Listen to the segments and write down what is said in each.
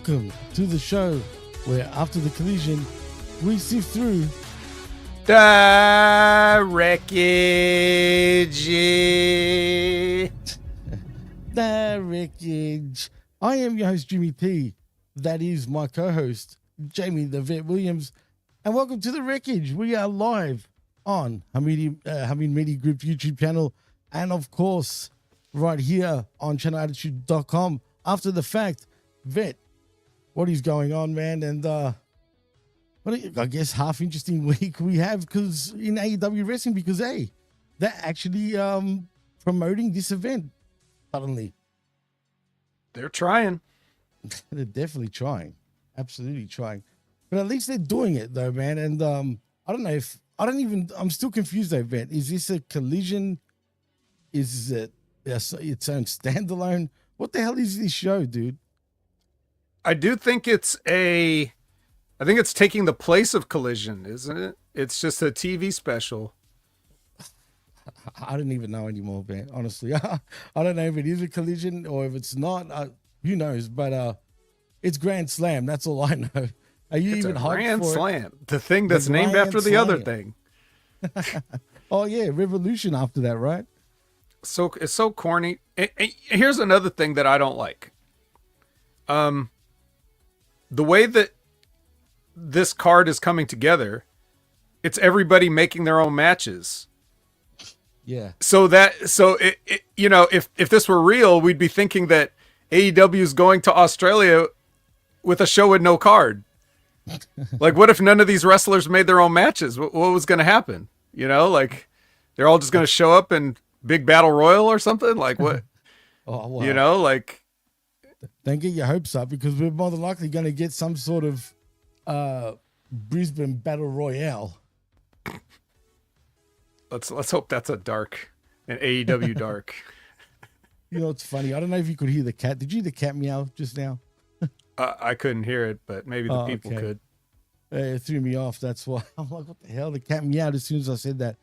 Welcome to the show where after the collision, we sift through the wreckage. The wreckage. I am your host, Jimmy P. That is my co-host, Jamie the Vet Williams. And welcome to the wreckage. We are live on Hamid Media Group YouTube channel. And of course, right here on channelattitude.com. After the fact, Vet, what is going on, man? And I guess half interesting week we have because in AEW Wrestling, because hey, they're actually promoting this event suddenly. They're trying. They're definitely trying. Absolutely trying. But at least they're doing it though, man. And I'm still confused though, Vet. Is this a collision? Is it its own standalone? What the hell is this show, dude? I think it's taking the place of Collision, isn't it? It's just a TV special. I don't even know anymore, man. Honestly, I don't know if it is a Collision or if it's not. Who knows? But it's Grand Slam. That's all I know. Are you even hyped Grand for Slam? It? The thing that's named after the other thing. Oh yeah, Revolution after that, right? So it's so corny. Here's another thing that I don't like. The way that this card is coming together, it's everybody making their own matches. Yeah. If this were real, we'd be thinking that AEW is going to Australia with a show with no card. Like, what if none of these wrestlers made their own matches? What was going to happen? You know, like they're all just going to show up in big battle royal or something. Like what? Oh, wow. You know, like. Don't get your hopes up because we're more than likely going to get some sort of Brisbane Battle Royale. Let's hope that's an AEW dark. You know, it's funny. I don't know if you could hear the cat. Did you hear the cat meow just now? I couldn't hear it, but maybe the people could. It threw me off. That's why. I'm like, what the hell? The cat meowed as soon as I said that.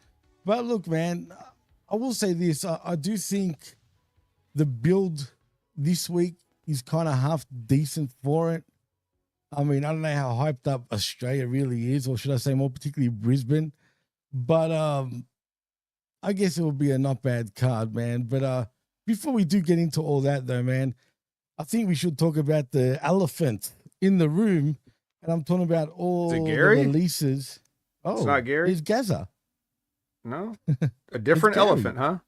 But look, man, I will say this. I do think the build this week is kind of half decent for it. I mean, I don't know how hyped up Australia really is, or should I say more particularly Brisbane. But I guess it will be a not bad card, man. But before we do get into all that, though, man, I think we should talk about the elephant in the room. And I'm talking about all the releases. Oh, it's not Gary? It's Gaza. No? A different elephant, huh?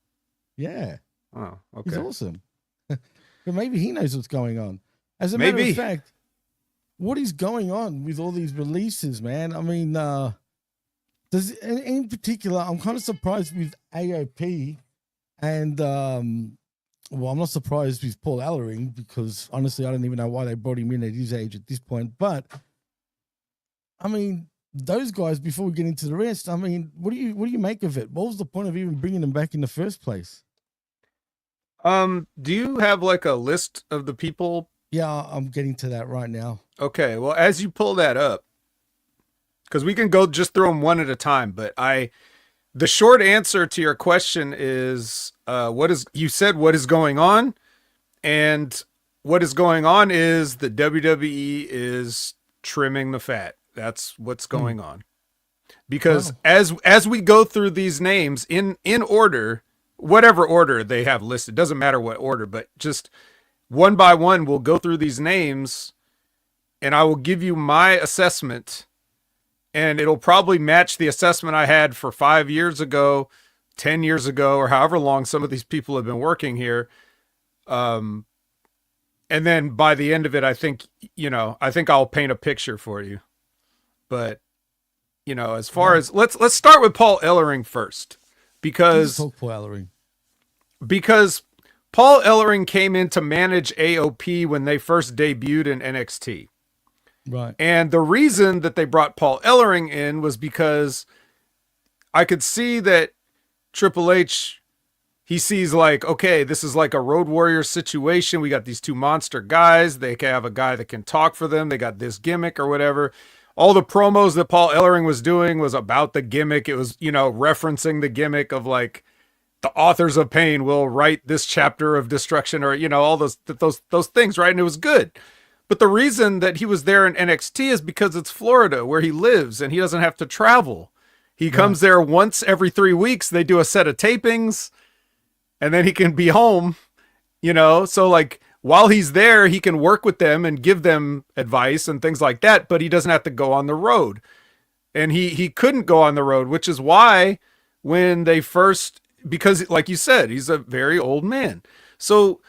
Yeah. Oh, okay. He's awesome. But maybe he knows what's going on. As a matter of fact, what is going on with all these releases, man? I mean, in particular, I'm kind of surprised with AOP and, I'm not surprised with Paul Ellering because honestly, I don't even know why they brought him in at his age at this point. But I mean, those guys, before we get into the rest, I mean, what do you make of it? What was the point of even bringing them back in the first place? Do you have like a list of the people? Yeah, I'm getting to that right now. Okay, well, as you pull that up, because we can go just through them one at a time, but the short answer to your question is, what is going on? And what is going on is the WWE is trimming the fat. That's what's going on. Because as we go through these names in order, whatever order they have listed, doesn't matter what order, but just one by one, we'll go through these names and I will give you my assessment and it'll probably match the assessment I had for 5 years ago, 10 years ago, or however long some of these people have been working here. And then by the end of it, I think I'll paint a picture for you, but as far as let's start with Paul Ellering first. Because Paul Ellering came in to manage AOP when they first debuted in NXT. Right. And the reason that they brought Paul Ellering in was because I could see that Triple H, he sees like, okay, this is like a Road Warrior situation. We got these two monster guys. They can have a guy that can talk for them. They got this gimmick or whatever. All the promos that Paul Ellering was doing was about the gimmick. It was, referencing the gimmick of like the authors of pain will write this chapter of destruction or, all those things. Right. And it was good. But the reason that he was there in NXT is because it's Florida where he lives and he doesn't have to travel. He comes there once every 3 weeks. They do a set of tapings and then he can be home, you know? So like while he's there, he can work with them and give them advice and things like that, but he doesn't have to go on the road. And he couldn't go on the road, which is why when they first, because like you said, he's a very old man. So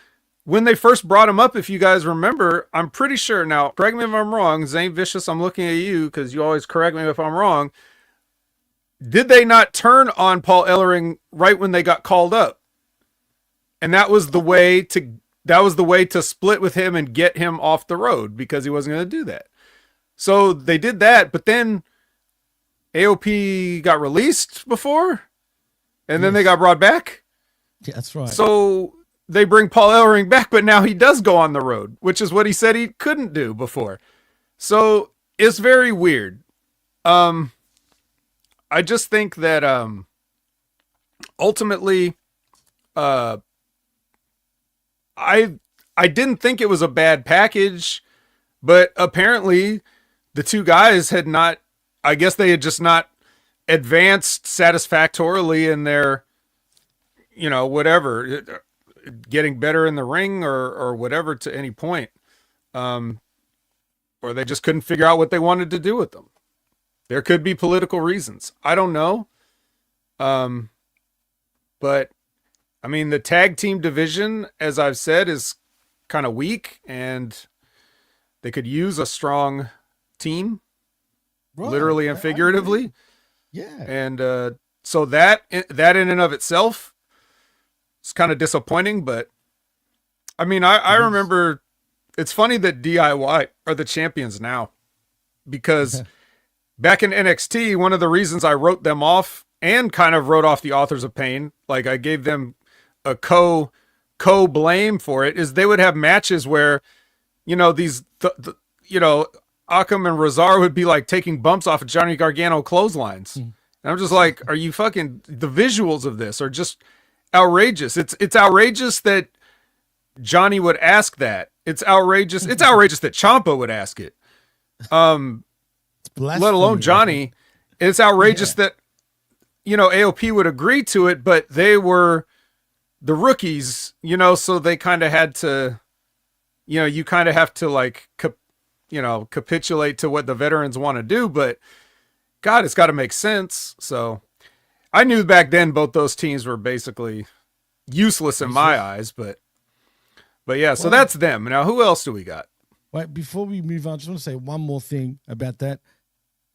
when they first brought him up, if you guys remember, I'm pretty sure, now correct me if I'm wrong, Zane Vicious, I'm looking at you because you always correct me if I'm wrong. Did they not turn on Paul Ellering right when they got called up? And that was the way to split with him and get him off the road because he wasn't going to do that. So they did that, but then AOP got released before and then they got brought back. Yeah, that's right. So they bring Paul Ellering back, but now he does go on the road, which is what he said he couldn't do before. So it's very weird. I just think that ultimately I didn't think it was a bad package, but apparently the two guys had not, I guess they had just not advanced satisfactorily in their, you know, whatever, getting better in the ring or whatever to any point. Or they just couldn't figure out what they wanted to do with them. There could be political reasons. I don't know. But I mean, the tag team division, as I've said, is kind of weak and they could use a strong team, Right. literally and figuratively. Yeah. And so that in and of itself is kind of disappointing. But I mean, I remember, it's funny that DIY are the champions now because back in NXT, one of the reasons I wrote them off and kind of wrote off the Authors of Pain, like I gave them a co-blame for it, is they would have matches where, you know, these, you know, Akam and Razar would be like taking bumps off of Johnny Gargano clotheslines. And I'm just like, are you fucking, the visuals of this are just outrageous. It's outrageous that Johnny would ask that. It's outrageous. It's outrageous that Ciampa would ask it. Let alone Johnny. It's outrageous that, you know, AOP would agree to it, but they were the rookies, you know, so they kind of had to, you know, you kind of have to like, you know, capitulate to what the veterans want to do, but God, it's got to make sense. So I knew back then both those teams were basically useless in my eyes, but yeah, so that's them. Now, who else do we got? Wait, before we move on, I just want to say one more thing about that.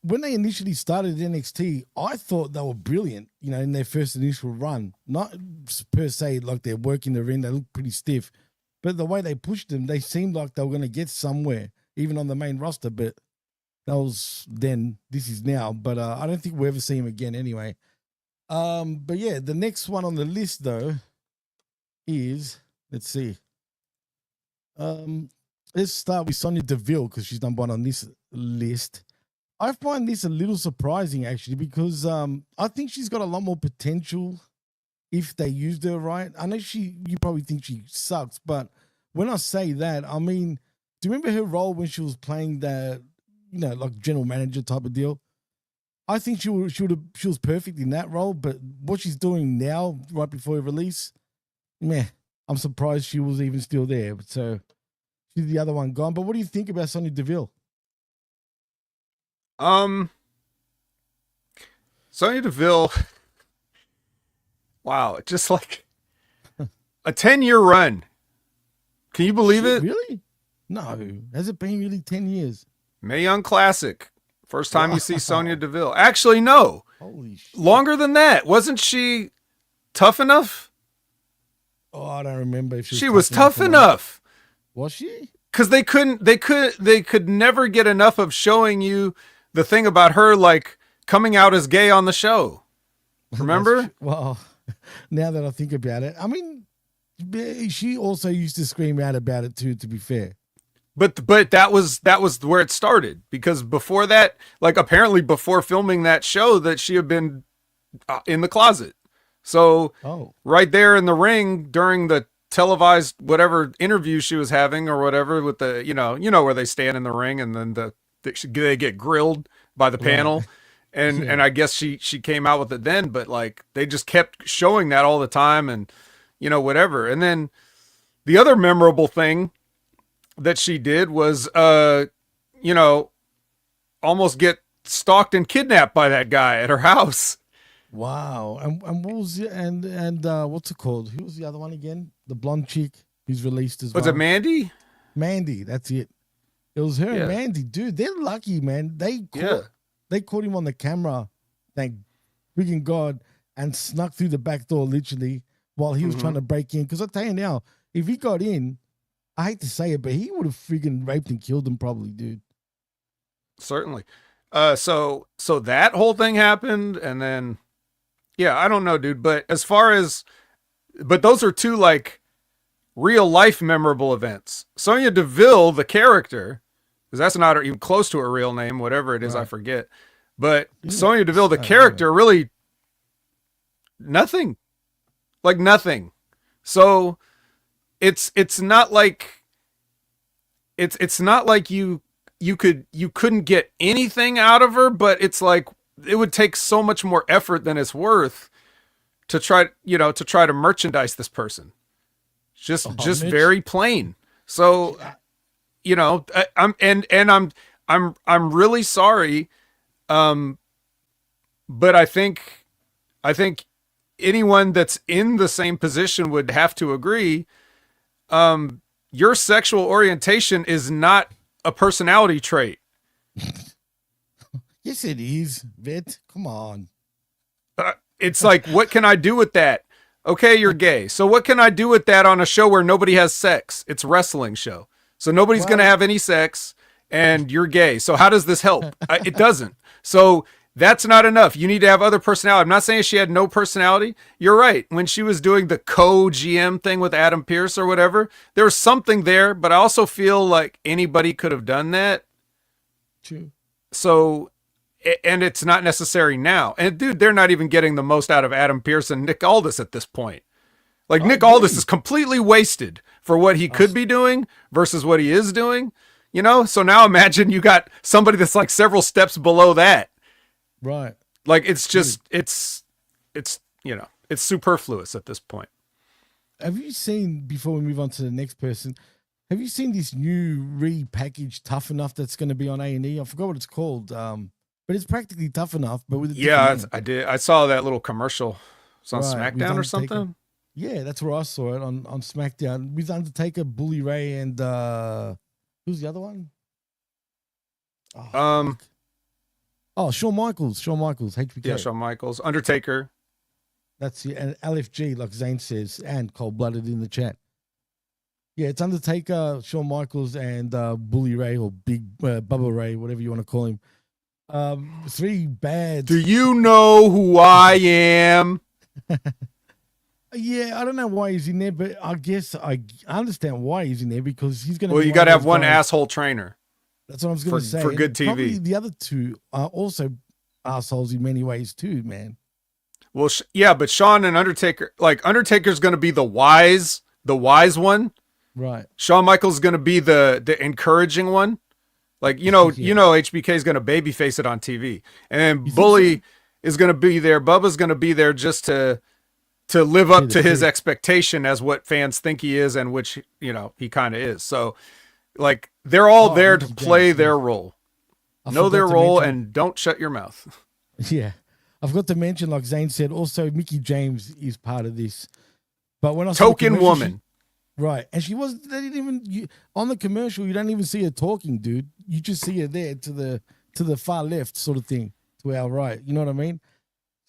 When they initially started NXT, I thought they were brilliant, you know, in their first initial run. Not per se like they're working the ring, they look pretty stiff. But the way they pushed them, they seemed like they were going to get somewhere, even on the main roster. But that was then, this is now. But I don't think we'll ever see him again anyway. But yeah, the next one on the list, though, is, let's see. Let's start with Sonya Deville because she's number one on this list. I find this a little surprising, actually, because I think she's got a lot more potential if they used her right. I know you probably think she sucks, but when I say that, I mean, do you remember her role when she was playing that, you know, like general manager type of deal? I think she was perfect in that role, but what she's doing now, right before her release, meh, I'm surprised she was even still there. So she's the other one gone. But what do you think about Sonya Deville? Sonya Deville, wow, just like a 10-year run. Can you believe it? Really? No. Has it been really 10 years? Mae Young Classic. First time you see Sonya Deville. Actually, no. Holy shit. Longer than that. Wasn't she Tough Enough? Oh, I don't remember if she was tough enough. Was she? Because they could never get enough of showing you the thing about her, like coming out as gay on the show. Remember? Well, now that I think about it, I mean, she also used to scream out about it too, to be fair. But that was where it started, because before that, like apparently before filming that show, that she had been in the closet. So right there in the ring during the televised whatever interview she was having or whatever with the, where they stand in the ring and then they get grilled by the panel. Right. And I guess she came out with it then, but like they just kept showing that all the time and, whatever. And then the other memorable thing that she did was, almost get stalked and kidnapped by that guy at her house. Wow. And what was it? And what's it called? Who was the other one again? The blonde chick who's released as well. Was it Mandy? Mandy, that's it. It was her and Mandy. Dude, they're lucky, man. They caught him on the camera, thank freaking God, and snuck through the back door literally while he was trying to break in. Because I tell you now, if he got in, I hate to say it, but he would have freaking raped and killed them probably, dude. Certainly. So that whole thing happened, and then I don't know, dude. But as far as, those are two like real life memorable events. Sonya Deville, the character, because that's not even close to a real name, whatever it is, right. I forget. But Sonya Deville, the character, really nothing, like nothing. So it's not like you couldn't get anything out of her, but it's like it would take so much more effort than it's worth to try to merchandise this person. Just very plain. So, I'm really sorry. But I think anyone that's in the same position would have to agree. Your sexual orientation is not a personality trait. Yes, it is, Vet. Come on. It's like, what can I do with that? Okay, you're gay. So what can I do with that on a show where nobody has sex? It's a wrestling show. So nobody's going to have any sex and you're gay. So how does this help? It doesn't. So that's not enough. You need to have other personality. I'm not saying she had no personality. You're right. When she was doing the co-GM thing with Adam Pearce or whatever, there was something there, but I also feel like anybody could have done that. True. So, and it's not necessary now. And dude, they're not even getting the most out of Adam Pearce and Nick Aldis at this point. Like Nick Aldis is completely wasted for what he could be doing versus what he is doing, So now imagine you got somebody that's like several steps below that. Right. Like it's just, it's superfluous at this point. Have you seen, before we move on to the next person, have you seen this new repackaged Tough Enough that's going to be on A&E? I forgot what it's called. But it's practically Tough Enough, but with I did. I saw that little commercial. It's on SmackDown or something. Yeah, that's where I saw it on SmackDown with Undertaker, Bully Ray, and who's the other one? Shawn Michaels, HBK. Yeah, Shawn Michaels, Undertaker. That's it, and LFG, like Zane says, and Cold Blooded in the chat. Yeah, it's Undertaker, Shawn Michaels, and Bully Ray or Big Bubba Ray, whatever you want to call him. Three bad. Do you know who I am? Yeah, I don't know why he's in there, but I guess I understand why he's in there because he's going to. Well, you got to have one asshole trainer. That's what I was going to say. For good TV. Probably the other two are also assholes in many ways too, man. Well, but Shawn and Undertaker, like Undertaker's going to be the wise one. Right. Shawn Michaels is going to be the encouraging one. Like, HBK is going to babyface it on TV. And Bully is going to be there. Bubba's going to be there just to live up to his expectation as what fans think he is and which, he kind of is. So, like, they're all there to play their role. Know their role and don't shut your mouth. Yeah. I forgot to mention, like Zane said, also Mickey James is part of this. But when I saw Token woman. Right. And they didn't even, on the commercial, you don't even see her talking, dude. You just see her there to the far left sort of thing, to our right. You know what I mean?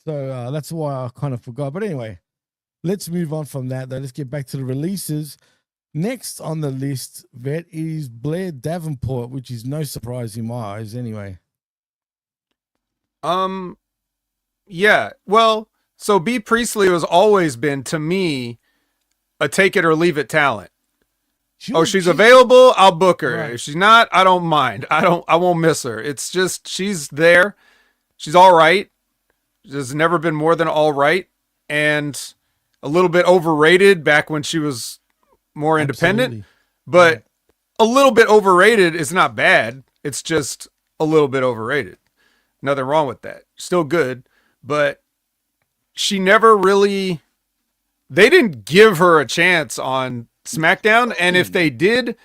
So that's why I kind of forgot. But anyway, let's move on from that, though. Let's get back to the releases. Next on the list, Vet, is Blair Davenport, which is no surprise in my eyes anyway. Yeah. Well, so B. Priestley has always been, to me, a take it or leave it talent. She's available, I'll book her. Right. If she's not, I don't mind. I won't miss her. It's just, she's there. She's all right. There's never been more than all right. And a little bit overrated back when she was, more independent. Absolutely. But Right. a little bit overrated is not bad. It's just a little bit overrated. Nothing wrong with that. Still good, but she never really, they didn't give her a chance on SmackDown, and if they did,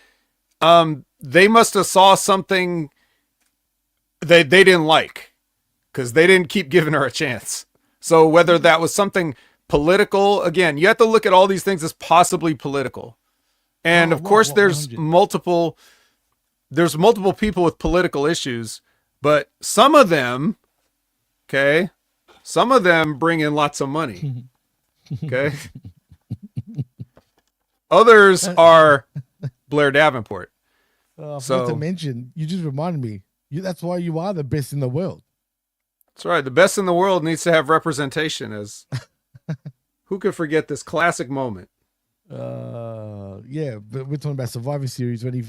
they must have saw something they didn't like, because they didn't keep giving her a chance. So whether that was something political, again, you have to look at all these things as possibly political. And of course there's 100. multiple people with political issues, but some of them bring in lots of money. Okay. Others are Blair Davenport. I forgot to mention, you just reminded me. That's why you are the best in the world. That's right. The best in the world needs to have representation. As who could forget this classic moment? Yeah, but we're talking about Survivor Series when he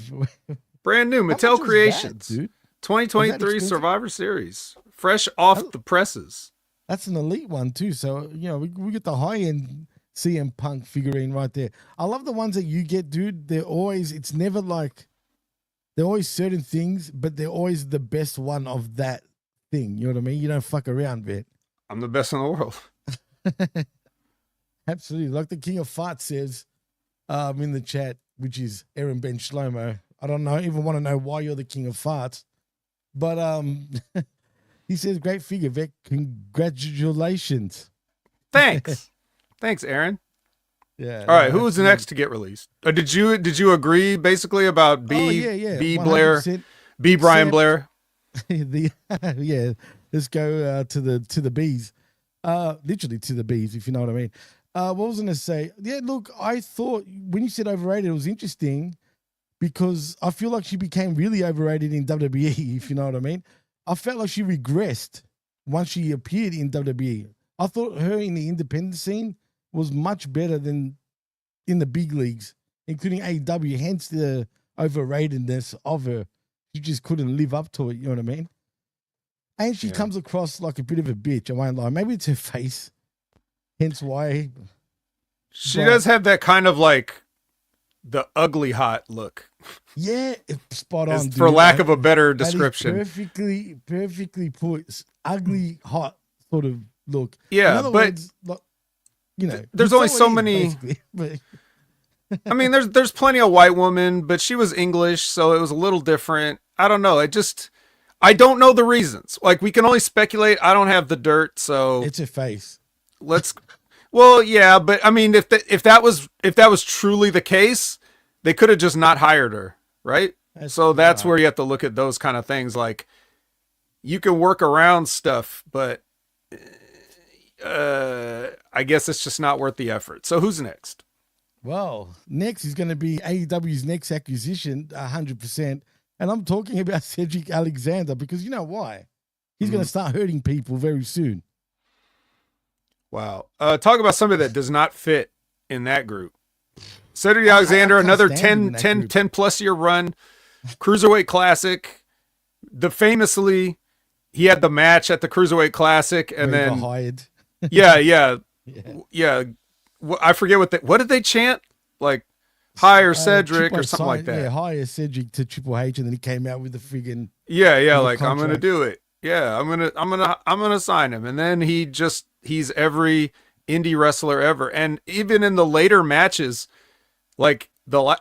Brand new How much Mattel was Creations, that, dude? 2023 expensive? Survivor Series, fresh off the presses. That's an elite one too. So we get the high end CM Punk figurine right there. I love the ones that you get, dude. They're always certain things, but they're always the best one of that thing. You know what I mean? You don't fuck around, man. I'm the best in the world. Absolutely. Like the King of Farts says in the chat, which is Aaron Ben Shlomo. I don't know, even want to know why you're the King of Farts. But he says, great figure, Vic. Congratulations. Thanks. Thanks, Aaron. Yeah. All right, who was next to get released? Did you agree basically about B 100%. Blair, B Brian Blair? Yeah, let's go to the bees. Literally to the bees, if you know what I mean. What was I going to say? Yeah, look, I thought when you said overrated, it was interesting because I feel like she became really overrated in WWE, if you know what I mean. I felt like she regressed once she appeared in WWE. I thought her in the independent scene was much better than in the big leagues, including AEW, hence the overratedness of her. She just couldn't live up to it, you know what I mean? And she comes across like a bit of a bitch, I won't lie. Maybe it's her face, hence why. She does have that kind of like the ugly hot look. Yeah, spot on. For lack of a better description. Perfectly put. Ugly, hot sort of look. Yeah, but words, like, there's only so many. But I mean, there's plenty of white women, but she was English, so it was a little different. I don't know. I don't know the reasons. Like, we can only speculate. I don't have the dirt, so it's her face. Well, yeah, but I mean, if that was truly the case, they could have just not hired her, right? That's where you have to look at those kind of things. Like, you can work around stuff, but I guess it's just not worth the effort. So who's next? Well, next is going to be AEW's next acquisition, 100%. And I'm talking about Cedric Alexander because you know why? He's going to start hurting people very soon. Wow. Talk about somebody that does not fit in that group. Cedric Alexander, another 10 plus year run, Cruiserweight Classic. He had the match at the Cruiserweight Classic, and then hired. yeah. I forget what did they chant? Like, hire Cedric or something like that. Yeah, hire Cedric to Triple H, and then he came out with the friggin' like, contract. I'm gonna do it. Yeah, I'm gonna sign him, and then he's every indie wrestler ever, and even in the later matches, like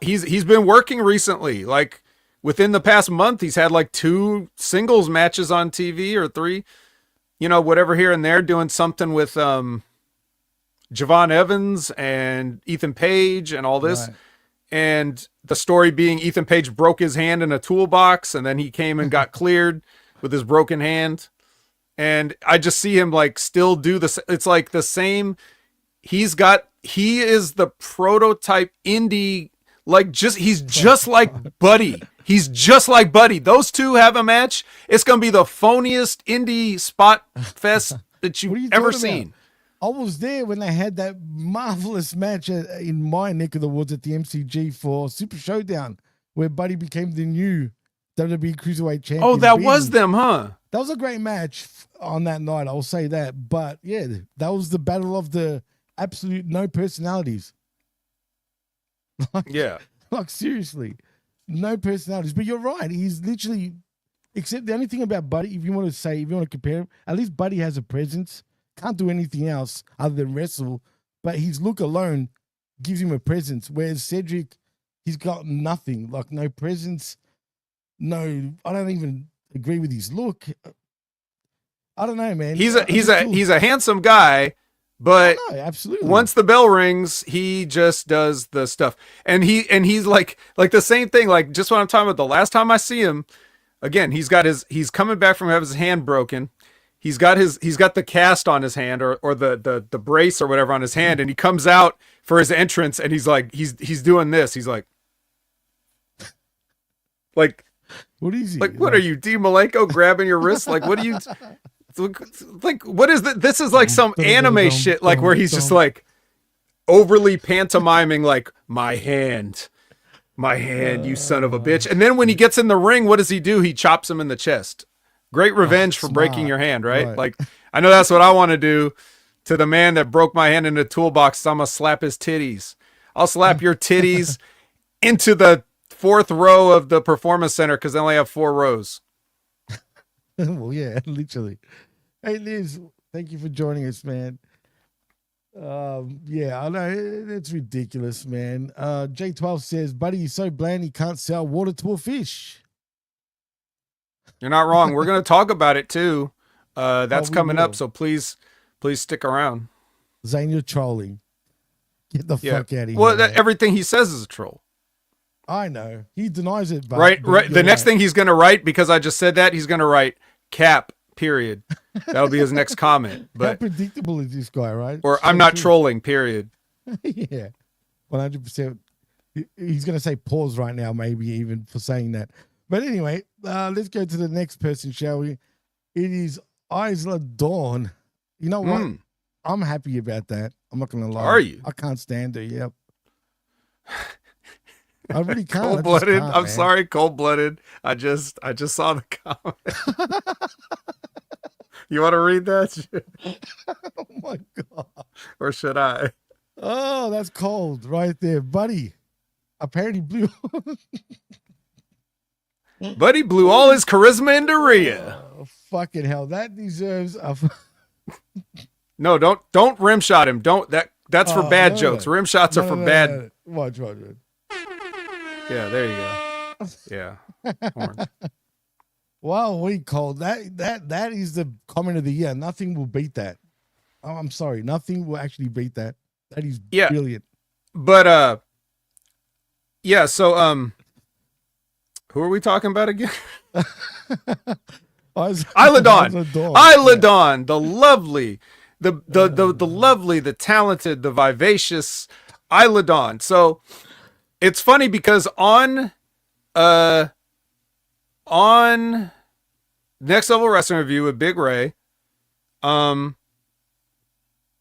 he's been working recently. Like, within the past month, he's had like 2 singles matches on TV or 3, whatever here and there, doing something with Javon Evans and Ethan Page and all this. Right. And the story being Ethan Page broke his hand in a toolbox, and then he came and got cleared with his broken hand. And I just see him like still do this. It's like the same. He is the prototype indie. He's just like Buddy. He's just like Buddy. Those two have a match. It's going to be the phoniest indie spot fest that you've ever seen. I was there when they had that marvelous match in my neck of the woods at the MCG for Super Showdown, where Buddy became the new WWE Cruiserweight champion. Oh, that was them, huh? That was a great match on that night, I'll say that. But yeah, that was the battle of the absolute no personalities. Yeah. Like seriously, no personalities. But you're right. He's literally, except the only thing about Buddy, if you want to compare him, at least Buddy has a presence. Can't do anything else other than wrestle. But his look alone gives him a presence. Whereas Cedric, he's got nothing. Like no presence. No, I don't even agree with his look. I don't know, man. He's a handsome guy, but absolutely. Once the bell rings, he just does the stuff. And he's like the same thing, like just what I'm talking about. The last time I see him, again, he's coming back from having his hand broken. He's got the cast on his hand or the brace or whatever on his hand, and he comes out for his entrance and he's like he's doing this. He's like what is he? Like, what are you, D. Malenko, grabbing your wrist? Like, what are you like, what is that? This is like some anime shit, like where he's just like overly pantomiming, like, my hand, you son of a bitch. And then when he gets in the ring, what does he do? He chops him in the chest. Great revenge for breaking your hand, right? Like, I know that's what I want to do to the man that broke my hand in the toolbox. So I'm gonna slap his titties. I'll slap your titties into the 4th row of the performance center because they only have 4 rows. Well, yeah, literally. Hey, Liz, thank you for joining us, man. Yeah, I know it's ridiculous, man. J12 says, "Buddy, he's so bland he can't sell water to a fish." You're not wrong. We're going to talk about it too. That's coming up, so please stick around. Zane, you're trolling. Get the fuck out of here. Well, everything he says is a troll. I know. He denies it. But right. The next thing he's going to write, because I just said that, he's going to write cap, period. That'll be his next comment. But how predictable is this guy, right? Or I'm not trolling, period. Yeah. 100%. He's going to say pause right now, maybe even for saying that. But anyway, let's go to the next person, shall we? It is Isla Dawn. You know what? I'm happy about that. I'm not going to lie. Are you? I can't stand her. Yep. I really can't. Cold-blooded. I'm sorry, cold-blooded. I just saw the comment. You want to read that? Oh my God. Or should I? Oh, that's cold right there, buddy. Apparently blew. Buddy blew all his charisma into Rhea. Oh, fucking hell. That deserves a No, don't rim shot him. That's for bad jokes. Rim shots are for bad. Watch. Yeah, there you go. Yeah. Horn. Wow, we cold. That is the comment of the year. Nothing will beat that. Oh, I'm sorry. Nothing will actually beat that. That is brilliant. But yeah, so who are we talking about again? Isla Dawn. The lovely, the lovely, the talented, the vivacious Isla Dawn. So it's funny because on Next Level Wrestling Review with Big Ray,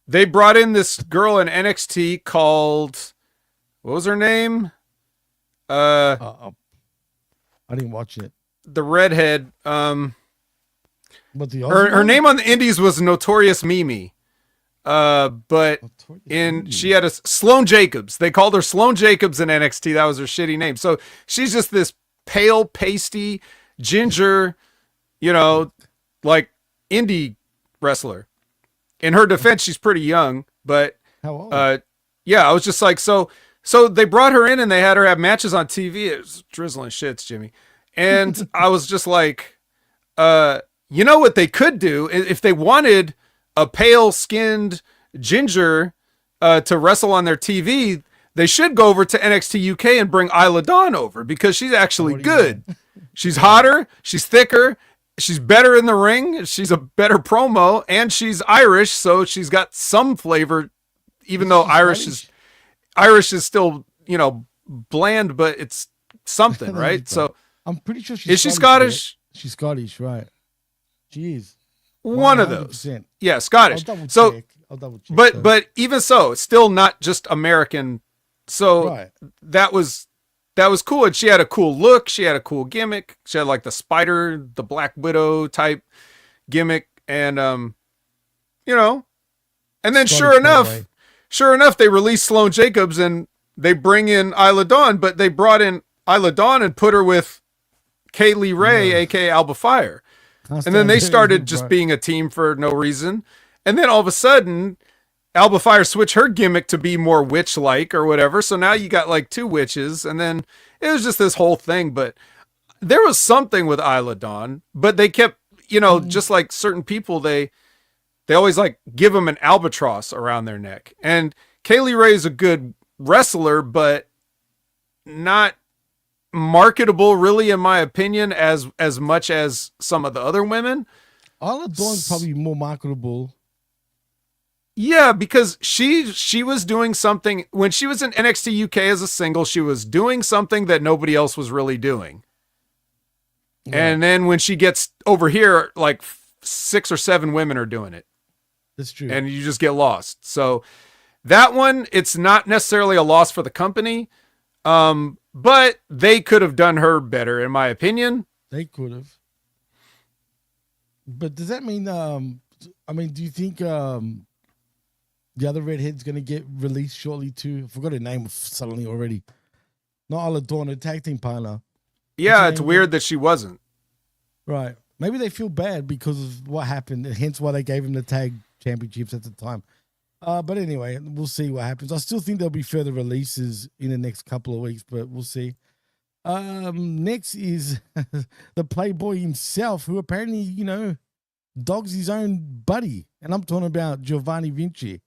they brought in this girl in NXT called, what was her name? I didn't watch it. The redhead. But her name on the Indies was Notorious Mimi. But she had a Sloane Jacobs. They called her Sloane Jacobs in NXT. That was her shitty name. So she's just this pale, pasty, ginger, like indie wrestler. In her defense, she's pretty young, but how old? Yeah, I was just like, so they brought her in and they had her have matches on TV. It was drizzling shits, Jimmy. And I was just like, you know what they could do if they wanted a pale skinned ginger to wrestle on their TV, they should go over to NXT UK and bring Isla Dawn over because she's actually good. She's hotter. She's thicker. She's better in the ring. She's a better promo and she's Irish. So she's got some flavor, even though Irish is still, bland, but it's something, right? So I'm pretty sure is she Scottish? She's Scottish, right? She is. One 100%. Of those. Yeah, Scottish. I'll double check. But even so, it's still not just American. So that was cool. And she had a cool look. She had a cool gimmick. She had like the spider, the Black Widow type gimmick. And, and then Scottish sure enough, they released Sloane Jacobs and they bring in Isla Dawn, but they brought in Isla Dawn and put her with Kaylee Ray, aka Alba Fire. And then they started just being a team for no reason. And then all of a sudden, Alba Fire switched her gimmick to be more witch-like or whatever. So now you got like 2 witches. And then it was just this whole thing. But there was something with Isla Dawn. But they kept, just like certain people, they always like give them an albatross around their neck. And Kaylee Ray is a good wrestler, but not marketable really, in my opinion, as much as some of the other women. Isla Dawn's probably more marketable. Yeah, because she was doing something when she was in NXT UK as a single. She was doing something that nobody else was really doing. Yeah. And then when she gets over here, like 6 or 7 women are doing it. That's true. And you just get lost. So that one, it's not necessarily a loss for the company. But they could have done her better, in my opinion. They could have. But does that mean, do you think the other redhead's going to get released shortly too? I forgot her name suddenly already. Not Isla Dawn, a tag team partner. Yeah, it's weird that she wasn't. Right. Maybe they feel bad because of what happened, hence why they gave him the tag championships at the time. But anyway, we'll see what happens. I still think there'll be further releases in the next couple of weeks, but we'll see. Next is the Playboy himself, who apparently, dogs his own buddy. And I'm talking about Giovanni Vinci.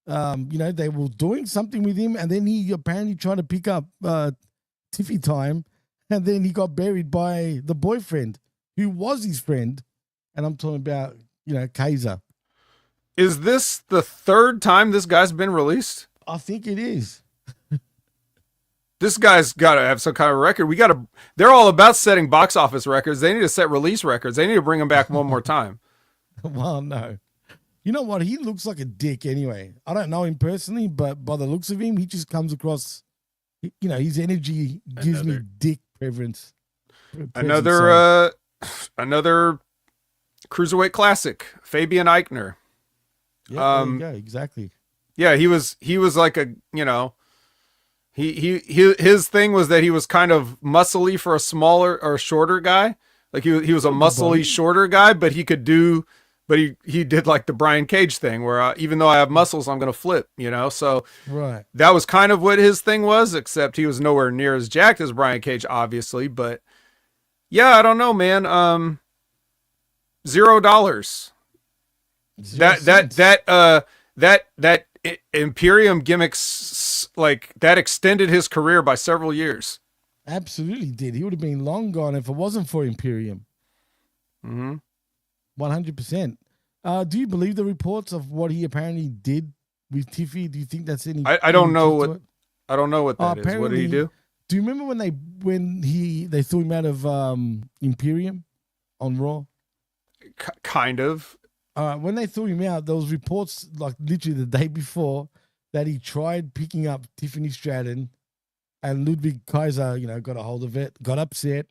They were doing something with him, and then he apparently tried to pick up Tiffy time, and then he got buried by the boyfriend, who was his friend. And I'm talking about, Kaiser. Is this the 3rd time this guy's been released? I think it is. This guy's got to have some kind of record. They're all about setting box office records. They need to set release records. They need to bring him back one more time. Well, no. You know what? He looks like a dick anyway. I don't know him personally, but by the looks of him, he just comes across, his energy gives me dick preference. Another cruiserweight classic, Fabian Eichner. Yeah, there you go. Exactly. Yeah, he was like a, his thing was that he was kind of muscly for a smaller or shorter guy. Like he was a muscly shorter guy, but he did like the Brian Cage thing where even though I have muscles, I'm going to flip, So right. That was kind of what his thing was, except he was nowhere near as jacked as Brian Cage, obviously. But yeah, I don't know, man. $0. That Imperium gimmicks, like that extended his career by several years. Absolutely did. He would have been long gone if it wasn't for Imperium. 100%. Do you believe the reports of what he apparently did with Tiffy? Do you think that's any? I don't know what. I don't know what that is. What did he do? Do you remember when they threw him out of Imperium on Raw? Kind of. When they threw him out, there was reports like literally the day before that he tried picking up Tiffany Stratton, and Ludwig Kaiser, got a hold of it, got upset,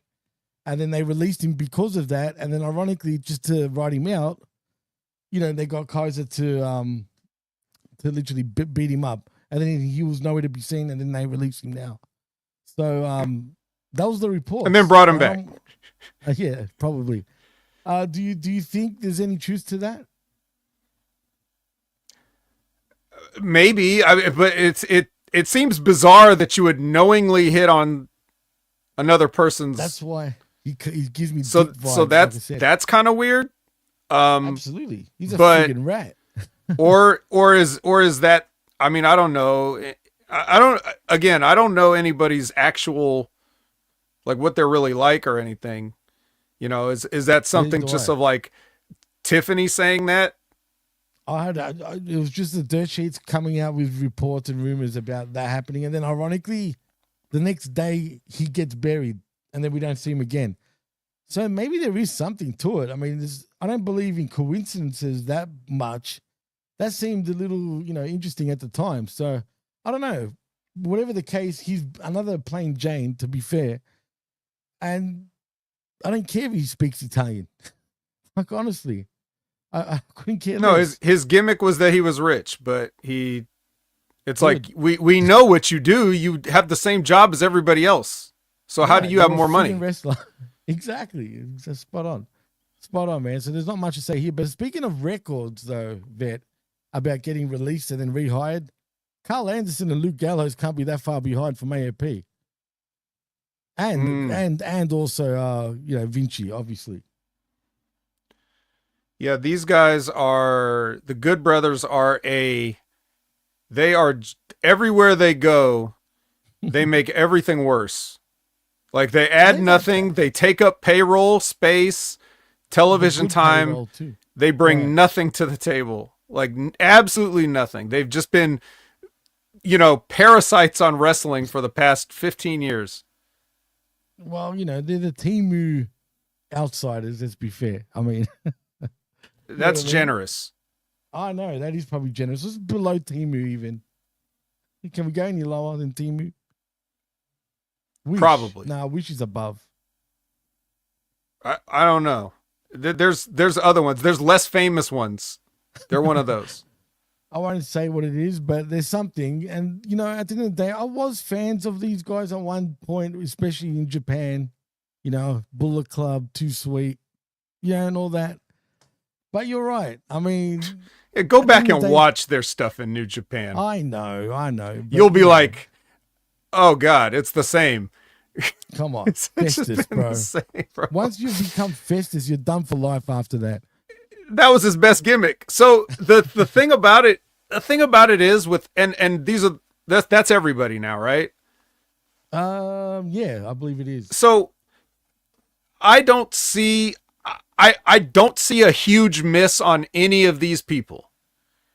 and then they released him because of that. And then, ironically, just to write him out, they got Kaiser to literally beat him up, and then he was nowhere to be seen. And then they released him now. So that was the report, and then brought him back. Yeah, probably. Do you think there's any truth to that? Maybe, but it seems bizarre that you would knowingly hit on another person's. That's why he gives me so deep vibes, so that's kind of weird. Absolutely, he's a freaking rat. or is that? I mean, I don't know. I don't know anybody's actual, like, what they're really like or anything. Is that something just of like Tiffany saying that? It was just the dirt sheets coming out with reports and rumors about that happening. And then ironically, the next day he gets buried and then we don't see him again. So maybe there is something to it. I mean, I don't believe in coincidences that much. That seemed a little, interesting at the time. So I don't know. Whatever the case, he's another plain Jane, to be fair. And I don't care if he speaks Italian. Like, honestly, I couldn't care. No, his gimmick was that he was rich, but he It's Good. like we know what you do. You have the same job as everybody else. So how do you have you're a more money? freaking wrestler. Exactly. It's just spot on. Spot on, man. So there's not much to say here. But speaking of records, though, Vet, about getting released and then rehired, Carl Anderson and Luke Gallows can't be that far behind from AOP. And also Vinci, obviously. Yeah, these guys are the Good Brothers they are everywhere they go, they make everything worse. Like they add nothing, they take up payroll, space, television time. They bring nothing to the table. Like absolutely nothing. They've just been parasites on wrestling for the past 15 years. Well, they're the Timu outsiders, let's be fair. I mean, that's generous. I know, that is probably generous. It's below Timu even. Can we go any lower than Timu? Wish. Probably. No, Wish is above. I don't know. There's other ones. There's less famous ones. They're one of those. I won't say what it is, but there's something. And, at the end of the day, I was fans of these guys at one point, especially in Japan. Bullet Club, Too Sweet, and all that. But you're right. I mean... Yeah, go back and watch their stuff in New Japan. I know. You'll be like, oh, God, it's the same. Come on. It's Festus, bro. Same, bro. Once you become Festus, you're done for life after that. That was his best gimmick. So the thing about it is with and these are that's everybody now, right? Yeah, I believe it is. So I don't see a huge miss on any of these people.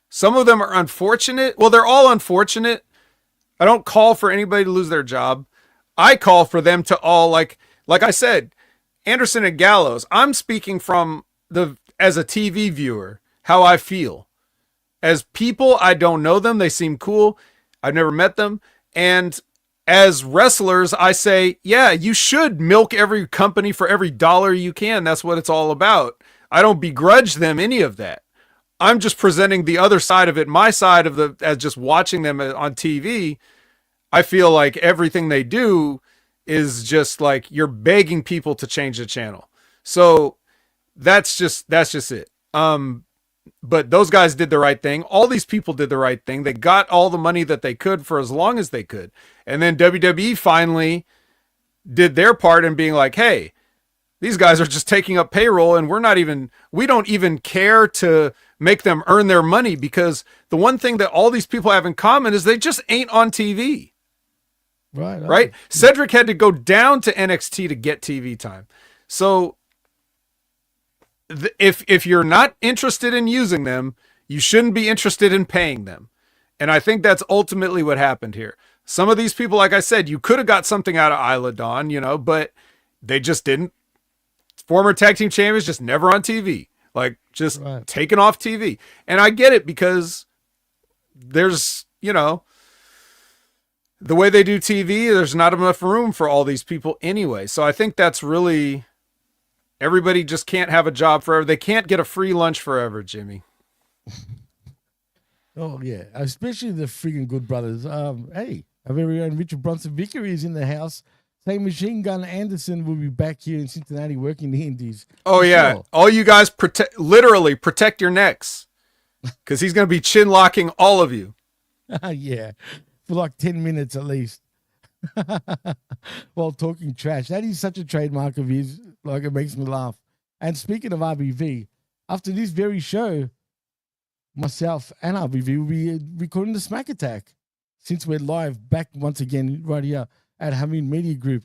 Some of them are unfortunate. Well, they're all unfortunate. I don't call for anybody to lose their job. I call for them to all like I said, Anderson and Gallows. I'm speaking from as a TV viewer, how I feel. As people, I don't know them. They seem cool. I've never met them. And as wrestlers, I say, yeah, you should milk every company for every dollar you can. That's what it's all about. I don't begrudge them any of that. I'm just presenting the other side of it, my side of as just watching them on TV. I feel like everything they do is just like you're begging people to change the channel. So that's just it. But those guys did the right thing. All these people did the right thing. They got all the money that they could for as long as they could. And then WWE finally did their part in being like, hey, these guys are just taking up payroll and we don't even care to make them earn their money, because the one thing that all these people have in common is they just ain't on TV. Right? Cedric had to go down to NXT to get TV time. So if you're not interested in using them, you shouldn't be interested in paying them. And I think that's ultimately what happened here. Some of these people, like I said, you could have got something out of Isla Dawn, but they just didn't. Former tag team champions just never on TV, like just taken off TV. And I get it, because there's, the way they do TV, there's not enough room for all these people anyway. So I think that's really... Everybody just can't have a job forever. They can't get a free lunch forever, Jimmy. Oh, yeah. Especially the freaking Good Brothers. Hey, our very own Richard Bronson Vickery is in the house. Saying Machine Gun Anderson will be back here in Cincinnati working the Indies. Oh, yeah. Sure. All you guys literally protect your necks, because he's going to be chin locking all of you. Yeah. For like 10 minutes at least. While talking trash. That is such a trademark of his. Like, it makes me laugh. And speaking of RBV, after this very show, myself and RBV will be recording the Smack Attack, since we're live back once again right here at Hameen Media Group.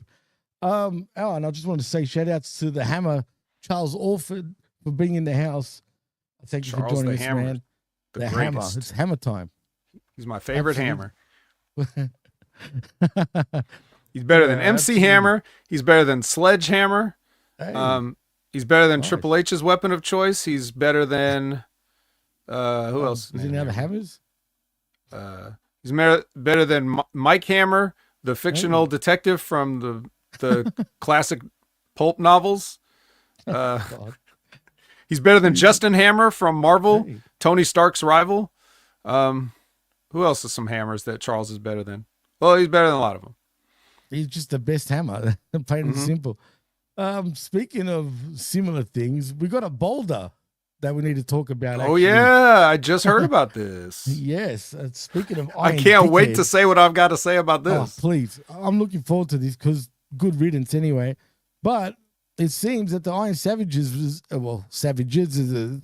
And I just want to say shout outs to the Hammer, Charles Orford, for being in the house. Thank you for joining us, man. The Hammer. It's Hammer time. He's my favorite Hammer. He's better than MC Hammer. He's better than Sledgehammer. Hey. He's better than Triple H's weapon of choice. He's better than who else? Is any other hammers? He's better than Mike Hammer, the fictional detective from the classic pulp novels. He's better than Justin Hammer from Marvel, Tony Stark's rival. Who Who else is some hammers that Charles is better than? Well, he's better than a lot of them. He's just the best hammer. Plain and Mhm. simple. Speaking of similar things, we got a boulder that we need to talk about. Oh, actually. yeah. I just heard about this. Yes. Speaking of I iron can't wait dickhead- to say what I've got to say about Oh, this. please. I'm looking forward to this because good riddance anyway. But it seems that the Iron Savages Savages is a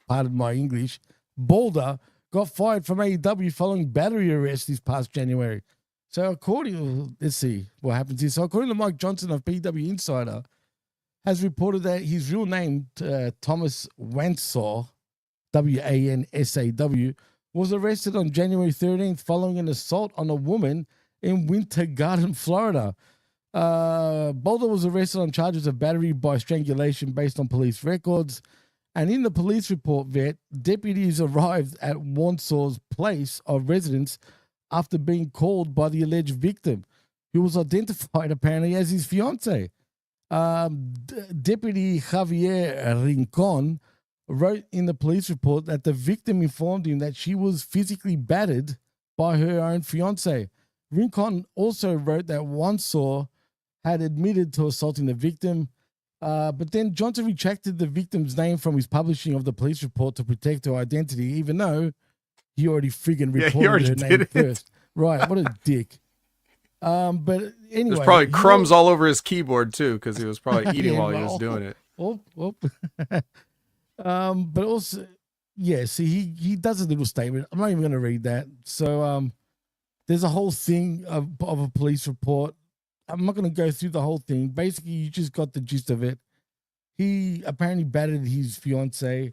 part of my English. Boulder got fired from AEW following battery arrest this past January. So let's see what happens here. So according to Mike Johnson of PW Insider, has reported that his real name, Thomas Wansaw, Wansaw, was arrested on January 13th following an assault on a woman in Winter Garden, Florida. Boulder was arrested on charges of battery by strangulation based on police records. And in the police report, deputies arrived at Wansaw's place of residence after being called by the alleged victim, who was identified apparently as his fiance. Deputy Javier Rincon wrote in the police report that the victim informed him that she was physically battered by her own fiance. Rincon also wrote that Wansaw had admitted to assaulting the victim, but then Johnson retracted the victim's name from his publishing of the police report to protect her identity, even though he already friggin' reported her name first. Right, what a dick. But anyway, There's probably crumbs all over his keyboard too, because he was probably eating Yeah, while he was doing it. But also, yeah. See, he does a little statement. I'm not even going to read that. So, there's a whole thing of a police report. I'm not going to go through the whole thing. Basically, you just got the gist of it. He apparently battered his fiance,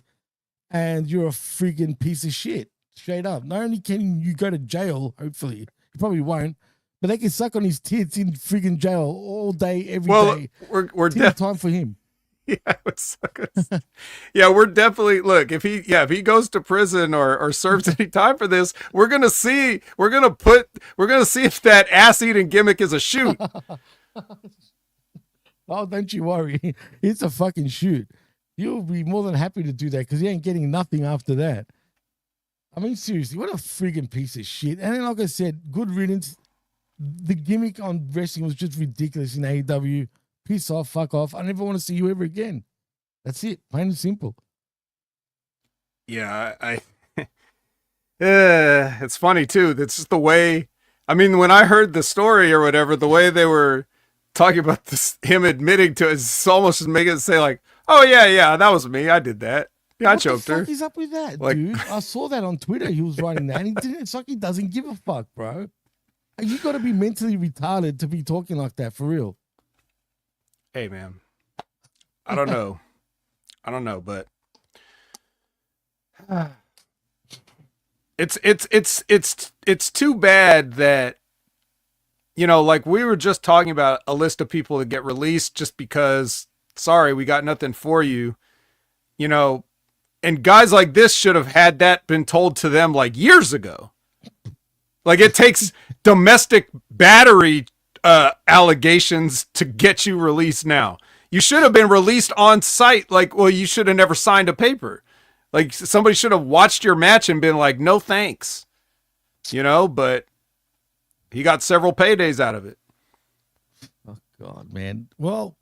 and you're a friggin' piece of shit. Straight up. Not only can you go to jail, hopefully, you probably won't, but they can suck on his tits in friggin' jail all day, every day. We're Time for him. Yeah, yeah, we're definitely look. If he goes to prison or serves any time for this, we're gonna see if that ass eating gimmick is a shoot. Oh, don't you worry. It's a fucking shoot. You'll be more than happy to do that because he ain't getting nothing after that. I mean, seriously, what a friggin' piece of shit. And then, like I said, good riddance. The gimmick on wrestling was just ridiculous in AEW. Piss off, fuck off. I never want to see you ever again. That's it. Plain and simple. Yeah, it's funny too. That's just the way. I mean, when I heard the story or whatever, the way they were talking about this, him admitting to it, it's almost just making it say like, "Oh yeah, that was me. I did that. Yeah, I choked her." What the fuck is up with that, dude? I saw that on Twitter. He was writing that. And he didn't. It's like he doesn't give a fuck, bro. You got to be mentally retarded to be talking like that for real. Hey, man, I don't know. But it's too bad that, like we were just talking about a list of people that get released just because, sorry, we got nothing for you, and guys like this should have had that been told to them like years ago. Like it takes domestic battery allegations to get you released now. You should have been released on site. Like, well, you should have never signed a paper. Like somebody should have watched your match and been like, no thanks. But he got several paydays out of it. Oh God, man. Well,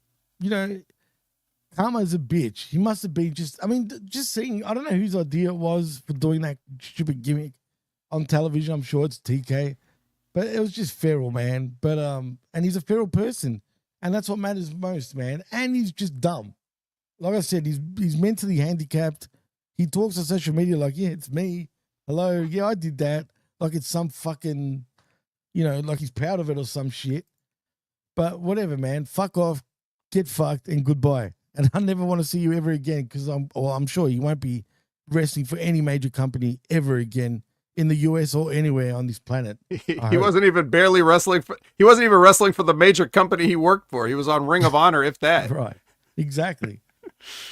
Karma's a bitch. He must have been just seeing, I don't know whose idea it was for doing that stupid gimmick on television. I'm sure it's TK. But it was just feral, man. But and he's a feral person, and that's what matters most, man. And he's just dumb. Like I said, he's mentally handicapped. He talks on social media like, yeah, it's me. Hello, yeah, I did that. Like it's some fucking, like he's proud of it or some shit. But whatever, man. Fuck off, get fucked, and goodbye. And I never want to see you ever again because I'm sure you won't be wrestling for any major company ever again in the US or anywhere on this planet. He wasn't even wrestling for the major company he worked for. He was on Ring of Honor, if that. Right. Exactly.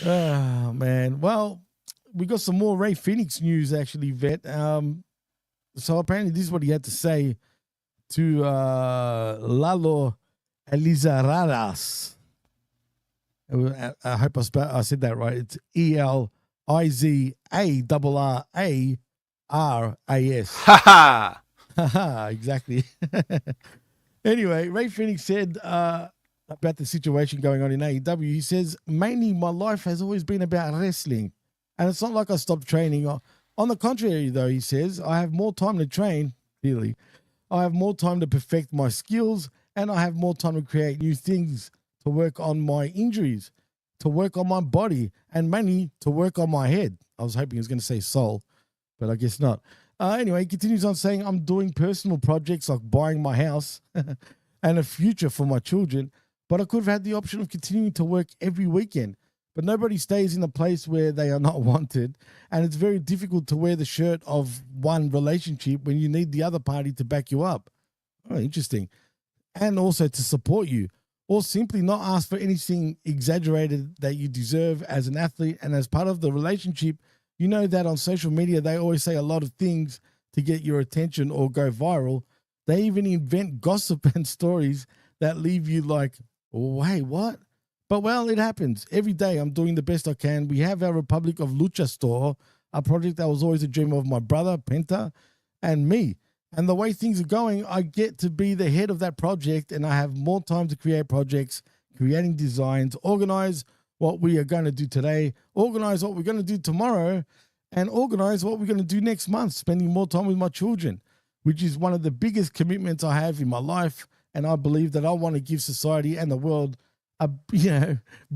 Oh, man. Well, we got some more Ray Phoenix news, actually, Vet. So apparently this is what he had to say to Lalo Elizararas. I hope I said that right. It's ELIZARRA RAS. Ha ha. Haha, exactly. Anyway, Ray Phoenix said about the situation going on in AEW. He says, mainly my life has always been about wrestling. And it's not like I stopped training. On the contrary, though, he says, I have more time to train, clearly. I have more time to perfect my skills, and I have more time to create new things, to work on my injuries, to work on my body, and mainly to work on my head. I was hoping he was going to say soul, but I guess not. Anyway, he continues on saying, I'm doing personal projects like buying my house and a future for my children, but I could have had the option of continuing to work every weekend. But nobody stays in a place where they are not wanted, and it's very difficult to wear the shirt of one relationship when you need the other party to back you up. Oh, interesting. And also to support you, or simply not ask for anything exaggerated that you deserve as an athlete. And as part of the relationship, you know that on social media, they always say a lot of things to get your attention or go viral. They even invent gossip and stories that leave you like, wait, what? But well, it happens. Every day I'm doing the best I can. We have our Republic of Lucha store, a project that was always a dream of my brother, Penta, and me. And the way things are going, I get to be the head of that project, and I have more time to create projects, creating designs, organize what we are going to do today, organize what we're going to do tomorrow, and organize what we're going to do next month, spending more time with my children, which is one of the biggest commitments I have in my life. And I believe that I want to give society and the world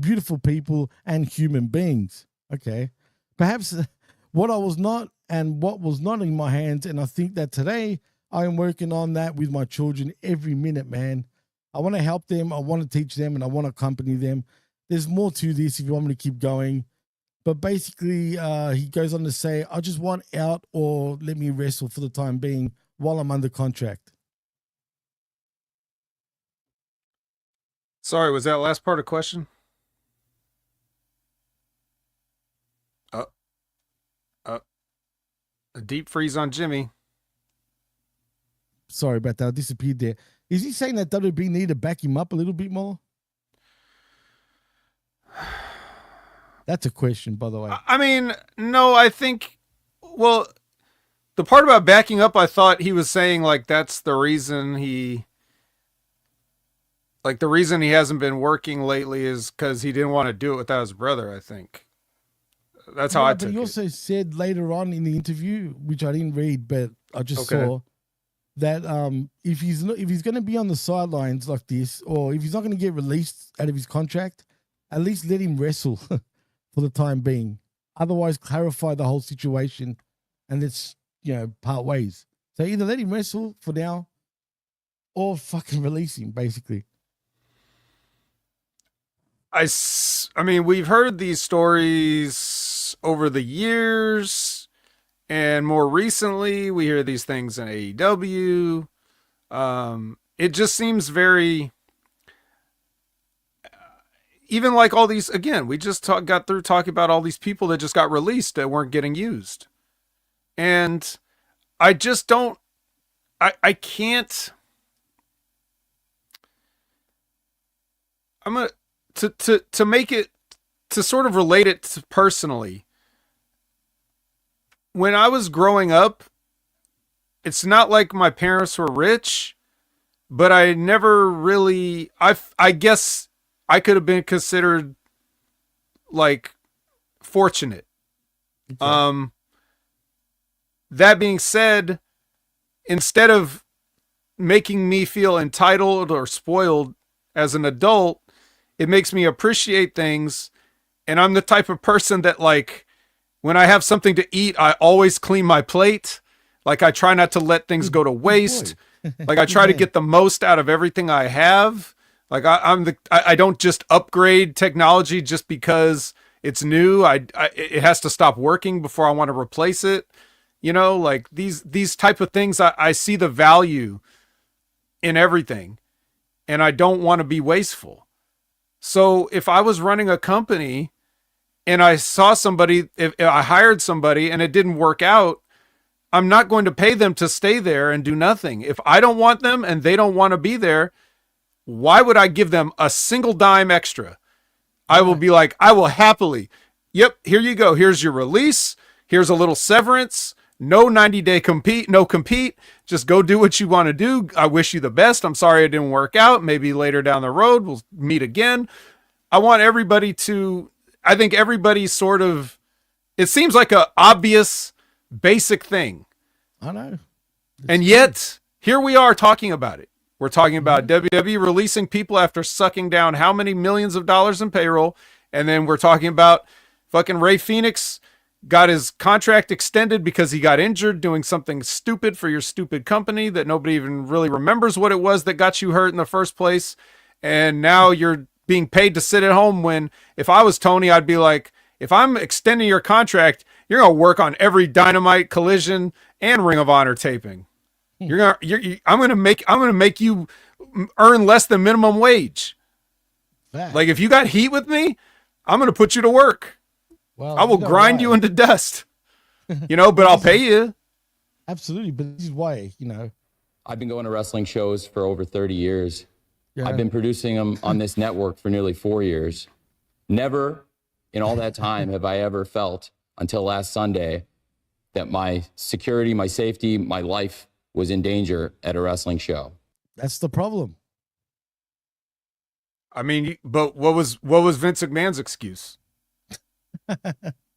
beautiful people and human beings. Okay. Perhaps what I was not and what was not in my hands. And I think that today I am working on that with my children every minute, man. I want to help them. I want to teach them, and I want to accompany them. There's more to this if you want me to keep going. But basically, he goes on to say, I just want out or let me wrestle for the time being while I'm under contract. Sorry, was that last part of the question? A deep freeze on Jimmy. Sorry about that. I disappeared there. Is he saying that WB need to back him up a little bit more? That's a question, by the way. I mean, no, I think, well, the part about backing up, I thought he was saying like that's the reason the reason he hasn't been working lately is because he didn't want to do it without his brother, I think. That's how I took it. But he also said later on in the interview, which I didn't read, but I just saw, that if he's going to be on the sidelines like this, or if he's not going to get released out of his contract, at least let him wrestle for the time being. Otherwise, clarify the whole situation, and let's part ways. So either let him wrestle for now, or fucking release him, basically. I mean, we've heard these stories over the years, and more recently, we hear these things in AEW. It just seems very, even like all these, again, we just got through talking about all these people that just got released that weren't getting used. And I just don't, I can't, I'm going to make it, to sort of relate it to personally, when I was growing up, it's not like my parents were rich, but I never really, I guess I could have been considered like fortunate. Okay. That being said, instead of making me feel entitled or spoiled as an adult, it makes me appreciate things. And I'm the type of person that, like, when I have something to eat, I always clean my plate. Like, I try not to let things go to waste. Like, I try to get the most out of everything I have. Like, I don't just upgrade technology just because it's new. It has to stop working before I want to replace it. Like these type of things, I see the value in everything, and I don't want to be wasteful. So if I was running a company and I saw somebody, if I hired somebody and it didn't work out, I'm not going to pay them to stay there and do nothing. If I don't want them and they don't want to be there, why would I give them a single dime extra? I will be like, I will happily, yep, here you go. Here's your release. Here's a little severance. No 90-day compete, no compete. Just go do what you want to do. I wish you the best. I'm sorry it didn't work out. Maybe later down the road we'll meet again. I want everybody to, I think everybody's sort of, it seems like a obvious, basic thing. I know. And yet, here we are talking about it. We're talking about WWE releasing people after sucking down how many millions of dollars in payroll. And then we're talking about fucking Ray Phoenix got his contract extended because he got injured doing something stupid for your stupid company that nobody even really remembers what it was that got you hurt in the first place. And now you're being paid to sit at home when, if I was Tony, I'd be like, if I'm extending your contract, you're going to work on every Dynamite, Collision, and Ring of Honor taping. I'm going to make you earn less than minimum wage. Like, if you got heat with me, I'm going to put you to work. Well, I will grind you into dust, but I'll pay you. Absolutely. But this is why, I've been going to wrestling shows for over 30 years. Yeah. I've been producing them on this network for nearly 4 years. Never in all that time have I ever felt, until last Sunday, that my security, my safety, my life was in danger at a wrestling show. That's the problem. I mean, but what was Vince McMahon's excuse?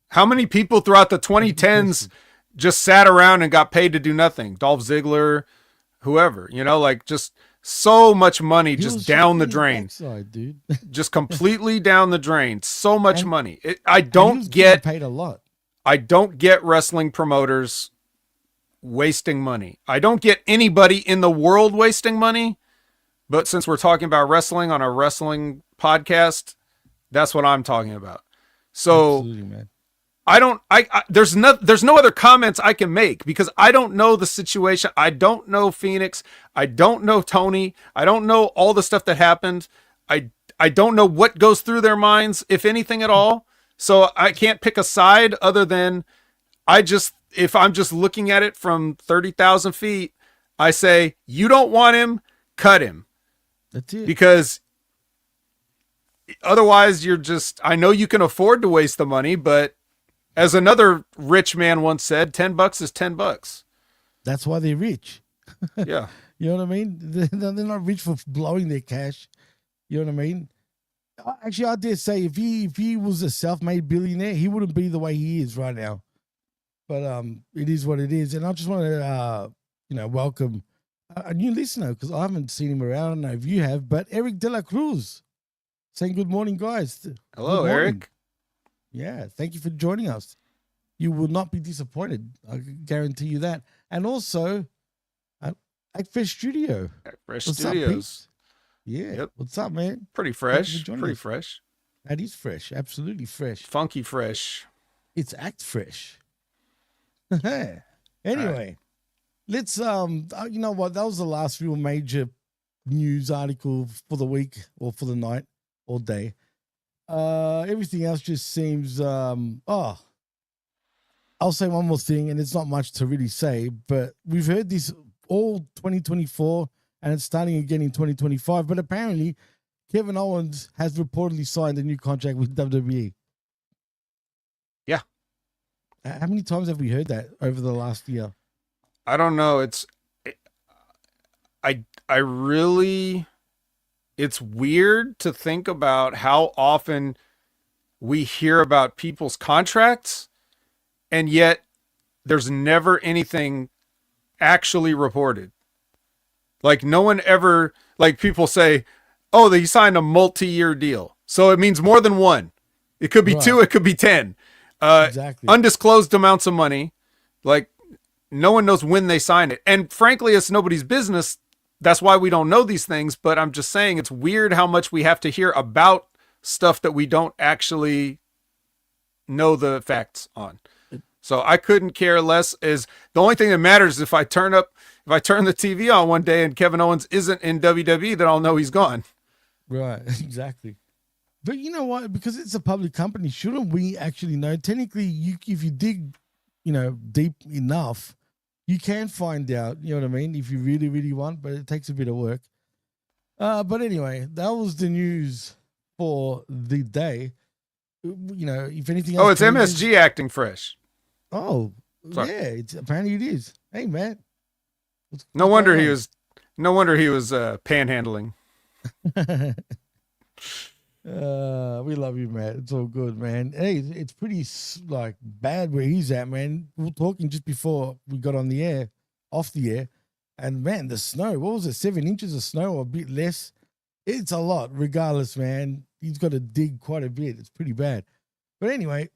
How many people throughout the 2010s just sat around and got paid to do nothing? Dolph Ziggler, whoever, just so much money just down the drain. Backside, dude. Just completely down the drain. So much money. I He don't was get getting paid a lot. I don't get wrestling promoters wasting money. I don't get anybody in the world wasting money. But since we're talking about wrestling on a wrestling podcast, that's what I'm talking about. So man. There's no other comments I can make because I don't know the situation. I don't know Phoenix. I don't know Tony. I don't know all the stuff that happened. I don't know what goes through their minds, if anything at all. So I can't pick a side other than if I'm just looking at it from 30,000 feet, I say, you don't want him, cut him. That's it. Because otherwise I know you can afford to waste the money, but as another rich man once said, $10 is $10. That's why they're rich. Yeah. You know what I mean? They're not rich for blowing their cash. You know what I mean? Actually, I dare say if he was a self-made billionaire, he wouldn't be the way he is right now. But it is what it is. And I just want to, welcome a new listener because I haven't seen him around. I don't know if you have, but Eric De La Cruz saying good morning, guys. Hello, good morning. Eric. Yeah, thank you for joining us. You will not be disappointed. I guarantee you that. And also, Fresh Studio. Fresh What's Studios. Up, yeah. Yep. What's up, man? Pretty fresh. joining Pretty us. fresh. That is fresh. Absolutely fresh. Funky fresh. It's act fresh. Anyway, let's you know what? That was the last real major news article for the week or for the night or day. Everything else just seems I'll say one more thing, and it's not much to really say, but we've heard this all 2024 and it's starting again in 2025. But apparently Kevin Owens has reportedly signed a new contract with WWE. Yeah. How many times have we heard that over the last year? I don't know. It's weird to think about how often we hear about people's contracts and yet there's never anything actually reported. Like no one ever, like people say, oh, they signed a multi-year deal. So it means more than one. It could be 2, it could be 10. Exactly. Undisclosed amounts of money. Like no one knows when they signed it. And frankly, it's nobody's business. That's why we don't know these things. But I'm just saying it's weird how much we have to hear about stuff that we don't actually know the facts on. So I couldn't care less. Is the only thing that matters if I turn the TV on one day and Kevin Owens isn't in WWE, then I'll know he's gone. Right, exactly. But you know what? Because it's a public company, shouldn't we actually know? Technically, if you dig, deep enough, you can find out. You know what I mean? If you really, really want, but it takes a bit of work. But anyway, that was the news for the day. If anything else, it's MSG acting fresh. Oh, Sorry. Yeah, apparently it is. Hey, Matt. No wonder he was panhandling. We love you, Matt. It's all good, man. Hey, it's pretty like bad where he's at, man. We were talking just before we got on the air, off the air, and man, the snow. What was it? 7 inches of snow or a bit less? It's a lot. Regardless, man, he's got to dig quite a bit. It's pretty bad. But anyway,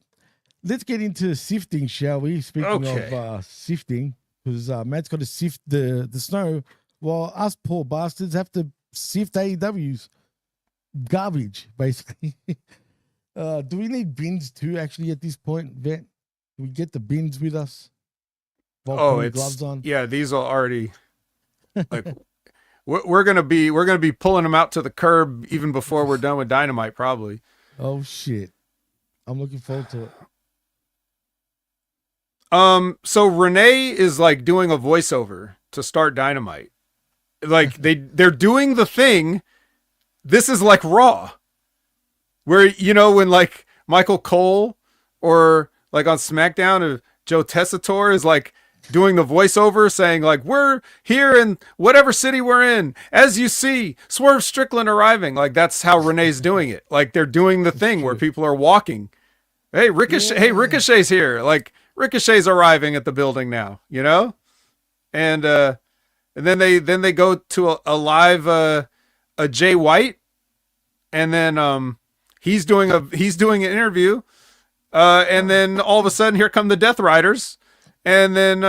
let's get into sifting, shall we? Speaking of sifting, because Matt's got to sift the snow, while us poor bastards have to sift AEW's garbage, basically. Do we need bins too, actually, at this point, Vet? Do we get the bins with us? It's gloves on? Yeah, these are already like we're gonna be pulling them out to the curb even before we're done with Dynamite, probably. Oh shit. I'm looking forward to it. So Renee is like doing a voiceover to start Dynamite. Like they're doing the thing. This is like Raw, where, you know, when like Michael Cole or like on SmackDown, Joe Tessitore is like doing the voiceover saying like, we're here in whatever city we're in. As you see, Swerve Strickland arriving. Like that's how Renee's doing it. Like they're doing the thing where people are walking. Hey, Ricochet. Yeah. Hey, Ricochet's here. Like Ricochet's arriving at the building now, you know? And then they go to a live, a Jay White, and then he's doing an interview, and then all of a sudden here come the Death Riders, and then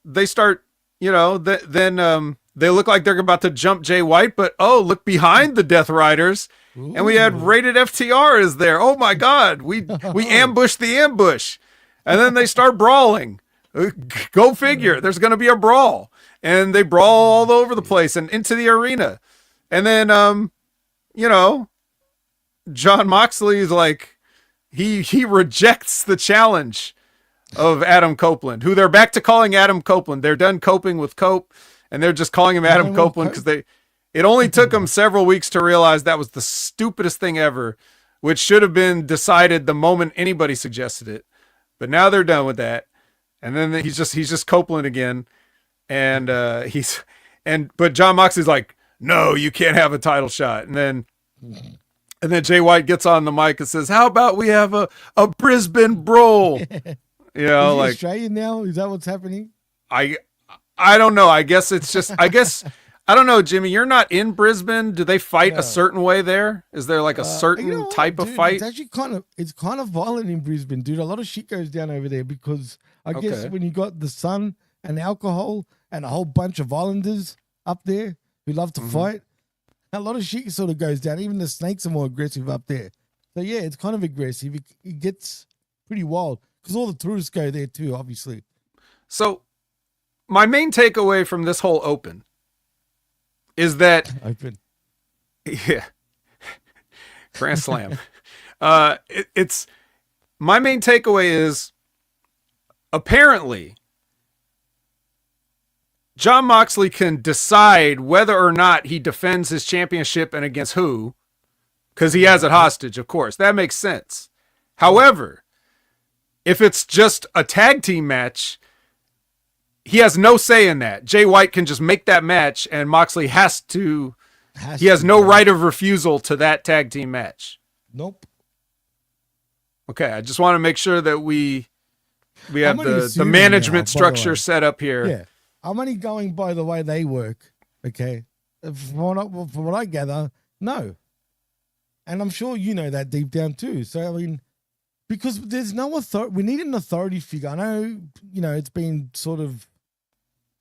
they start, you know, then they look like they're about to jump Jay White, but look behind the Death Riders. Ooh. And we had Rated FTR is there. Oh my God, we ambushed the ambush, and then they start brawling. Go figure. There's going to be a brawl, and they brawl all over the place and into the arena. And then, you know, Jon Moxley is like, he rejects the challenge of Adam Copeland, who they're back to calling Adam Copeland. They're done coping with Cope, and they're just calling him Adam Copeland because it only took them several weeks to realize that was the stupidest thing ever, which should have been decided the moment anybody suggested it. But now they're done with that. And then he's just Copeland again. And but Jon Moxley's like, no, you can't have a title shot. And then Jay White gets on the mic and says, how about we have a Brisbane brawl? You know, is he like Australian now? Is that what's happening? I don't know. I guess it's just, I don't know, Jimmy, you're not in Brisbane. Do they fight a certain way there? Is there like a certain type of fight? It's actually kind of violent in Brisbane, dude. A lot of shit goes down over there because I guess when you got the sun and alcohol and a whole bunch of islanders up there who love to fight, a lot of shit sort of goes down. Even the snakes are more aggressive up there. So yeah, it's kind of aggressive. It gets pretty wild because all the tourists go there too, obviously. So my main takeaway from this whole open is that Grand Slam. It's my main takeaway is apparently Jon Moxley can decide whether or not he defends his championship and against who, because he has it hostage, of course. That makes sense. However, if it's just a tag team match, he has no say in that. Jay White can just make that match, and Moxley has no right of refusal to that tag team match. Nope. Okay, I just want to make sure that we have the management structure set up here. Yeah, I'm only going by the way they work. Okay, from what I gather, no. And I'm sure you know that deep down too. So I mean, because there's no authority, we need an authority figure. I know, it's been sort of.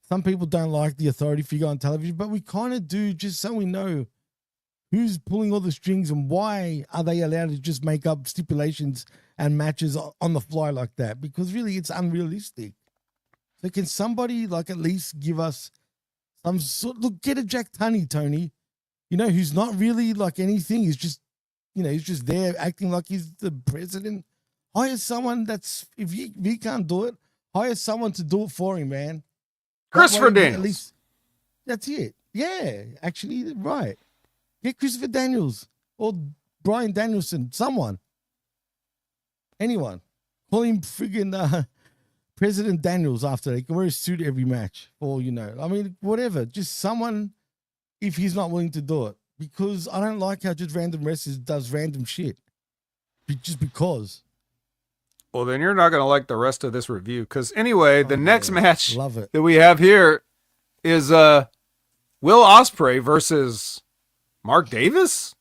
Some people don't like the authority figure on television, but we kind of do, just so we know who's pulling all the strings and why are they allowed to just make up stipulations and matches on the fly like that? Because really, it's unrealistic. So can somebody like at least give us some sort? Look, get a Jack Tunney, Tony. Who's not really like anything. He's just, he's just there acting like he's the president. Hire someone if he can't do it, hire someone to do it for him, man. Christopher Daniels. At least, that's it. Yeah, actually, right. Get Christopher Daniels or Bryan Danielson, someone. Anyone. Call him friggin' President Daniels after. He can wear a suit every match, or I mean, whatever. Just someone, if he's not willing to do it, because I don't like how just random wrestlers does random shit, just because. Well, then you're not going to like the rest of this review, because anyway, the next match Love it. that we have here is Will Ospreay versus Mark Davis.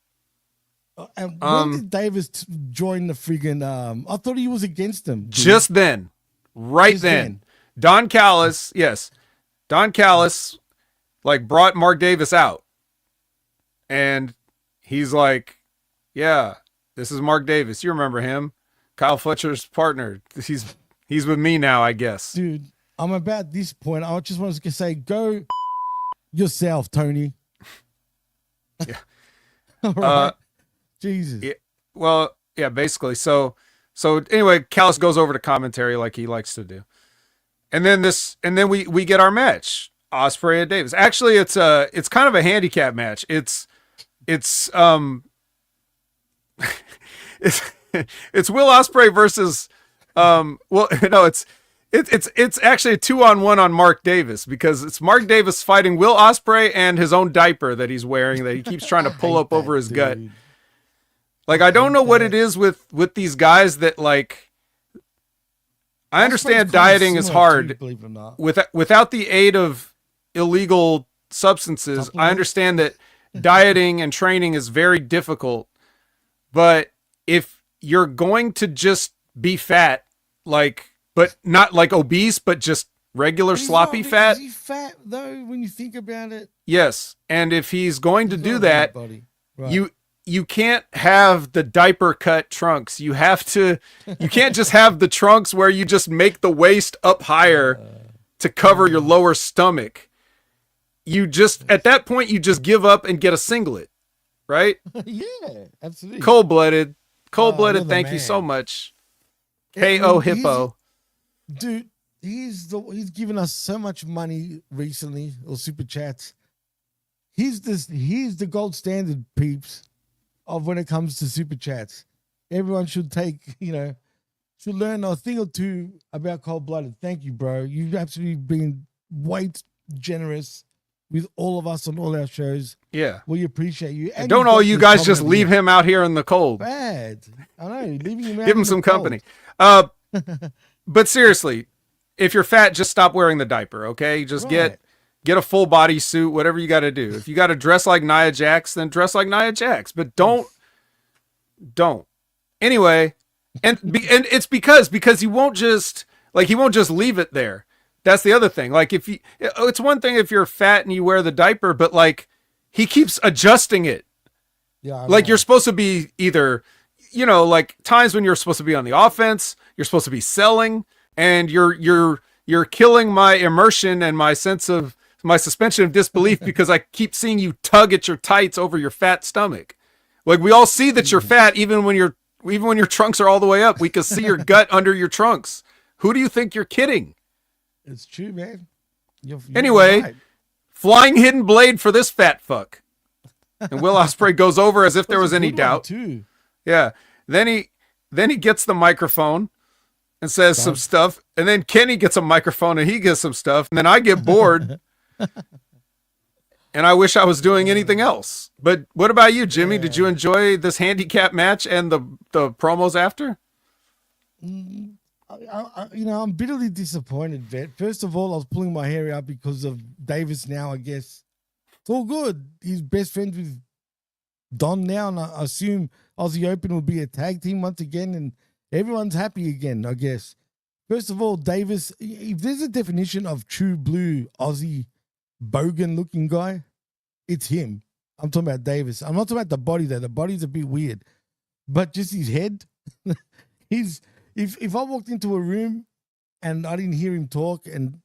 And when did Davis join the friggin'? I thought he was against him. Dude. Just then, just then. Don Callis, yes, Don Callis, like brought Mark Davis out, and he's like, "Yeah, this is Mark Davis. You remember him, Kyle Fletcher's partner. He's with me now, I guess." Dude, I'm about this point. I just wanted to say, go yourself, Tony. Yeah. All right. Jesus. Yeah, well, yeah, basically. So anyway, Callis goes over to commentary like he likes to do. And then we get our match, Ospreay and Davis. Actually, it's kind of a handicap match. It's it's Will Ospreay versus it's actually a 2-on-1 on Mark Davis, because it's Mark Davis fighting Will Ospreay and his own diaper that he's wearing that he keeps trying to pull up over his gut. Like, I don't know what it is with these guys that, like, I understand dieting is hard without the aid of illegal substances. I understand that dieting and training is very difficult, but if you're going to just be fat, like, but not like obese, but just regular sloppy fat. Is he fat though, when you think about it? Yes. And if he's going to do that, right. You can't have the diaper cut trunks. You can't just have the trunks where you just make the waist up higher to cover your lower stomach. At that point, you just give up and get a singlet, right? Yeah, absolutely. Cold-blooded. Thank you so much. Hey, hippo. Dude, he's given us so much money recently, or super chats. He's the gold standard, peeps, of when it comes to super chats. Everyone should should learn a thing or two about Cold-Blooded. Thank you, bro. You've absolutely been way generous with all of us on all our shows. Yeah. We appreciate you. And don't all you guys just leave him out here in the cold. Bad. I know. Leaving him out. Give him some company. But seriously, if you're fat, just stop wearing the diaper, okay? Just get a full body suit, whatever you got to do. If you got to dress like Nia Jax, then dress like Nia Jax. But don't. Anyway, and it's because he won't just leave it there. That's the other thing. Like, it's one thing if you're fat and you wear the diaper, but like he keeps adjusting it. Yeah. Like, you're supposed to be either, like times when you're supposed to be on the offense, you're supposed to be selling, and you're killing my immersion and my suspension of disbelief because I keep seeing you tug at your tights over your fat stomach. Like, we all see that you're fat, even when your trunks are all the way up. We can see your gut under your trunks. Who do you think you're kidding? It's true, man. You're anyway, right. Flying hidden blade for this fat fuck. And Will Ospreay goes over as if there was any doubt. Too. Yeah. Then he gets the microphone and says some stuff. And then Kenny gets a microphone and he gets some stuff. And then I get bored. And I wish I was doing anything else. But what about you, Jimmy? Yeah. Did you enjoy this handicap match and the promos after? I'm bitterly disappointed, Vet. First of all, I was pulling my hair out because of Davis now, I guess. It's all good. He's best friends with Don now, and I assume Aussie Open will be a tag team once again, and everyone's happy again, I guess. First of all, Davis, if there's a definition of true blue Aussie bogan-looking guy, it's him. I'm talking about Davis. I'm not talking about the body, though. The body's a bit weird. But just his head, If I walked into a room and I didn't hear him talk, and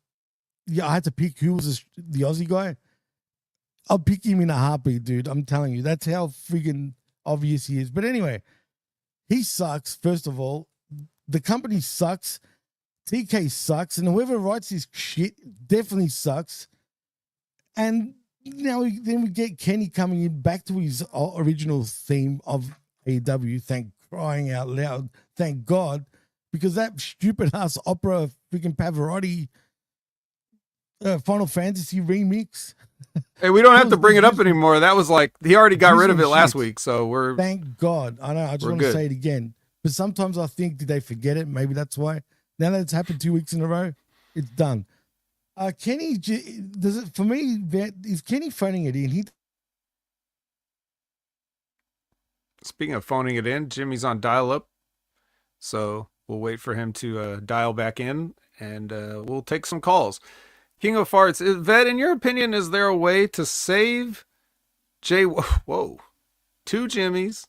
I had to pick who was the Aussie guy, I'll pick him in a heartbeat, dude. I'm telling you, that's how friggin' obvious he is. But anyway, he sucks. First of all, the company sucks. TK sucks, and whoever writes this shit definitely sucks. And now then we get Kenny coming in back to his original theme of AEW. Thank crying out loud, thank God. Because that stupid ass opera freaking Pavarotti Final Fantasy remix. Hey, we don't That have to was bring it up usually- anymore. That was like he already got rid of it usually last shit. week, so we're Thank God. I know. I just We're want to good. say it again. But sometimes I think, did they forget it? Maybe that's why. Now that it's happened 2 weeks in a row, it's done. Kenny, does it for me? Is Kenny phoning it in? speaking of phoning it in. Jimmy's on dial up, so we'll wait for him to dial back in, and we'll take some calls. King of Farts, Vet, in your opinion, is there a way to save Jay? Whoa, two Jimmys.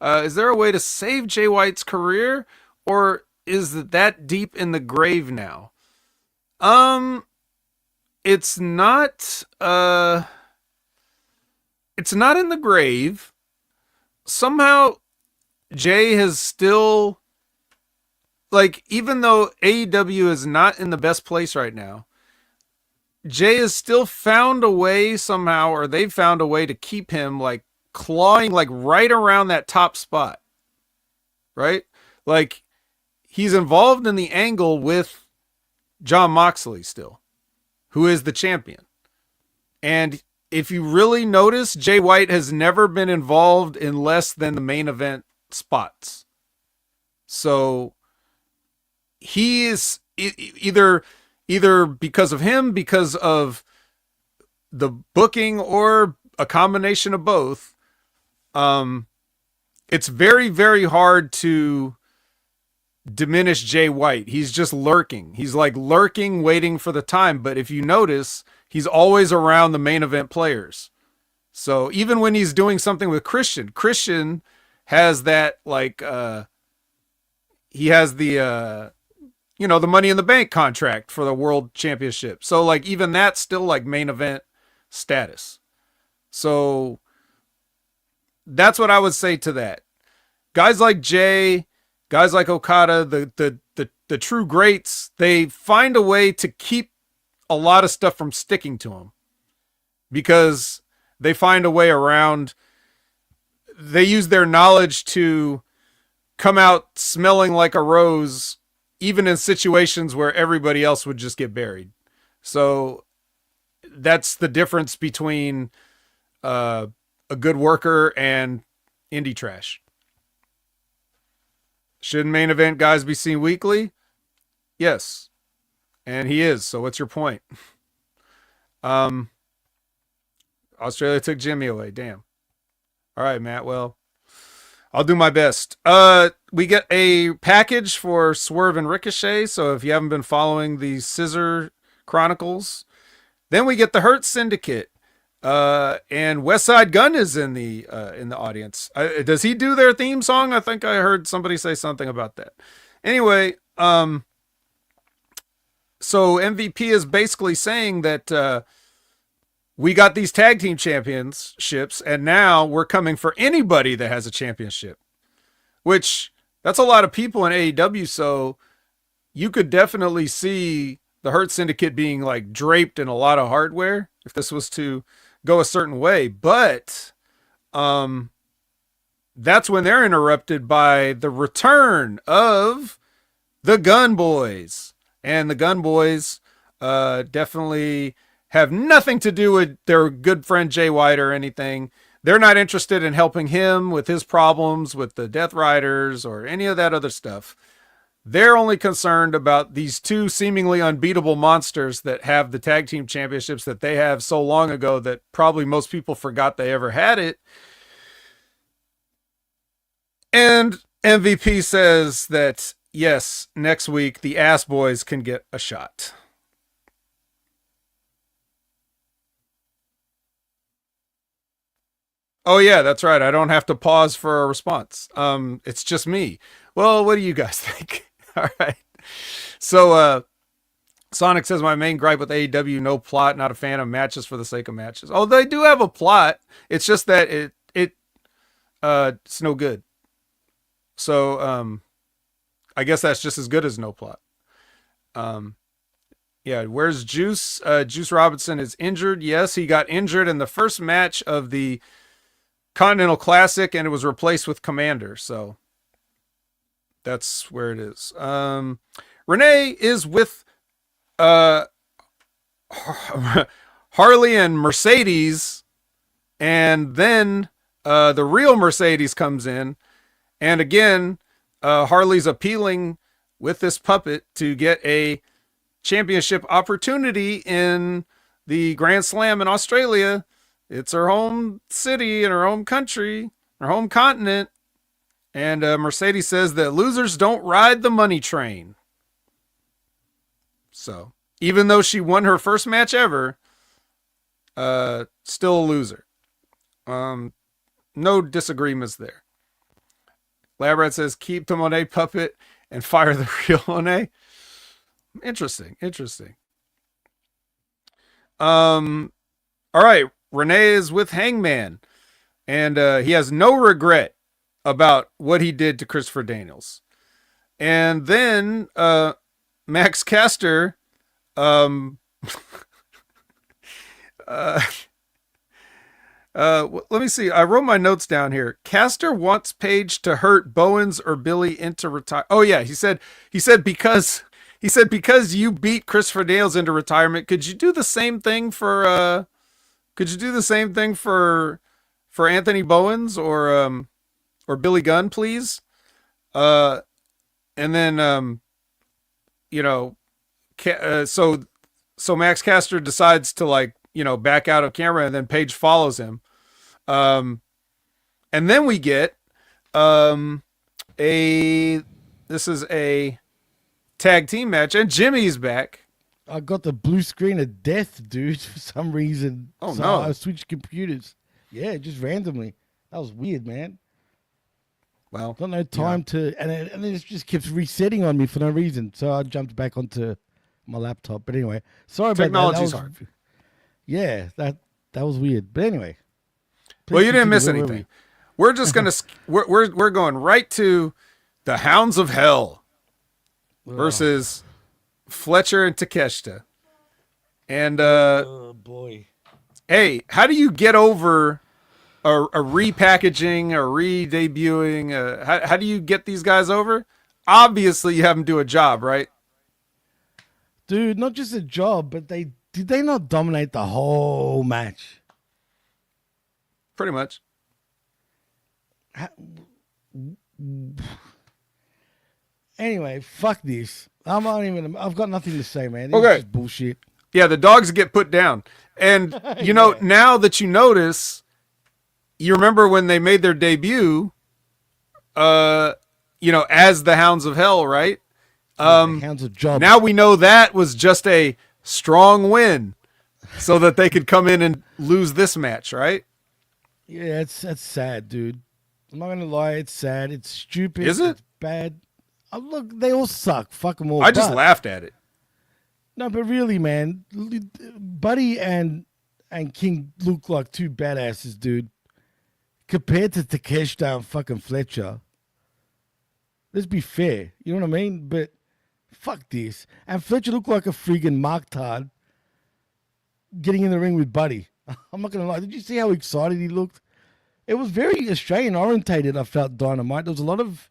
Is there a way to save Jay White's career, or is it that deep in the grave now? It's not. It's not in the grave. Somehow, Jay has still, like, even though AEW is not in the best place right now, Jay has still found a way somehow, or they've found a way to keep him like clawing like right around that top spot, right? Like he's involved in the angle with Jon Moxley still, who is the champion. And if you really notice, Jay White has never been involved in less than the main event spots. So he is either because of him, because of the booking, or a combination of both. It's very, very hard to diminish Jay White. He's just lurking. He's like lurking, waiting for the time. But if you notice, he's always around the main event players. So even when he's doing something with Christian has that like, he has the, the Money in the Bank contract for the world championship. So like even that's still like main event status. So that's what I would say to that. Guys like Jay, guys like Okada, the true greats, they find a way to keep a lot of stuff from sticking to them because they find a way around. They use their knowledge to come out smelling like a rose, even in situations where everybody else would just get buried. So that's the difference between a good worker and indie trash. Should main event guys be seen weekly? Yes. And he is. So what's your point? Australia took Jimmy away. Damn. All right, Matt. Well, I'll do my best. We get a package for Swerve and Ricochet. So if you haven't been following the Scissor Chronicles, then we get the Hurt Syndicate. And West Side Gun is in the audience. Does he do their theme song? I think I heard somebody say something about that. Anyway, so MVP is basically saying that we got these tag team championships, and now we're coming for anybody that has a championship, which that's a lot of people in AEW. So you could definitely see the Hurt Syndicate being like draped in a lot of hardware if this was to go a certain way. But that's when they're interrupted by the return of the Gun Boys. And the Gun Boys definitely have nothing to do with their good friend Jay White or anything. They're not interested in helping him with his problems with the Death Riders or any of that other stuff. They're only concerned about these two seemingly unbeatable monsters that have the tag team championships that they have so long ago that probably most people forgot they ever had it. And MVP says that, yes, next week the Ass Boys can get a shot. Oh yeah, that's right. I don't have to pause for a response. It's just me. Well, what do you guys think? All right. So, Sonic says my main gripe with AEW, no plot, not a fan of matches for the sake of matches. Oh, they do have a plot. It's just that it's no good. So, I guess that's just as good as no plot. Yeah, where's Juice? Juice Robinson is injured. Yes, he got injured in the first match of the Continental Classic, and it was replaced with Commander. So that's where it is. Renee is with Harley and Mercedes, and then the real Mercedes comes in, and again, Harley's appealing with this puppet to get a championship opportunity in the Grand Slam in Australia. It's her home city and her home country, her home continent. And Mercedes says that losers don't ride the money train. So even though she won her first match ever, still a loser. No disagreements there. Labrat says, keep the Monet puppet and fire the real Monet. Interesting. All right. Renee is with Hangman, and he has no regret about what he did to Christopher Daniels. And then Max Caster, let me see. I wrote my notes down here. Caster wants Paige to hurt Bowens or Billy into retire. Oh yeah, he said because you beat Christopher Daniels into retirement, could you do the same thing for Anthony Bowens or Billy Gunn, please? And then so Max Caster decides to back out of camera, and then Paige follows him. And then we get this is a tag team match, and Jimmy's back. I got the blue screen of death, dude, for some reason. Oh, no. I switched computers. Yeah, just randomly. That was weird, man. Well, Got no time to, and it just keeps resetting on me for no reason. So I jumped back onto my laptop. But anyway, sorry about that. Technology's hard. Yeah, that was weird. But anyway. Well, you didn't miss anything. We're just gonna we're going right to the Hounds of Hell versus Fletcher and Takeshita. And oh boy. Hey, how do you get over a repackaging, a re-debuting? How do you get these guys over? Obviously, you have them do a job, right? Dude, not just a job, but did they not dominate the whole match? Pretty much. Anyway, fuck this. I've got nothing to say, man. This Okay. is just bullshit. Yeah, the dogs get put down. And, now that you notice, you remember when they made their debut, as the Hounds of Hell, right? Hounds of job. Now we know that was just a strong win so that they could come in and lose this match, right? Yeah, that's sad, dude. I'm not gonna lie, it's sad. It's stupid. Is it? It's bad. Look, they all suck. Fuck them all. I just laughed at it. No, but really, man, Buddy and King look like two badasses, dude. Compared to Takeshita and fucking Fletcher. Let's be fair. You know what I mean? But fuck this. And Fletcher looked like a friggin' marktard getting in the ring with Buddy. I'm not going to lie. Did you see how excited he looked? It was very Australian orientated, I felt, Dynamite. There was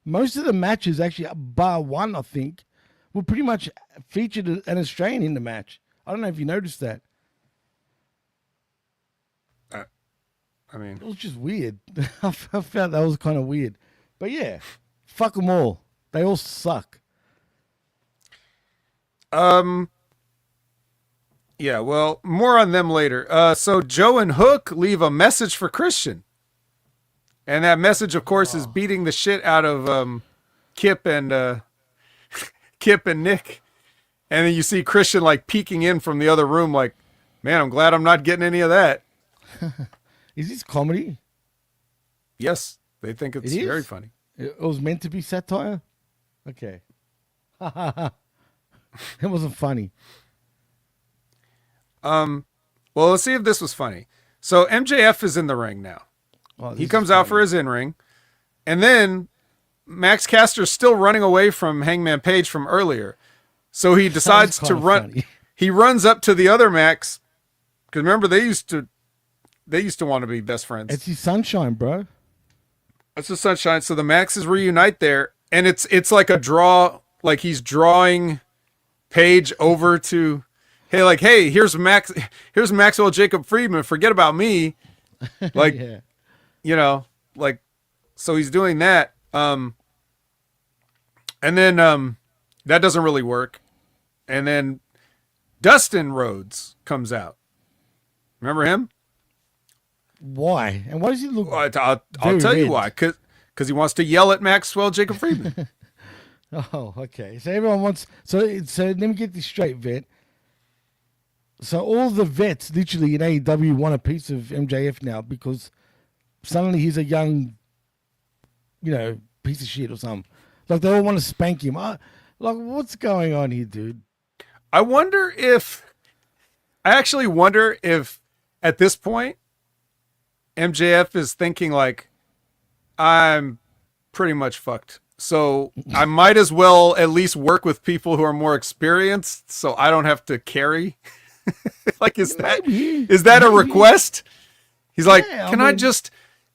most of the matches, actually, bar one, I think, were pretty much featured an Australian in the match. I don't know if you noticed that. It was just weird. I felt that was kind of weird. But yeah, fuck them all. They all suck. Yeah, well, more on them later. So Joe and Hook leave a message for Christian. And that message, of course, is beating the shit out of Kip and Nick. And then you see Christian peeking in from the other room like, man, I'm glad I'm not getting any of that. Is this comedy? Yes, they think it's very funny. It was meant to be satire? Okay. It wasn't funny. Well, let's see if this was funny. So MJF is in the ring now. Oh, He comes out for his in-ring. And then Max Caster's still running away from Hangman Page from earlier. So he decides to run. Funny. He runs up to the other Max. Because remember, they used to want to be best friends. It's his sunshine, bro. It's the Sunshine. So the Maxes reunite there. And it's like a draw like he's drawing Paige over to, hey, here's Maxwell Jacob Friedman. Forget about me. Like, Yeah. you know, like, so he's doing that. And then that doesn't really work. And then Dustin Rhodes comes out. Remember him? Why? And why does he look? I'll very tell you red? why. Because he wants to yell at Maxwell Jacob Friedman. Oh, okay. So everyone wants. So let me get this straight, Vet. So all the vets, literally in AEW, want a piece of MJF now because suddenly he's a young, piece of shit or something. Like they all want to spank him. Like, what's going on here, dude? I actually wonder if at this point MJF is thinking like, I'm pretty much fucked. So I might as well at least work with people who are more experienced so I don't have to carry. Like, is that a request? He's like,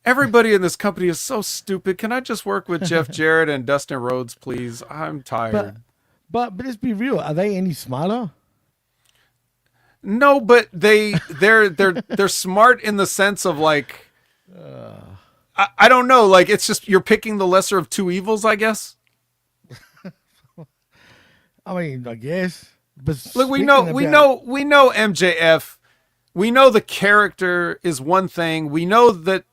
everybody in this company is so stupid. Can I just work with Jeff Jarrett and Dustin Rhodes, please? I'm tired. But let's be real. Are they any smarter? No, but they're smart in the sense of like, I don't know. Like, it's just, you're picking the lesser of two evils, I guess. I mean, I guess. But look, we know MJF. We know the character is one thing. We know that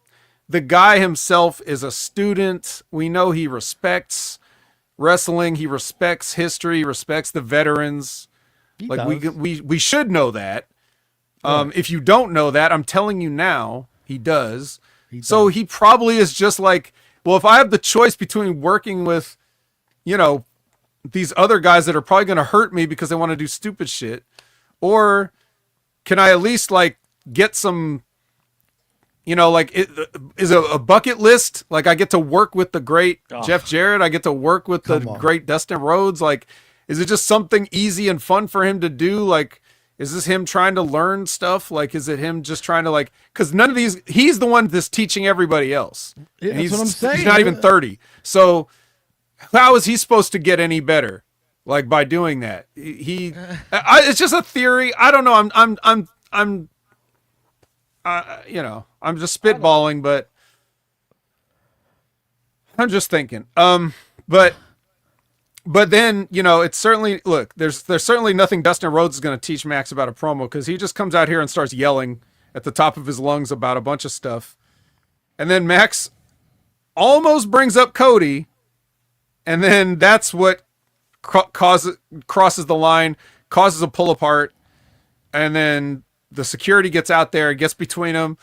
the guy himself is a student. We know he respects wrestling. He respects history. He respects the veterans. We should know that. If you don't know that, I'm telling you now, he does. So he probably is just like, well, if I have the choice between working with, these other guys that are probably going to hurt me because they want to do stupid shit, or can I at least like get some, like it is a bucket list. Like I get to work with the great Jeff Jarrett. I get to work with the great Dustin Rhodes. Like, is it just something easy and fun for him to do? Like, is this him trying to learn stuff? Like, is it him just trying to like, cause none of these, he's the one that's teaching everybody else. Yeah, that's what I'm saying. He's not even 30. So how is he supposed to get any better? Like by doing that, it's just a theory. I don't know. I'm just spitballing, but I'm just thinking. But then, it's certainly, look, there's certainly nothing Dustin Rhodes is going to teach Max about a promo, because he just comes out here and starts yelling at the top of his lungs about a bunch of stuff. And then Max almost brings up Cody, and then that's what crosses the line, causes a pull apart, and then the security gets out there, gets between them,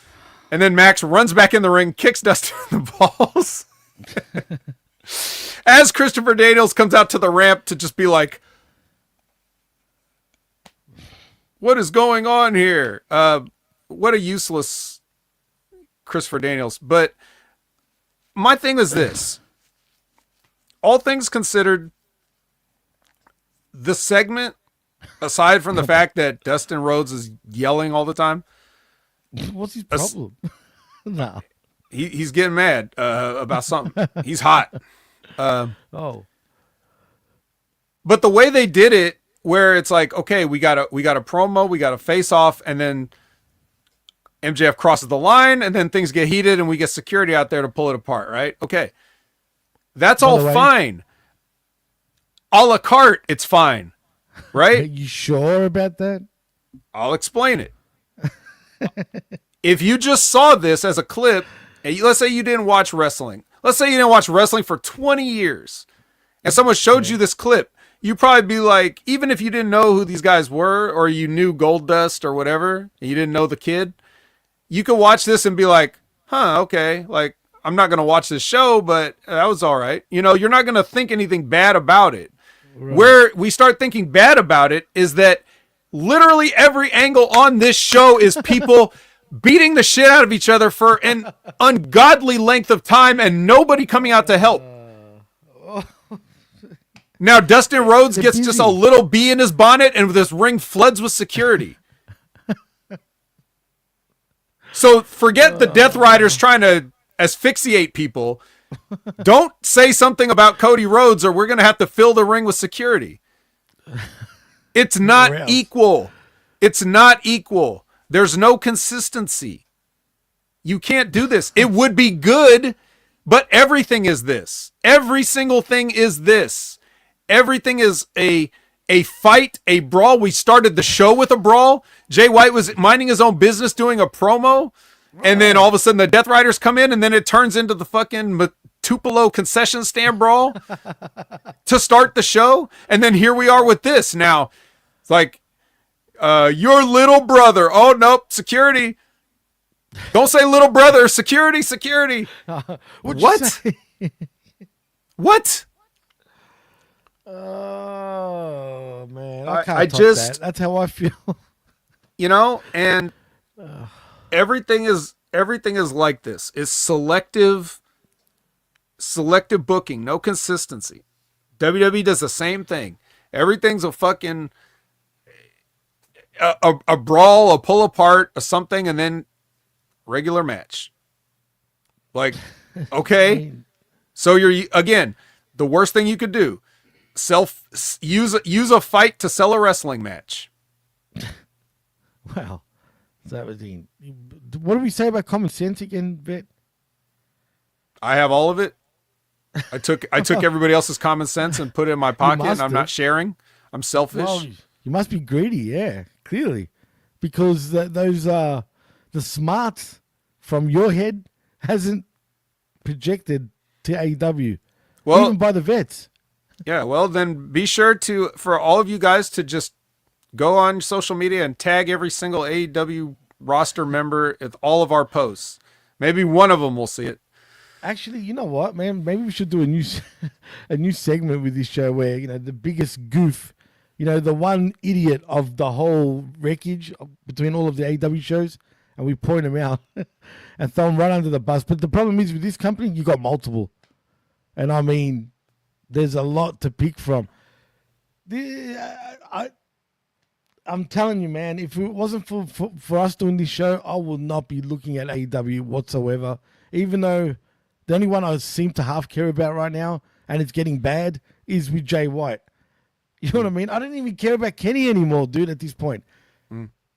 and then Max runs back in the ring, kicks Dustin in the balls. As Christopher Daniels comes out to the ramp to just be like, what is going on here? What a useless Christopher Daniels. But my thing is this. All things considered, the segment, aside from the fact that Dustin Rhodes is yelling all the time. What's his problem? No. He's getting mad about something. He's hot. But the way they did it, where it's like, okay, we got a promo, we got a face off, and then MJF crosses the line, and then things get heated, and we get security out there to pull it apart, right? Okay, that's all fine. A la carte, it's fine, right? Are you sure about that? I'll explain it. If you just saw this as a clip, and let's say you didn't watch wrestling. Let's say you didn't watch wrestling for 20 years, and someone showed you this clip. You'd probably be like, even if you didn't know who these guys were, or you knew Goldust or whatever, and you didn't know the kid, you could watch this and be like, huh, okay, like, I'm not going to watch this show, but that was all right. You're not going to think anything bad about it. Right. Where we start thinking bad about it is that literally every angle on this show is people beating the shit out of each other for an ungodly length of time and nobody coming out to help. Now, Dustin Rhodes gets just a little bee in his bonnet and this ring floods with security. So forget the Death Riders trying to asphyxiate people. Don't say something about Cody Rhodes or we're going to have to fill the ring with security. It's not equal. It's not equal. There's no consistency. You can't do this. It would be good, but everything is this. Every single thing is this. Everything is a fight, a brawl. We started the show with a brawl. Jay White was minding his own business doing a promo. And then all of a sudden the Death Riders come in and then it turns into the fucking Tupelo concession stand brawl to start the show. And then here we are with this. Now, it's like, your little brother. Oh, nope. Security. Don't say little brother. Security. What? What? Oh man, I can't top just that. That's how I feel. And everything is like this. It's selective booking, no consistency. WWE does the same thing. Everything's a fucking a brawl, a pull apart, a something, and then regular match. Like, okay. So you're, again, the worst thing you could do, use a fight to sell a wrestling match. Wow. That was what do we say about common sense again, Bit? I have all of it. I took everybody else's common sense and put it in my pocket, and I'm not sharing. I'm selfish. Well, you must be greedy, yeah, clearly, because those the smarts from your head hasn't projected to AEW, well, even by the vets. Yeah, well, then be sure for all of you guys to just go on social media and tag every single AEW roster member with all of our posts. Maybe one of them will see it. Actually, you know what, man? Maybe we should do a new segment with this show where, the biggest goof, the one idiot of the whole wreckage between all of the AEW shows, and we point him out and throw him right under the bus. But the problem is with this company, you got multiple. And I mean, there's a lot to pick from. I'm telling you, man, if it wasn't for us doing this show, I will not be looking at AEW whatsoever. Even though the only one I seem to half care about right now, and it's getting bad, is with Jay White. You know what I mean? I don't even care about Kenny anymore, dude, at this point.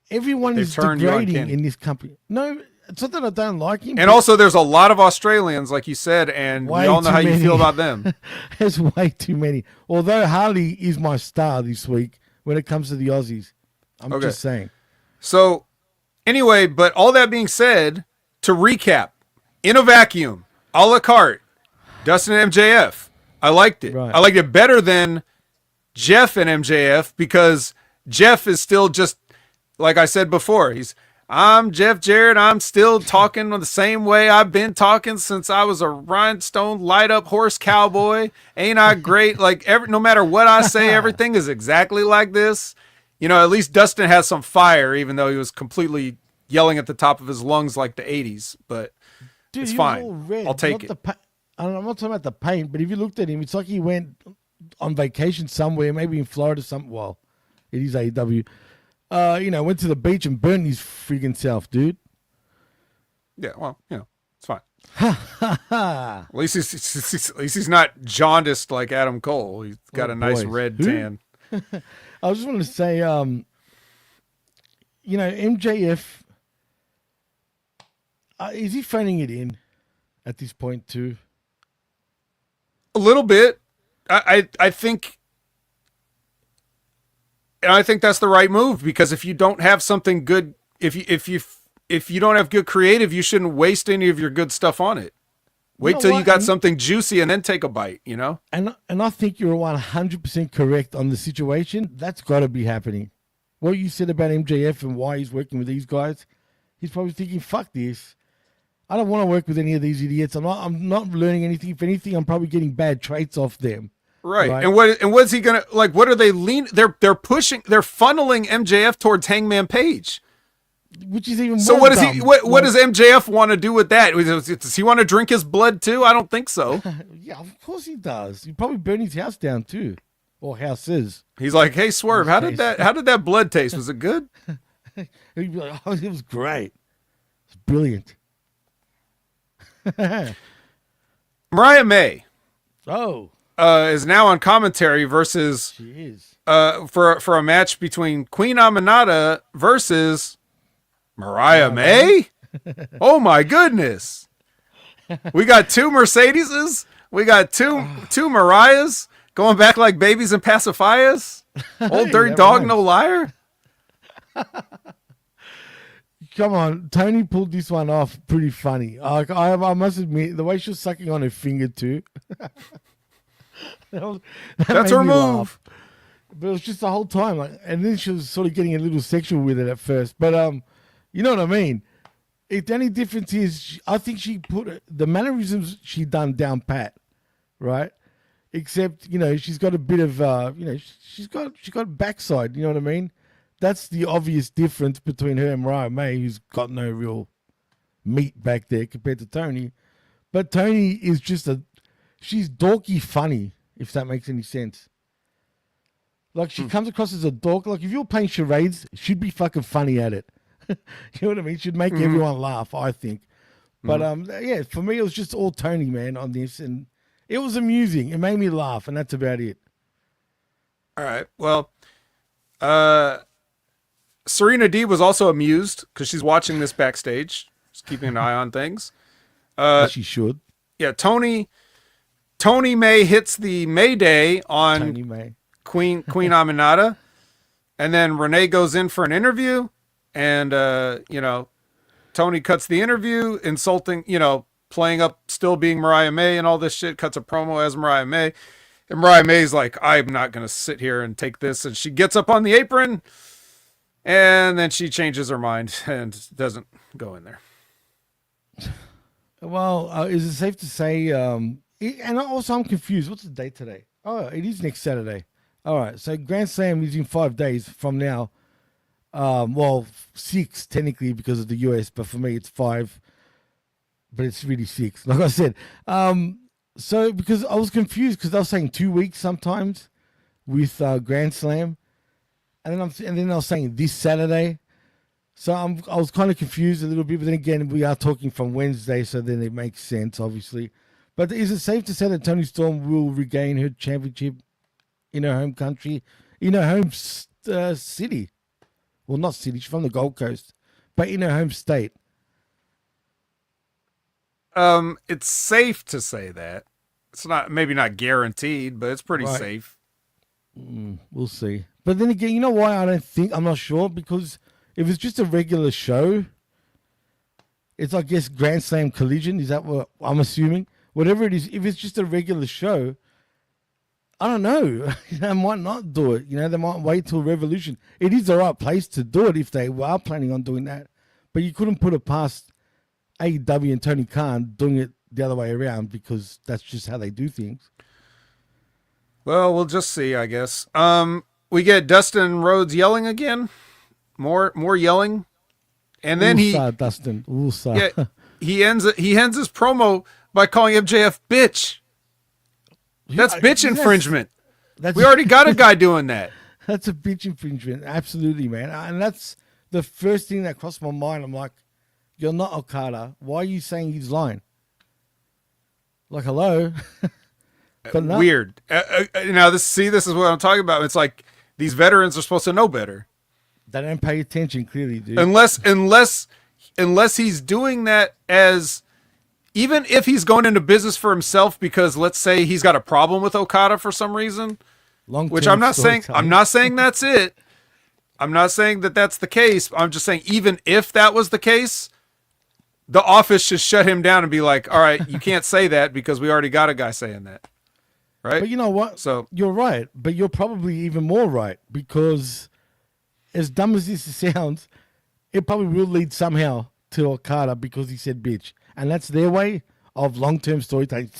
Everyone is degrading in this company. No, it's not that I don't like him. And also, there's a lot of Australians, like you said, and we all know how you feel about them. There's way too many. Although Harley is my star this week when it comes to the Aussies. I'm just saying. So, anyway, but all that being said, to recap, in a vacuum, a la carte, Dustin and MJF. I liked it. Right. I liked it better than Jeff and MJF because Jeff is still just, like I said before, I'm Jeff Jarrett. I'm still talking the same way I've been talking since I was a rhinestone light up horse cowboy. Ain't I great? Like no matter what I say, everything is exactly like this. At least Dustin has some fire, even though he was completely yelling at the top of his lungs like the 80s. But dude, it's fine. I'll take it. I'm not talking about the paint, but if you looked at him, it's like he went on vacation somewhere, maybe in Florida. Well, it is AEW. Went to the beach and burned his freaking self, dude. Yeah, well, it's fine. At least he's not jaundiced like Adam Cole. He's got a nice red tan. I just wanted to say, MJF, is he phoning it in at this point too? A little bit. I think, and I think that's the right move because if you don't have something good, if you don't have good creative, you shouldn't waste any of your good stuff on it. Wait till you got something juicy and then take a bite, And I think you're 100% correct on the situation. That's got to be happening. What you said about MJF and why he's working with these guys, he's probably thinking, fuck this. I don't want to work with any of these idiots. I'm not learning anything. If anything, I'm probably getting bad traits off them. Right. And what's he gonna like? What are they They're funneling MJF towards Hangman Page. Which is even more so. What dumb. What does MJF want to do with that? Does he want to drink his blood too? I don't think so. Yeah, of course he does. He probably burn his house down too, or houses. He's like, hey, Swerve, how did that blood taste? Was it good? He'd be like, oh, it was great. It's brilliant. Mariah May Oh, is now on commentary versus she is. for a match between Queen Aminata versus Mariah May. Oh my goodness. We got two Mercedeses. We got two Mariahs going back like babies and pacifiers. Old dirty dog, no liar. Come on, Tony pulled this one off pretty funny. I must admit, the way she was sucking on her finger too. that That's made her me move. laugh. But it was just the whole time, like, and then she was sort of getting a little sexual with it at first. But you know what I mean. The only difference is, I think she put the mannerisms she done down pat, right? Except, you know, she's got a bit of, you know, she's got backside. You know what I mean? That's the obvious difference between her and Mariah May, who's got no real meat back there compared to Tony. But Tony is just she's dorky funny, if that makes any sense. Like, she comes across as a dork. Like, if you're playing charades, she'd be fucking funny at it. You know what I mean? She'd make everyone laugh, I think. But yeah, for me, it was just all Tony, man, on this, and it was amusing. It made me laugh, and that's about it. All right. Well, Serena D was also amused because she's watching this backstage, just keeping an eye on things. As she should. Yeah, Tony May hits the Mayday on Tony May. Queen Aminata, and then Renee goes in for an interview, and you know, Tony cuts the interview, insulting, you know, playing up still being Mariah May and all this shit, cuts a promo as Mariah May, and Mariah May's like, I'm not gonna sit here and take this, and she gets up on the apron, and then she changes her mind and doesn't go in there. Well, is it safe to say, and also I'm confused, what's the date today? Oh, it is next Saturday. All right, so Grand Slam is in 5 days from now. Well, 6 technically because of the US, but for me it's 5, but it's really 6, like I said. So because I was confused because I was saying 2 weeks sometimes with Grand Slam, and then I was saying this Saturday. So I was kind of confused a little bit, but then again, we are talking from Wednesday, so then it makes sense, obviously. But is it safe to say that Toni Storm will regain her championship in her home country, in her home city? Well, not city, she's from the Gold Coast, but in her home state. It's safe to say that. It's maybe not guaranteed, but it's pretty safe. We'll see. But then again, you know why I'm not sure? Because if it's just a regular show, it's, I guess, Grand Slam Collision. Is that what I'm assuming? Whatever it is, if it's just a regular show, I don't know. They might not do it. You know, they might wait till Revolution. It is the right place to do it if they are planning on doing that. But you couldn't put it past AEW and Tony Khan doing it the other way around because that's just how they do things. Well, we'll just see, I guess. We get Dustin Rhodes yelling again. More yelling. And then Dustin. Yeah, he ends his promo by calling MJF bitch. That's bitch infringement. We already got a guy doing that. That's a bitch infringement. Absolutely, man. And that's the first thing that crossed my mind. I'm like, you're not Okada. Why are you saying he's lying? Like, hello? Weird. Now, this is what I'm talking about. It's like these veterans are supposed to know better. They don't pay attention, clearly, dude. Unless he's doing that as... Even if he's going into business for himself because, let's say, he's got a problem with Okada for some reason, which I'm not saying that's it. I'm not saying that that's the case. I'm just saying even if that was the case, the office should shut him down and be like, all right, you can't say that because we already got a guy saying that. Right? But you know what? So you're right, but you're probably even more right because as dumb as this sounds, it probably will lead somehow to Okada because he said bitch. And that's their way of long-term storytelling.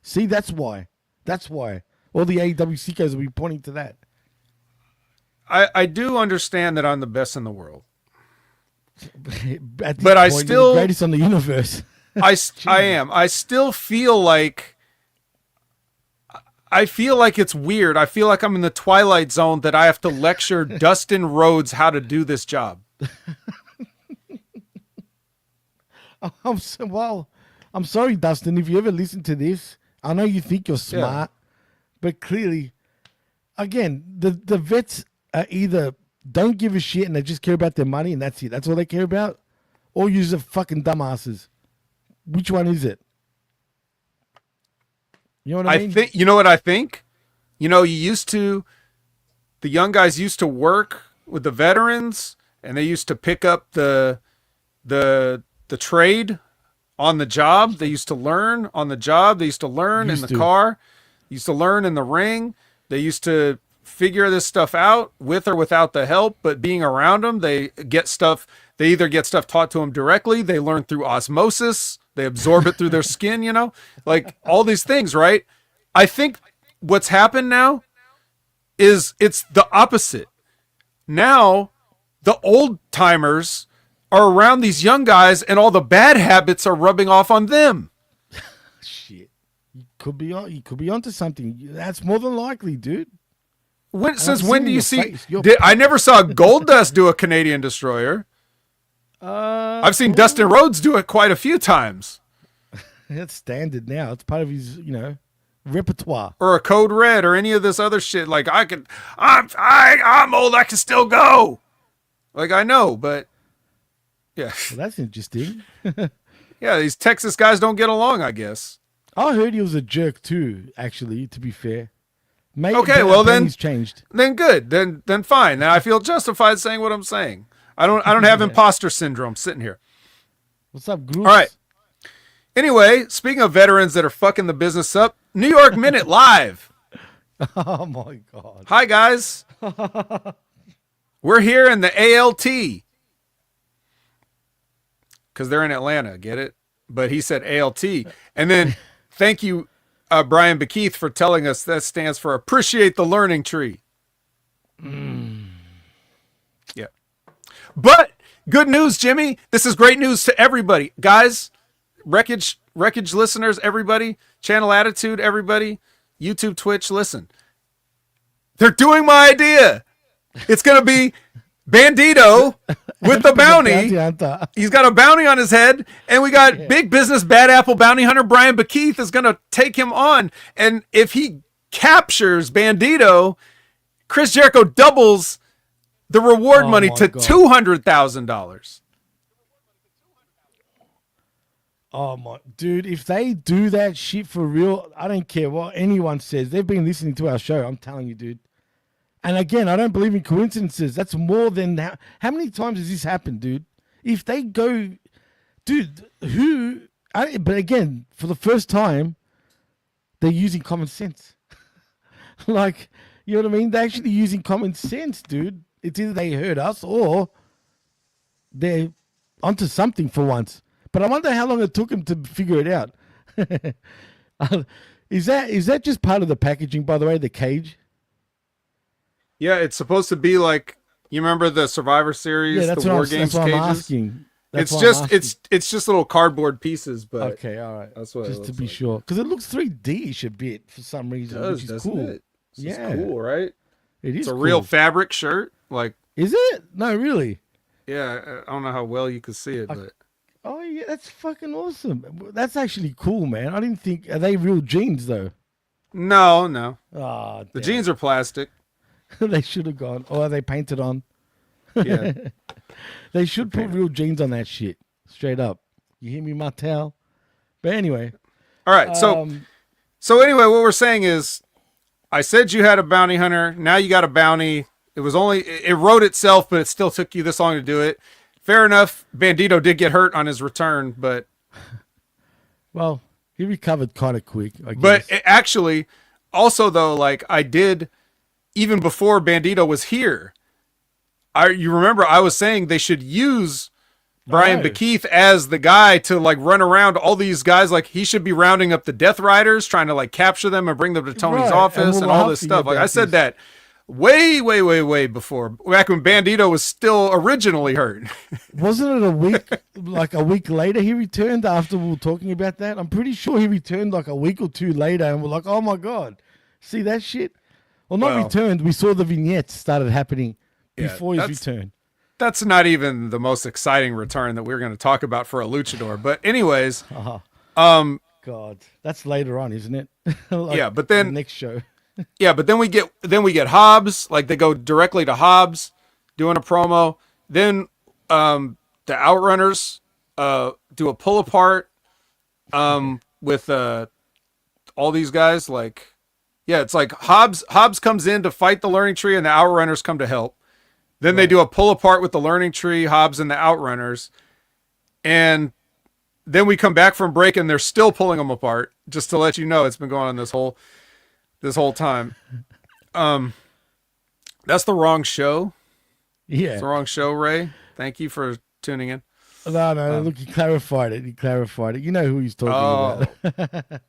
See, that's why. That's why. All the AEW CKs will be pointing to that. I do understand that I'm the best in the world. But I still... You're the greatest on the universe. I am. I still feel like... it's weird. I feel like I'm in the Twilight Zone that I have to lecture Dustin Rhodes how to do this job. Well, I'm sorry, Dustin, if you ever listen to this, I know you think you're smart, but clearly, again, the vets are either don't give a shit and they just care about their money and that's it. That's all they care about. Or you're just fucking dumbasses. Which one is it? You know what I mean? You know what I think? You know, the young guys used to work with the veterans and they used to pick up the trade on the job. They used to learn on the job. They used to learn in the car. They used to learn in the ring. They used to figure this stuff out with or without the help, but being around them, they either get stuff taught to them directly. They learn through osmosis. They absorb it through their skin, you know, like all these things, right? I think what's happened now is it's the opposite. Now the old timers are around these young guys and all the bad habits are rubbing off on them. Shit. You could be onto something. That's more than likely, dude. Since when do you see? I never saw Goldust do a Canadian Destroyer. I've seen Dustin Rhodes do it quite a few times. That's standard now. It's part of his, repertoire. Or a Code Red or any of this other shit. Like I'm old. I can still go. Like I know, but yeah. Well, that's interesting. Yeah, these Texas guys don't get along, I guess. I heard he was a jerk too. Actually, to be fair. Maybe, okay, well then he's changed. Then good. Then fine. Now I feel justified saying what I'm saying. I don't have imposter syndrome sitting here. What's up, Groove? All right. Anyway, speaking of veterans that are fucking the business up, New York Minute live. Oh my God. Hi guys. We're here in the ALT. Because they're in Atlanta, get it? But he said ALT. And then thank you, Brian Bekeith, for telling us that stands for Appreciate the Learning Tree. Yeah. But good news, Jimmy. This is great news to everybody. Guys, Wreckage listeners, everybody, Channel Attitude, everybody, YouTube, Twitch, listen. They're doing my idea. It's going to be Bandito with the bounty. He's got a bounty on his head, and we got big business bad apple bounty hunter Brian Bekeith is going to take him on. And if he captures Bandito, Chris Jericho doubles the reward money to $200,000. Oh my dude, if they do that shit for real, I don't care what anyone says. They've been listening to our show. I'm telling you, dude. And again, I don't believe in coincidences. That's more than how many times has this happened, dude? If they go, dude, but again, for the first time, they're using common sense. Like, you know what I mean? They're actually using common sense, dude. It's either they heard us or they're onto something for once. But I wonder how long it took them to figure it out. Is that just part of the packaging, by the way, the cage? Yeah, it's supposed to be like, you remember the Survivor Series, the War Games that's what cages? I'm asking. It's just little cardboard pieces, but okay, all right. That's what just to be sure, because it looks 3D-ish a bit for some reason, which is cool. It's cool, right? It is. It's a cool. real fabric shirt, like. Is it? No, really. Yeah, I don't know how well you could see it, but. Oh yeah, that's fucking awesome. That's actually cool, man. I didn't think. Are they real jeans though? No. Oh, the jeans are plastic. They should have gone. Or are they painted on? Yeah. They should put real jeans on that shit. Straight up. You hear me, Martel? But anyway. All right. So anyway, what we're saying is, I said you had a bounty hunter. Now you got a bounty. It wrote itself, but it still took you this long to do it. Fair enough. Bandito did get hurt on his return, but. Well, he recovered kind of quick, I guess. But actually, also though, like I did, even before Bandito was here, you remember I was saying they should use Brian Bekeith as the guy to like run around all these guys. Like he should be rounding up the Death Riders, trying to like capture them and bring them to Tony's office and all this stuff. Like I said that way before, back when Bandito was still originally hurt. Wasn't it a week later he returned after we were talking about that? I'm pretty sure he returned like a week or two later and we're like, oh my God, see that shit? Well, returned. We saw the vignettes started happening before his return. That's not even the most exciting return that we're going to talk about for a luchador. But anyways, God, that's later on, isn't it? Yeah, but then the next show. Yeah, but then we get Hobbs, like they go directly to Hobbs doing a promo. Then the Outrunners do a pull apart with all these guys. Like, yeah, it's like Hobbs comes in to fight the Learning Tree, and the Outrunners come to help. Then they do a pull apart with the Learning Tree, Hobbs, and the Outrunners, and then we come back from break, and they're still pulling them apart. Just to let you know, it's been going on this whole time. That's the wrong show. Yeah, it's the wrong show, Ray. Thank you for tuning in. No, look, he clarified it. You know who he's talking about.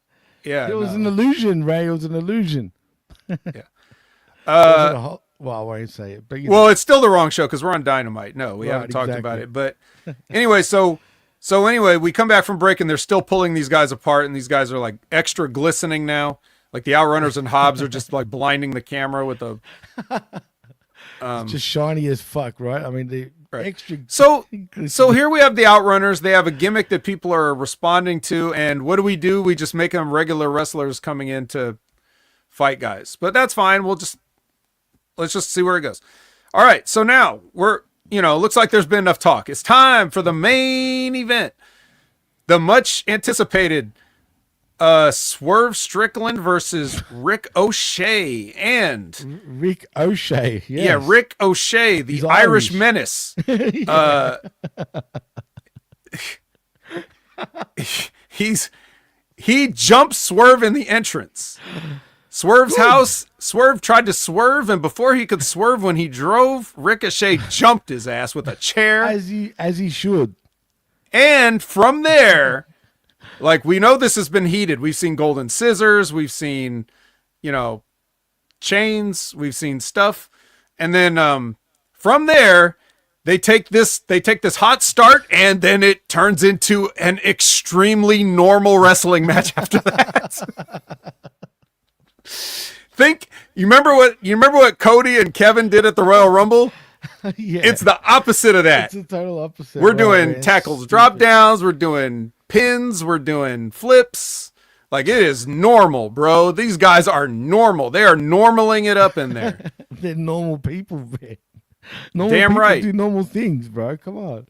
Yeah, it was an illusion, Ray. It was an illusion. Yeah. Well, I won't say it, but it's still the wrong show because we're on Dynamite. No, we haven't talked about it. But anyway, so anyway, we come back from break and they're still pulling these guys apart, and these guys are like extra glistening now. Like the Outrunners and Hobbs are just like blinding the camera with a just shiny as fuck, right? I mean, the extra. So here we have the Outrunners. They have a gimmick that people are responding to, and what do? We just make them regular wrestlers coming in to fight guys. But that's fine. Let's just see where it goes. All right. So now looks like there's been enough talk. It's time for the main event. The much anticipated Swerve Strickland versus Rick O'Shea. And Rick O'Shea, yes. Yeah, Rick O'Shea, the Irish menace. He jumped Swerve in the entrance. Swerve's house. Swerve tried to swerve, and before he could swerve when he drove, Ricochet jumped his ass with a chair. As he should. And from there, like, we know this has been heated. We've seen golden scissors. We've seen, chains. We've seen stuff. And then from there, they take this hot start, and then it turns into an extremely normal wrestling match after that. You remember what Cody and Kevin did at the Royal Rumble? Yeah. It's the opposite of that. It's the total opposite. We're doing tackles, drop downs. We're doing pins. We're doing flips. Like, it is normal, bro. These guys are normal. They are normaling it up in there. They're normal people, man. Damn people right. do normal things, bro. Come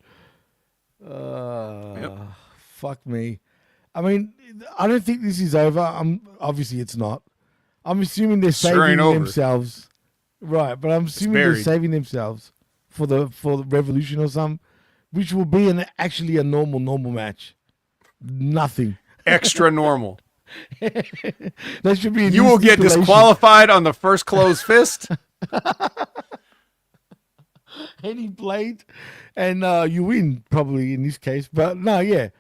on. Fuck me. I mean, I don't think this is over. Obviously it's not. I'm assuming they're saving themselves. Right, but I'm assuming they're saving themselves for the Revolution or something, which will be actually a normal match. Nothing. Extra normal. That should be you will get disqualified on the first closed fist. Any blade, and you win probably in this case. But no, yeah,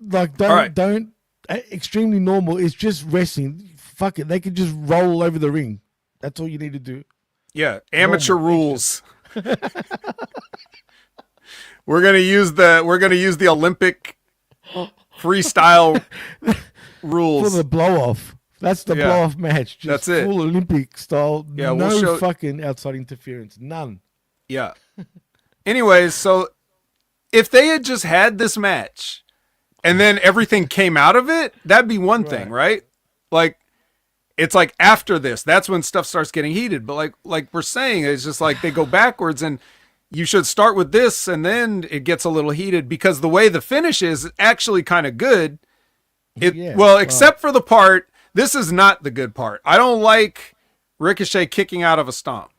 like don't extremely normal. It's just wrestling. Fuck it, they could just roll over the ring. That's all you need to do. Yeah, amateur rules. We're gonna use the Olympic freestyle rules for the blow off. That's the blow off match. Just that's it. Full Olympic style. Yeah, no fucking outside interference. None. Yeah. Anyways, so if they had just had this match and then everything came out of it, that'd be one thing, right? Like, it's like after this, that's when stuff starts getting heated. But like we're saying, it's just like they go backwards, and you should start with this, and then it gets a little heated because the way the finish is actually kind of good. Except for the part, this is not the good part. I don't like Ricochet kicking out of a stomp.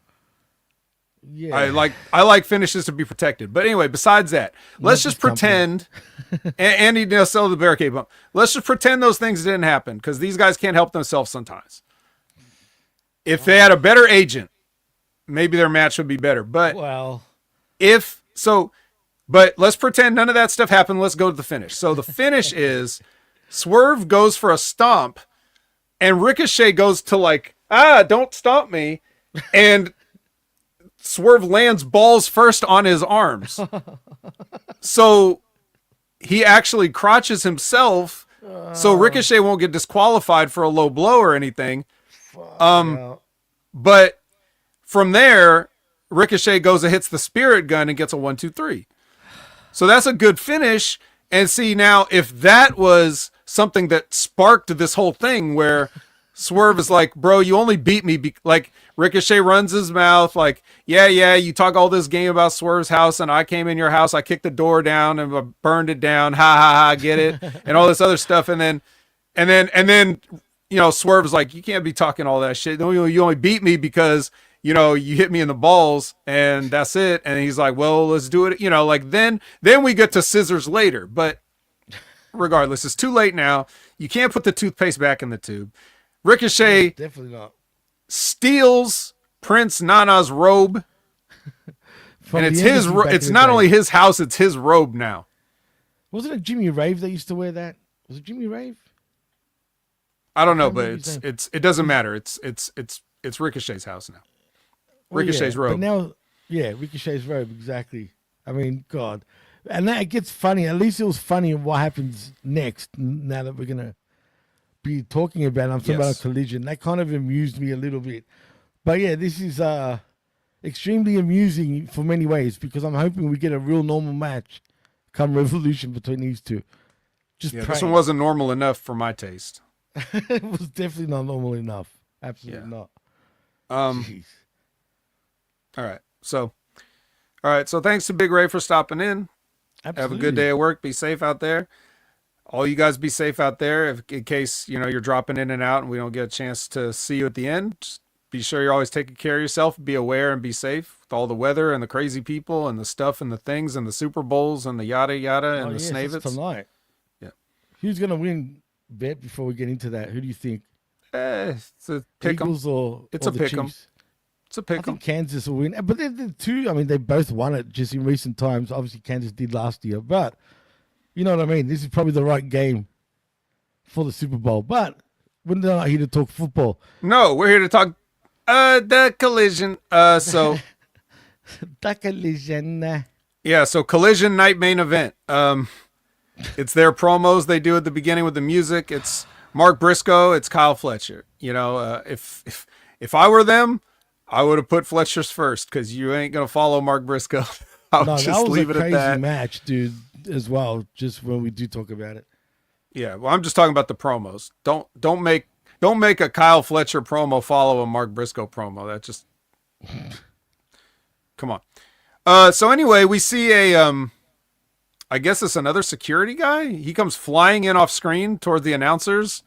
Yeah. I like finishes to be protected. But anyway, besides that, let's just pretend and he sell the barricade bump. Let's just pretend those things didn't happen, because these guys can't help themselves sometimes. If they had a better agent, maybe their match would be better. But but let's pretend none of that stuff happened. Let's go to the finish. So the finish is Swerve goes for a stomp, and Ricochet goes to like, don't stomp me. And Swerve lands balls first on his arms. So he actually crotches himself, so Ricochet won't get disqualified for a low blow or anything. But from there, Ricochet goes and hits the spirit gun and gets a 1, 2, 3. So that's a good finish. And see, now, if that was something that sparked this whole thing where Swerve is like, bro, you only beat me. Like, Ricochet runs his mouth like, yeah, you talk all this game about Swerve's house, and I came in your house, I kicked the door down and I burned it down. Ha, ha, ha, get it? And all this other stuff. And then, you know, Swerve is like, you can't be talking all that shit. No, you only beat me because, you know, you hit me in the balls and that's it. And he's like, well, let's do it. You know, like then we get to scissors later, but regardless, it's too late now. You can't put the toothpaste back in the tube. Ricochet definitely not. Steals Prince Nana's robe. And it's his, it's not only his house, it's his robe now. Wasn't it Jimmy Rave that used to wear that? Was it Jimmy Rave? I don't know, but it doesn't matter. It's Ricochet's house now. Ricochet's robe. But now, yeah, Ricochet's robe, exactly. I mean, God. And that it gets funny. At least it was funny in what happens next, now that we're going to be talking about it. I'm talking about a collision. That kind of amused me a little bit. But yeah, this is extremely amusing for many ways because I'm hoping we get a real normal match come Revolution between these two. Just this one wasn't normal enough for my taste. It was definitely not normal enough. Absolutely not. Jeez. All right. So thanks to Big Ray for stopping in. Absolutely. Have a good day at work. Be safe out there. All you guys be safe out there. In case, you know, you're dropping in and out and we don't get a chance to see you at the end, just be sure you're always taking care of yourself. Be aware and be safe with all the weather and the crazy people and the stuff and the things and the Super Bowls and the yada yada and the snavets. Tonight. Yeah. Who's going to win, Bet, before we get into that? Who do you think? It's a pick 'em. It's a pick 'em. It's a pick 'em. I think Kansas will win. But they're two, I mean, they both won it just in recent times. Obviously, Kansas did last year. But, you know what I mean? This is probably the right game for the Super Bowl. But we're not here to talk football. No, we're here to talk the collision. So the collision. Yeah, so Collision night main event. It's their promos they do at the beginning with the music. It's Mark Briscoe, it's Kyle Fletcher. You know, if I were them, I would have put Fletcher's first because you ain't gonna follow Mark Briscoe. I'll just leave it at that. That was a crazy match, dude, as well. Just when we do talk about it. Yeah, well, I'm just talking about the promos. Don't make a Kyle Fletcher promo follow a Mark Briscoe promo. That just come on. So anyway, we see a I guess it's another security guy. He comes flying in off screen toward the announcers,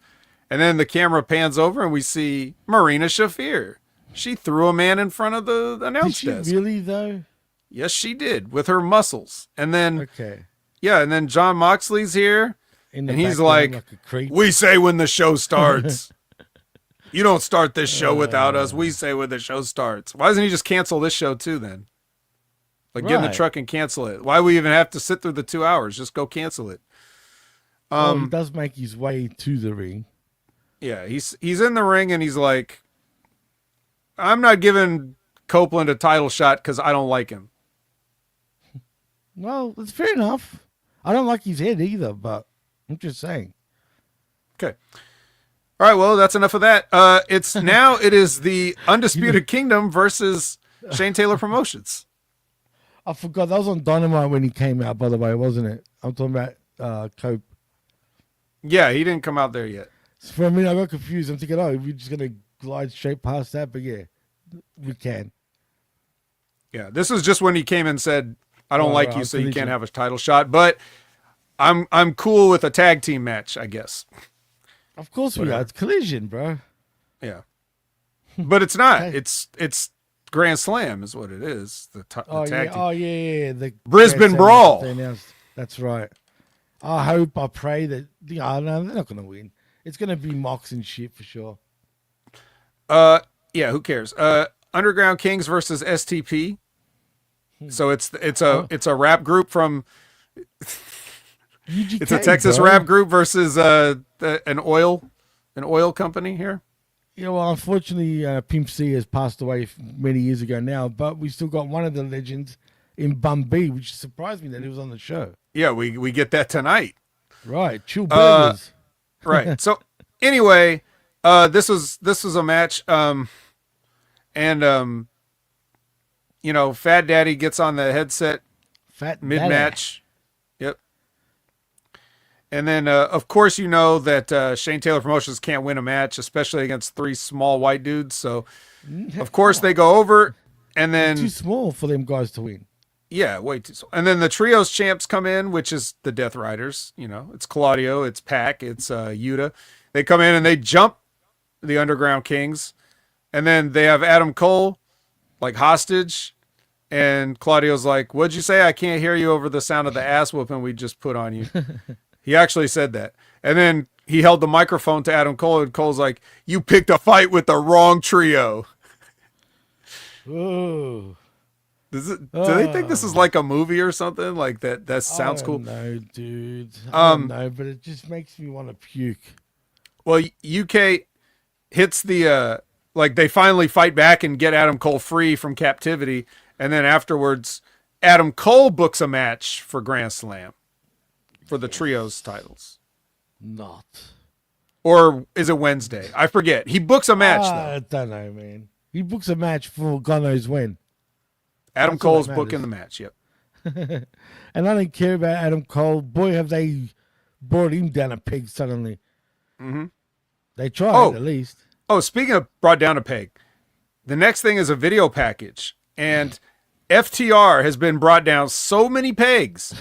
and then the camera pans over and we see Marina Shafir. She threw a man in front of the announce desk. Did she really though? Yes, she did with her muscles. And then yeah, and then John Moxley's here, and he's like we say when the show starts. You don't start this show without us. We say when the show starts. Why doesn't he just cancel this show too then? Like, get in the truck and cancel it. Why we even have to sit through the 2 hours? Just go cancel it. He does make his way to the ring. Yeah, he's in the ring and he's like, I'm not giving Copeland a title shot because I don't like him. Well, it's fair enough. I don't like his head either, but I'm just saying. Okay. All right, well, that's enough of that. It is the Undisputed Kingdom versus Shane Taylor Promotions. I forgot. That was on Dynamite when he came out, by the way, wasn't it? I'm talking about Cope. Yeah, he didn't come out there yet. So for a minute, I got confused. I'm thinking, we're just going to glide straight past that. But yeah, we can. Yeah, this is just when he came and said, I don't like you, so you can't have a title shot. But I'm cool with a tag team match, I guess. Of course we are. It's Collision, bro. Yeah. But it's not. It's Grand Slam is what it is. The tag team. Oh, yeah. The Brisbane Brawl. That's right. I pray that, no, they're not going to win. It's going to be Mox and shit for sure. Yeah, who cares? Underground Kings versus STP. So it's a rap group from UGK, it's a Texas rap group versus an oil company here. Yeah, well, unfortunately, Pimp C has passed away many years ago now, but we still got one of the legends in Bum B, which surprised me that he was on the show. Yeah, we get that tonight. Right, Chill Burgers. Right. So anyway, this was a match, and Fat Daddy gets on the headset mid-match. Yep. And then, of course, you know that Shane Taylor Promotions can't win a match, especially against 3 small white dudes. So, of course, they go over, and then Too small for them guys to win. yeah, way too small. And then the trios champs come in, which is the Death Riders. You know, it's Claudio, it's Pac, it's Yuta. They come in and they jump the Underground Kings, and then they have Adam Cole like hostage. And Claudio's like, "What'd you say? I can't hear you over the sound of the ass whooping we just put on you." He actually said that. And then he held the microphone to Adam Cole, and Cole's like, "You picked a fight with the wrong trio." Oh, Do they think this is like a movie or something? Like that sounds cool. No, dude. I don't know, but it just makes me want to puke. Well, UK hits the like they finally fight back and get Adam Cole free from captivity, and then afterwards, Adam Cole books a match for Grand Slam for the trios titles. Not. Or is it Wednesday? I forget. He books a match though. I don't know, man. He books a match for God knows when. Adam That's all Cole's that booking matters. the match. Yep. And I don't care about Adam Cole. Boy, have they brought him down a peg suddenly. Mm-hmm. They tried at least. Oh, speaking of brought down a peg, the next thing is a video package. And FTR has been brought down so many pegs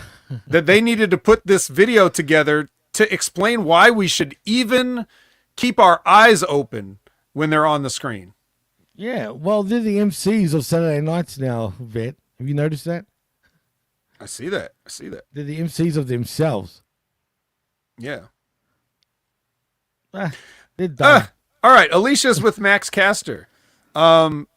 that they needed to put this video together to explain why we should even keep our eyes open when they're on the screen. Yeah, well, they're the MCs of Saturday nights now, Vet. Have you noticed that? I see that. They're the MCs of themselves. Yeah. They're done. All right. Alicia's with Max Caster. And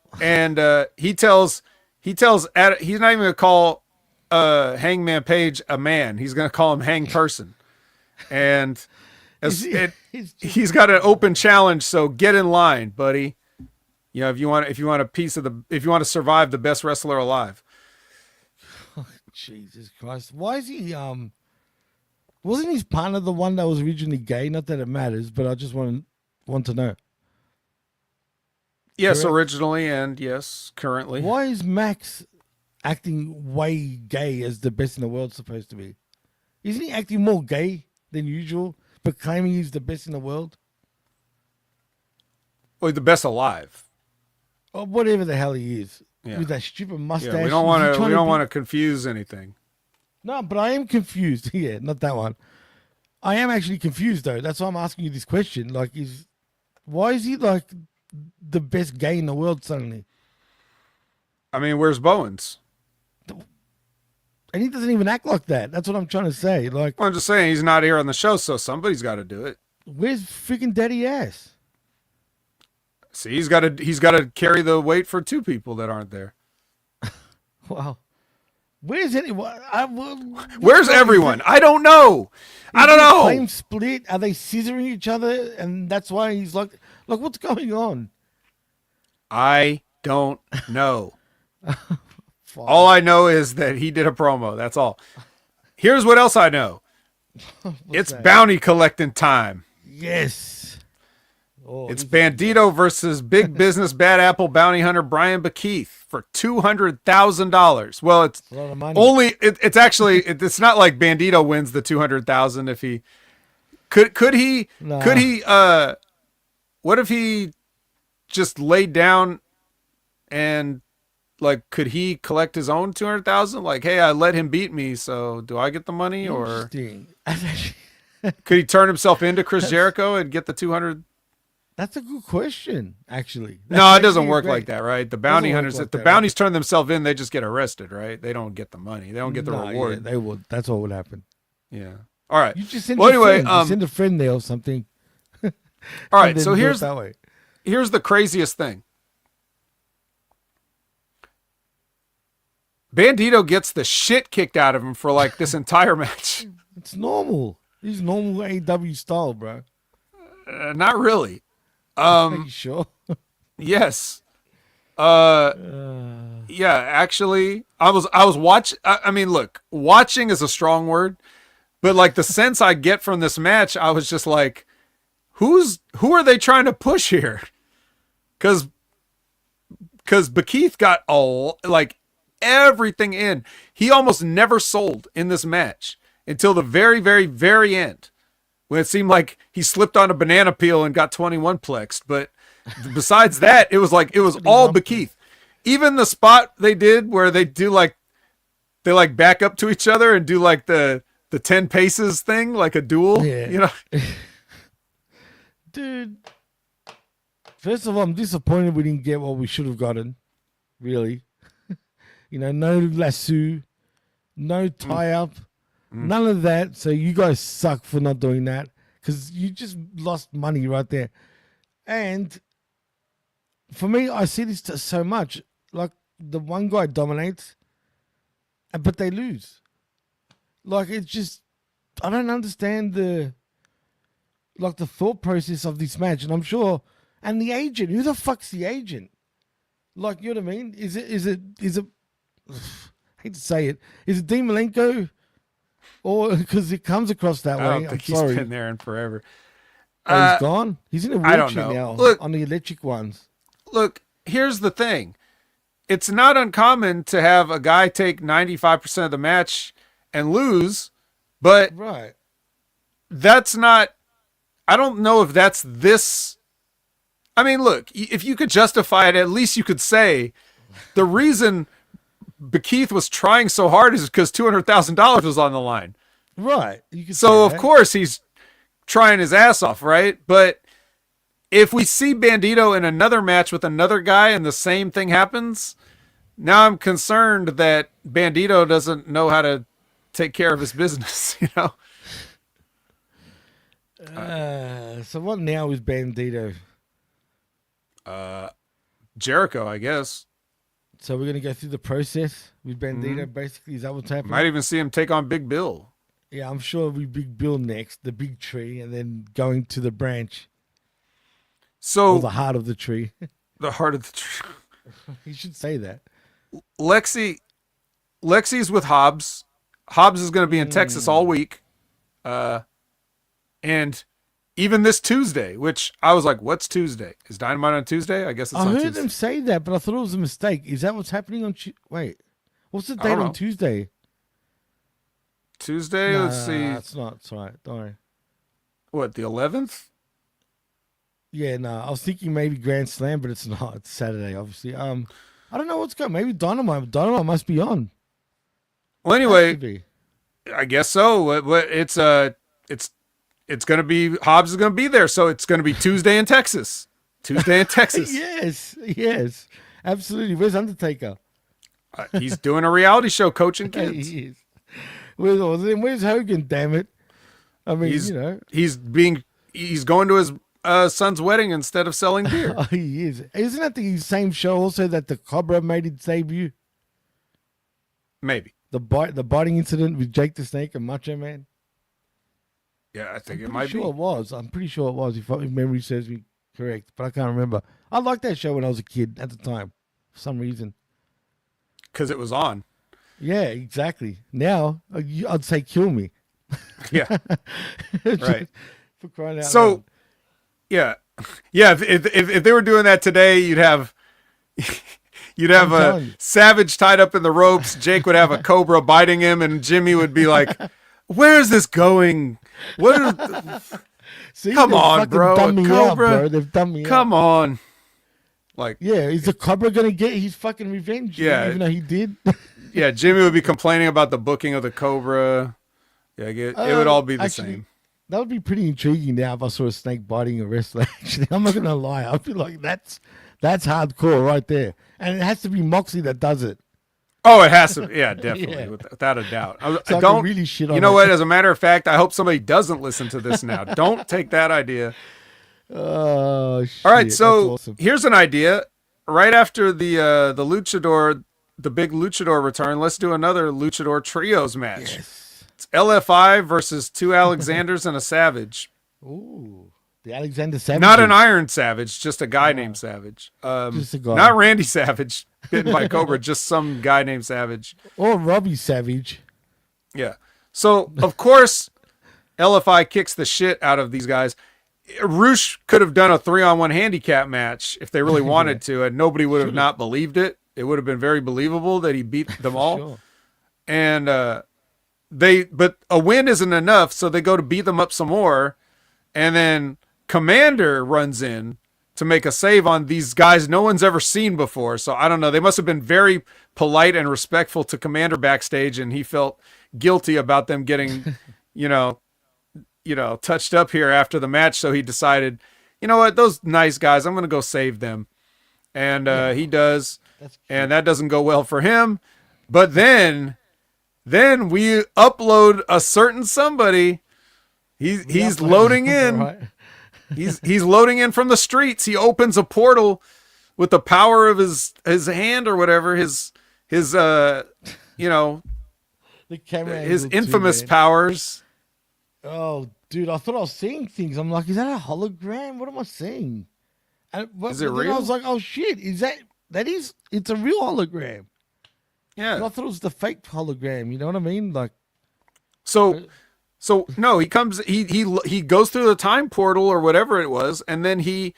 he tells he's not even going to call Hangman Page a man. He's going to call him Hang Person. And he's got an open challenge, so get in line, buddy. You know, if you want a piece of if you want to survive the best wrestler alive. Oh, Jesus Christ. Why is he wasn't his partner the one that was originally gay? Not that it matters, but I just want to know. Yes, Correct? originally, and yes, currently. Why is Max acting way gay as the best in the world supposed to be? Isn't he acting more gay than usual, but claiming he's the best in the world? Well, the best alive. Or whatever the hell he is. Yeah. With that stupid mustache. Yeah, we don't want to confuse anything. No, but I am confused. Yeah, not that one. I am actually confused though. That's why I'm asking you this question. Like, why is he like the best gay in the world suddenly? I mean, where's Bowens? And he doesn't even act like that. That's what I'm trying to say. Like, Well, I'm just saying he's not here on the show, so somebody's got to do it. where's freaking Daddy Ass? See, he's got to carry the weight for 2 people that aren't there. Wow. Where's anyone? Where's everyone? I don't know. I don't know. Flame split? Are they scissoring each other? And that's why he's like, what's going on? I don't know. All I know is that he did a promo. That's all. Here's what else I know. It's that? bounty collecting time. Yes. Oh, It's Bandito versus Big Business Bad Apple bounty hunter Brian Bakeith for $200,000. Well, it's a lot of money. only it's actually it's not like Bandito wins the $200,000 if he could he Nah. could he what if he just laid down and like could he collect his own 200,000? Like, hey, I let him beat me, so do I get the money, or Interesting. could he turn himself into Chris Jericho and get the 200? That's a good question, actually. No, it doesn't work like that, right? The bounty Doesn't work hunters, like if the that, bounties turn themselves in, they just get arrested, right? They don't get the money. They don't get the reward. Yeah, they would. That's what would happen. Yeah. All right. You just send Well, a anyway, friend. You send a friend there or something. all right. and then So do it here's that way. the craziest thing. Bandito gets the shit kicked out of him for like this entire match. It's normal. He's normal AEW style, bro. Not really. Are you sure? Yes. Yeah, actually, I was watching. I mean, look, watching is a strong word, but like the sense I get from this match, I was just like, who are they trying to push here? Because Bakeith got like everything in. He almost never sold in this match. until the very, very, very end, when it seemed like he slipped on a banana peel and got 21 plexed. But besides that, it was all Bekeith. Even the spot they did where they do they back up to each other and do like the 10 paces thing, like a duel, you know? Dude, first of all, I'm disappointed we didn't get what we should have gotten. Really. No lasso, no tie-up, none of that. So you guys suck for not doing that because you just lost money right there. And for me, I see this so much. Like, the one guy dominates, but they lose. Like, it's just, I don't understand the thought process of this match. And I'm sure, and the agent, who the fuck's the agent? Like, you know what I mean? Is it I hate to say it, is it Dean Malenko? Or, because it comes across that way. I don't think he's been there in forever. Oh, he's gone? He's in a wheelchair now. Look, on the electric ones. Look, here's the thing. It's not uncommon to have a guy take 95% of the match and lose, but right. That's not, I don't know if that's this. I mean, look, if you could justify it, at least you could say the reason Bekeith was trying so hard is because $200,000 was on the line. Right. So, of course, he's trying his ass off, right? But if we see Bandito in another match with another guy and the same thing happens, now I'm concerned that Bandito doesn't know how to take care of his business, you know? So what now is Bandito? Jericho, I guess. So we're going to go through the process with Bandito, basically. Is that what's happening? Might even see him take on Big Bill. Yeah, I'm sure it'll be Big Bill next, the big tree, and then going to the branch. So or the heart of the tree. The heart of the tree. You should say that. Lexi's with Hobbs. Hobbs is going to be in Texas all week. And even this Tuesday, which I was like, what's Tuesday? Is Dynamite on Tuesday? I guess it's on Tuesday. I heard them say that, but I thought it was a mistake. Is that what's happening on Wait, what's the date on Tuesday? Tuesday? Let's see. It's not. It's all right. Don't worry. What, the 11th? Yeah, no. I was thinking maybe Grand Slam, but it's not. It's Saturday, obviously. I don't know what's going on. Maybe Dynamite. Dynamite must be on. Well, anyway, I guess so. It's going to be, Hobbs is going to be there, so it's going to be Tuesday in Texas. Tuesday in Texas. Yes. Absolutely. Where's Undertaker? He's doing a reality show coaching kids. He is. Where's Hogan, damn it? I mean, he's going to his son's wedding instead of selling beer. Oh, he is. Isn't that the same show also that the Cobra made its debut? Maybe. The biting incident with Jake the Snake and Macho Man? Yeah, I think it might be. It was. I'm pretty sure it was, if memory serves me correct, but I can't remember. I liked that show when I was a kid at the time, for some reason. Because it was on. Yeah, exactly. Now, I'd say kill me. Yeah. Right. For crying out loud. So, yeah. If they were doing that today, you'd have a Savage tied up in the ropes. Jake would have a cobra biting him, and Jimmy would be like, "Where is this going? See, come on, bro! A cobra, bro. They've done me Come on, like, yeah, is the cobra gonna get his fucking revenge? Yeah, even though he did. Yeah, Jimmy would be complaining about the booking of the cobra. Yeah, it would all be the same. That would be pretty intriguing now if I saw a snake biting a wrestler. Actually, I'm not gonna lie. I'd be like, that's hardcore right there, and it has to be Moxley that does it. Oh, it has to. Yeah, definitely, without a doubt. I don't really shit on you know what? As a matter of fact, I hope somebody doesn't listen to this now. Don't take that idea. Oh, shit. All right, so awesome. Here's an idea. Right after the luchador, the big luchador return, let's do another luchador trios match. Yes. It's LFI versus two Alexanders and a Savage. Ooh, the Alexander Savage. Not an Iron Savage, just a guy named Savage. Just a guy. Not Randy Savage, bitten by Cobra, just some guy named Savage. Or Robbie Savage. Yeah. So, of course, LFI kicks the shit out of these guys. Roosh could have done a 3-on-1 handicap match if they really wanted to, and nobody would have not believed it. It would have been very believable that he beat them all. Sure. And but a win isn't enough, so they go to beat them up some more, and then Commander runs in to make a save on these guys no one's ever seen before. So I don't know. They must have been very polite and respectful to Commander backstage, and he felt guilty about them getting, touched up here after the match. So he decided, you know what, those nice guys, I'm going to go save them. And he does, and that doesn't go well for him. But then we upload a certain somebody. He's loading in. Right. He's loading in from the streets. He opens a portal with the power of his hand or whatever, his the camera his infamous powers. Oh, dude, I thought I was seeing things. I'm like, is that a hologram? What am I seeing? Is it real? I was like, oh shit, it's a real hologram. Yeah. And I thought it was the fake hologram, you know what I mean? Like So no, he comes. He goes through the time portal or whatever it was, and then he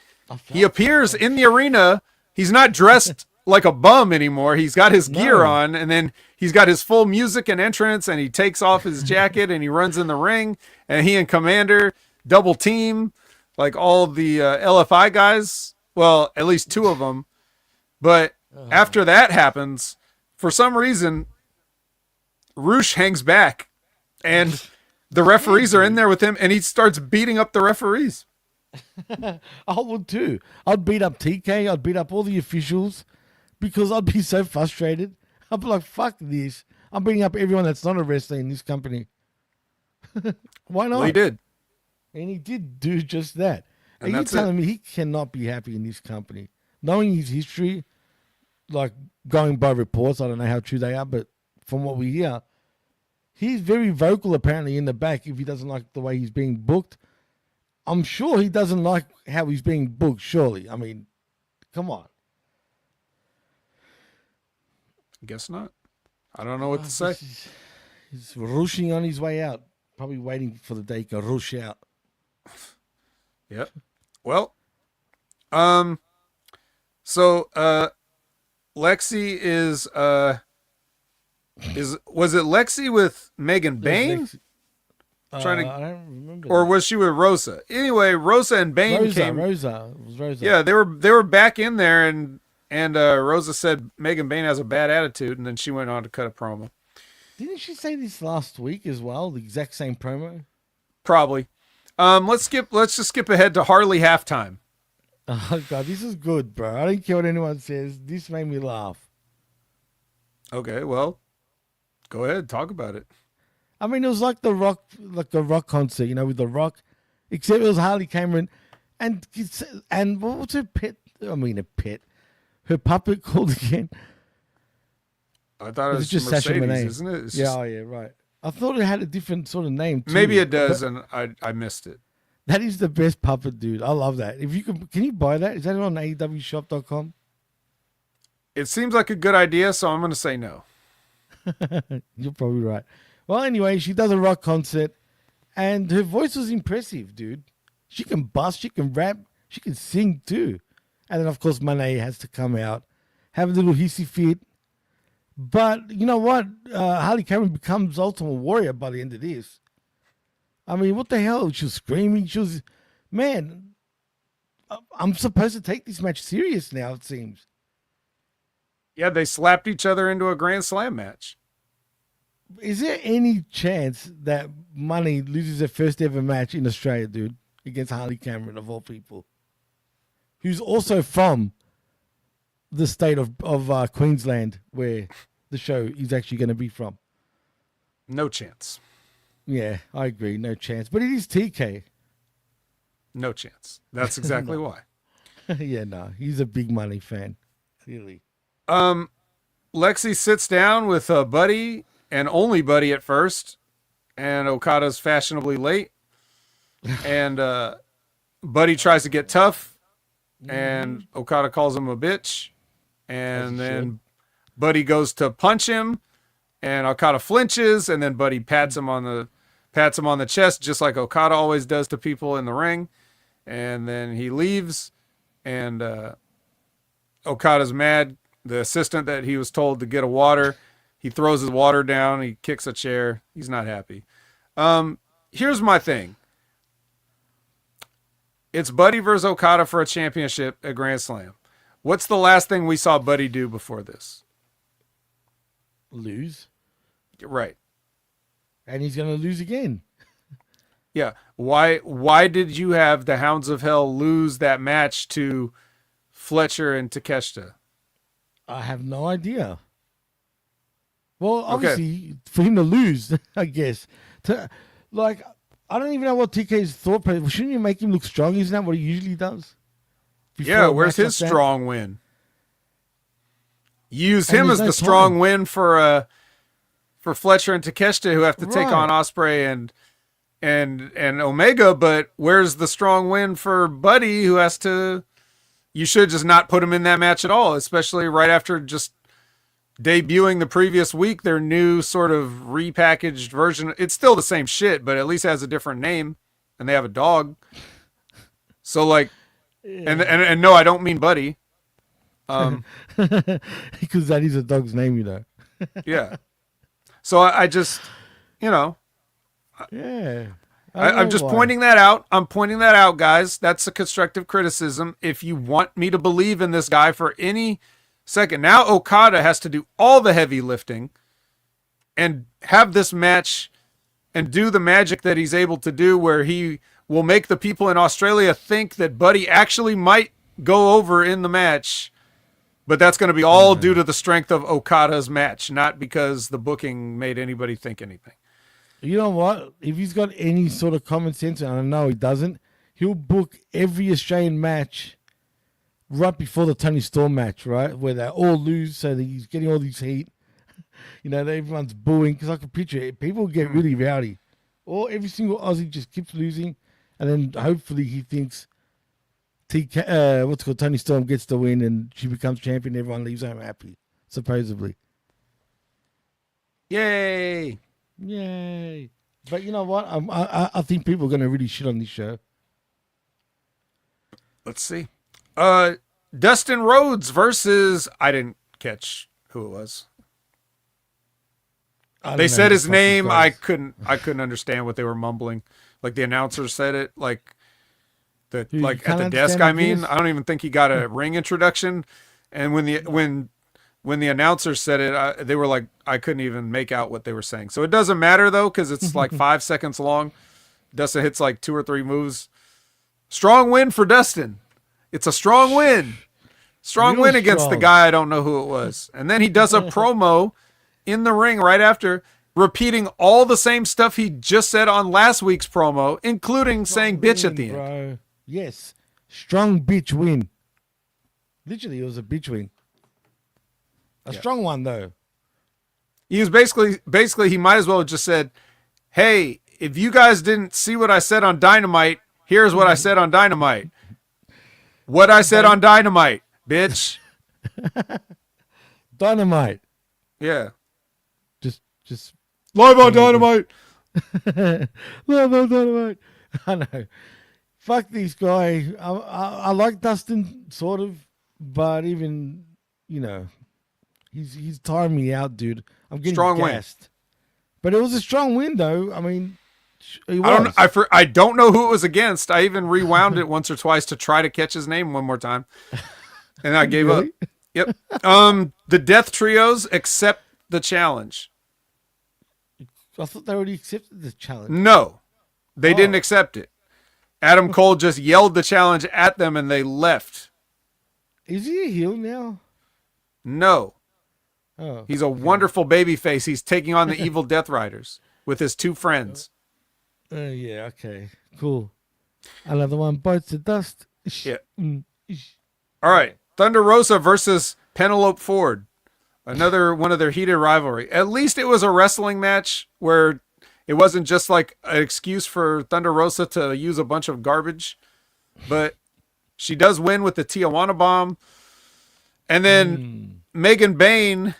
appears in the arena. He's not dressed like a bum anymore. He's got his gear on, and then he's got his full music and entrance, and he takes off his jacket and he runs in the ring. And he and Commander double team like all the LFI guys. Well, at least two of them. But after that happens, for some reason, Roosh hangs back, and the referees are in there with him, and he starts beating up the referees. I would too. I'd beat up TK. I'd beat up all the officials because I'd be so frustrated. I'd be like, fuck this. I'm beating up everyone that's not a wrestler in this company. Why not? Well, he did. And he did do just that. And you're telling me he cannot be happy in this company? Knowing his history, like going by reports, I don't know how true they are, but from what we hear, he's very vocal apparently in the back if he doesn't like the way he's being booked. I'm sure he doesn't like how he's being booked, surely. I mean, come on. Guess not. I don't know what to say. He's rushing on his way out. Probably waiting for the day he can rush out. Yep. Well, so Lexi was it Lexi with Megan Bain? I don't remember. Or was she with Rosa? Anyway, Rosa and Bain came. Rosa. It was Rosa. Yeah, they were back in there, and Rosa said Megan Bain has a bad attitude, and then she went on to cut a promo. Didn't she say this last week as well? The exact same promo? Probably. Let's just skip ahead to Harley halftime. Oh god, this is good, bro. I don't care what anyone says. This made me laugh. Okay, well, go ahead, talk about it. I mean, it was like a rock concert, with The Rock, except it was Harley Cameron, and what was her pet? I mean, a pet. Her puppet called again. I thought it was just Mercedes, isn't it? It's yeah, right. I thought it had a different sort of name too. Maybe it does, and I missed it. That is the best puppet, dude. I love that. If you can you buy that? Is that on AEWshop.com? It seems like a good idea, so I'm going to say no. You're probably right. Well, anyway, she does a rock concert, and her voice was impressive, dude. She can bust, she can rap, she can sing too. And then, of course, Mone has to come out, have a little hissy fit. But you know what? Harley Cameron becomes Ultimate Warrior by the end of this. I mean, what the hell? She was screaming. Man, I'm supposed to take this match serious now, it seems. Yeah, they slapped each other into a Grand Slam match. Is there any chance that Mone loses her first ever match in Australia, dude, against Harley Cameron, of all people, who's also from the state of Queensland, where the show is actually going to be from? No chance. Yeah, I agree. No chance. But it is TK. No chance. That's exactly why. Yeah, no. He's a big Mone fan. Clearly. Lexi sits down with Buddy, and only Buddy at first, and Okada's fashionably late. And Buddy tries to get tough, and Okada calls him a bitch. And then Buddy goes to punch him, and Okada flinches, and then Buddy pats him on the chest, just like Okada always does to people in the ring. And then he leaves, and Okada's mad. The assistant that he was told to get a water He throws his water down. He kicks a chair. He's not happy. Here's my thing. It's Buddy versus Okada for a championship at Grand Slam. What's the last thing we saw Buddy do before this? Lose. Right. And he's going to lose again. Yeah. Why did you have the Hounds of Hell lose that match to Fletcher and Takeshita? I have no idea. Well, obviously, for him to lose, I guess. I don't even know what TK's thought process. Shouldn't you make him look strong? Isn't that what he usually does? Yeah, where's his strong win? Use him as the strong win for Fletcher and Takeshita, who have to take on Ospreay and Omega. But where's the strong win for Buddy, who has to? You should just not put him in that match at all, especially right after just debuting the previous week their new sort of repackaged version. It's still the same shit, but at least has a different name, and they have a dog. So like, and no, I don't mean Buddy. Because that is a dog's name, you know. Yeah. So I just, yeah. I'm just pointing that out. I'm pointing that out, guys. That's a constructive criticism. If you want me to believe in this guy for any second, now Okada has to do all the heavy lifting and have this match and do the magic that he's able to do, where he will make the people in Australia think that Buddy actually might go over in the match. But that's going to be all due to the strength of Okada's match, not because the booking made anybody think anything. You know what? If he's got any sort of common sense, and I know he doesn't, he'll book every Australian match right before the Tony Storm match, right? Where they all lose, so that he's getting all this heat. You know, everyone's booing, because I can picture it. People get really rowdy. Or every single Aussie just keeps losing, and then hopefully he thinks Tony Storm gets the win and she becomes champion. Everyone leaves home happy, supposedly. Yay! But you know what? I think people are going to really shit on this show. Let's see. Dustin Rhodes versus, I didn't catch who it was. They said his name. I couldn't understand what they were mumbling. Like the announcer said it. Like at the desk. I mean, I don't even think he got a ring introduction. And when the announcer said it, they were like, I couldn't even make out what they were saying. So it doesn't matter though, because it's like 5 seconds long. Dustin hits like 2 or 3 moves. Strong win for Dustin. It's a strong win. Strong win against the guy. I don't know who it was. And then he does a promo in the ring right after, repeating all the same stuff he just said on last week's promo, including saying bitch at the end. Bro. Yes. Strong bitch win. Literally, it was a bitch win. A strong one, though. He was basically, he might as well have just said, hey, if you guys didn't see what I said on Dynamite, here's what I said on Dynamite. What I said on Dynamite, bitch. Dynamite. Yeah. Just live on Dynamite. Live on Dynamite. I know. Fuck this guy. I like Dustin, sort of, but even, you know, he's tiring me out, dude. I'm getting strong gassed. Win. But it was a strong win, though. I mean, I don't know who it was against. I even rewound it once or twice to try to catch his name one more time, and I gave up. Yep. The Death Trios accept the challenge. I thought they already accepted the challenge. No, they didn't accept it. Adam Cole just yelled the challenge at them, and they left. Is he a heel now? No. Oh, he's a wonderful babyface. He's taking on the Evil Death Riders with his 2 friends. Yeah, okay. Cool. Another one bites the dust. Yeah. All right. Thunder Rosa versus Penelope Ford. Another one of their heated rivalry. At least it was a wrestling match where it wasn't just like an excuse for Thunder Rosa to use a bunch of garbage. But she does win with the Tijuana Bomb. And then Megan Bain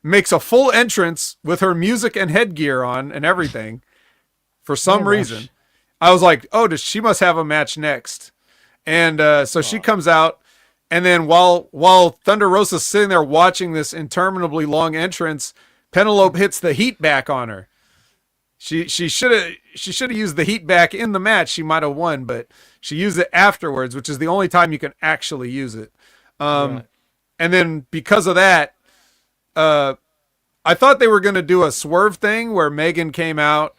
makes a full entrance with her music and headgear on and everything for some reason. I was like, oh, she must have a match next. And so she comes out And then while Thunder Rosa's sitting there watching this interminably long entrance, Penelope hits the heat back on her. She should have used the heat back in the match. She might have won, but she used it afterwards, which is the only time you can actually use it. Right. And then because of that, I thought they were going to do a swerve thing where Megan came out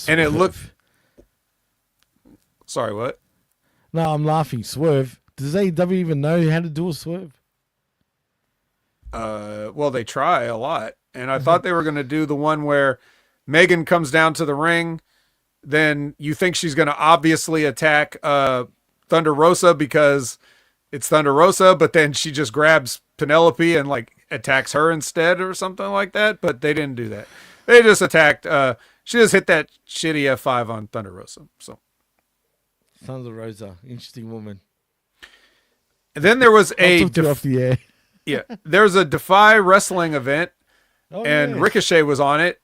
and it looked. Sorry, what? No, I'm laughing. Swerve. Does AEW even know how to do a swerve? Well, they try a lot, and I thought they were going to do the one where Megan comes down to the ring, then you think she's going to obviously attack Thunder Rosa because it's Thunder Rosa, but then she just grabs Penelope and like attacks her instead or something like that. But they didn't do that. They just attacked. She just hit that shitty F5 on Thunder Rosa. So Thunder Rosa, interesting woman. And then there was off the air. Yeah, there's a Defy wrestling event, and Ricochet was on it,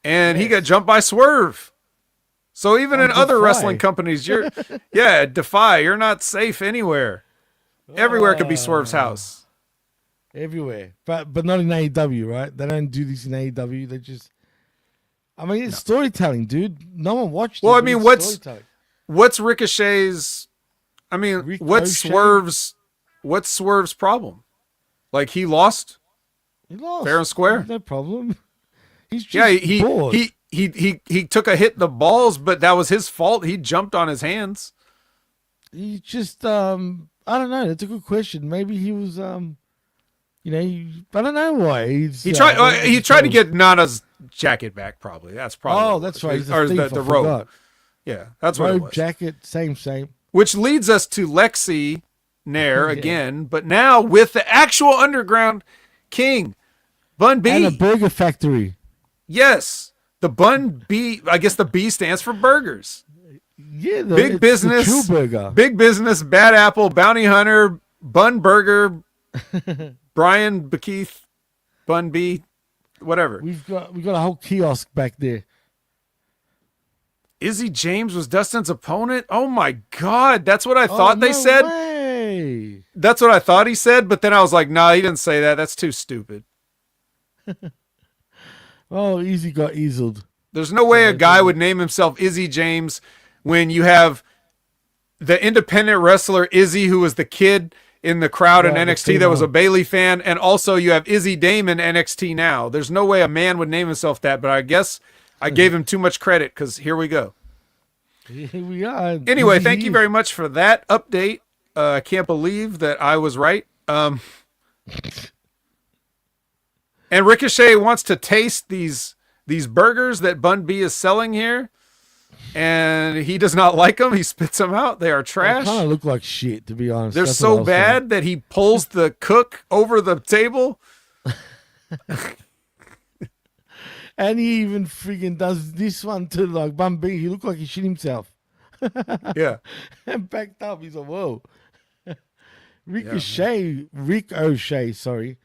and he got jumped by Swerve. So even in other wrestling companies, Defy, you're not safe anywhere. Everywhere could be Swerve's house. Everywhere, but not in AEW, right? They don't do this in AEW. They just, I mean, it's storytelling, dude. No one watched. Well, I mean, what's Ricochet's? I mean, what's Swerve's problem? Like he lost fair and square. No problem. He's just bored. He took a hit in the balls, but that was his fault. He jumped on his hands. He just I don't know. That's a good question. Maybe he was I don't know why. He tried to get Nana's jacket back. Probably that's probably. Oh, that's right. Or the robe. Yeah, that's what it was. Jacket, same. Which leads us to Lexi Nair again, but now with the actual Underground King, Bun B. And a burger factory. Yes. The Bun B, I guess the B stands for burgers. Yeah, Big Business, the true burger. Big Business, Bad Apple, Bounty Hunter, Bun Burger, Brian Bekeith, Bun B, whatever. We've got a whole kiosk back there. Izzy James was Dustin's opponent? Oh my God. That's what I thought they said. Way. That's what I thought he said, but then I was like, nah, he didn't say that. That's too stupid. Oh, Izzy got easeled. There's no way a guy would name himself Izzy James when you have the independent wrestler Izzy, who was the kid in the crowd in NXT that was a Bayley fan, and also you have Izzy Dame in NXT now. There's no way a man would name himself that, but I guess I gave him too much credit because here we go. Here we are. Anyway, thank you very much for that update. I can't believe that I was right. And Ricochet wants to taste these burgers that Bun B is selling here, and he does not like them. He spits them out. They are trash. They kind of look like shit, to be honest. They're so bad that he pulls the cook over the table. And he even freaking does this one to like Bun B. He looked like he shit himself. Yeah. And backed up. He's like, whoa. Rick O'Shea, sorry.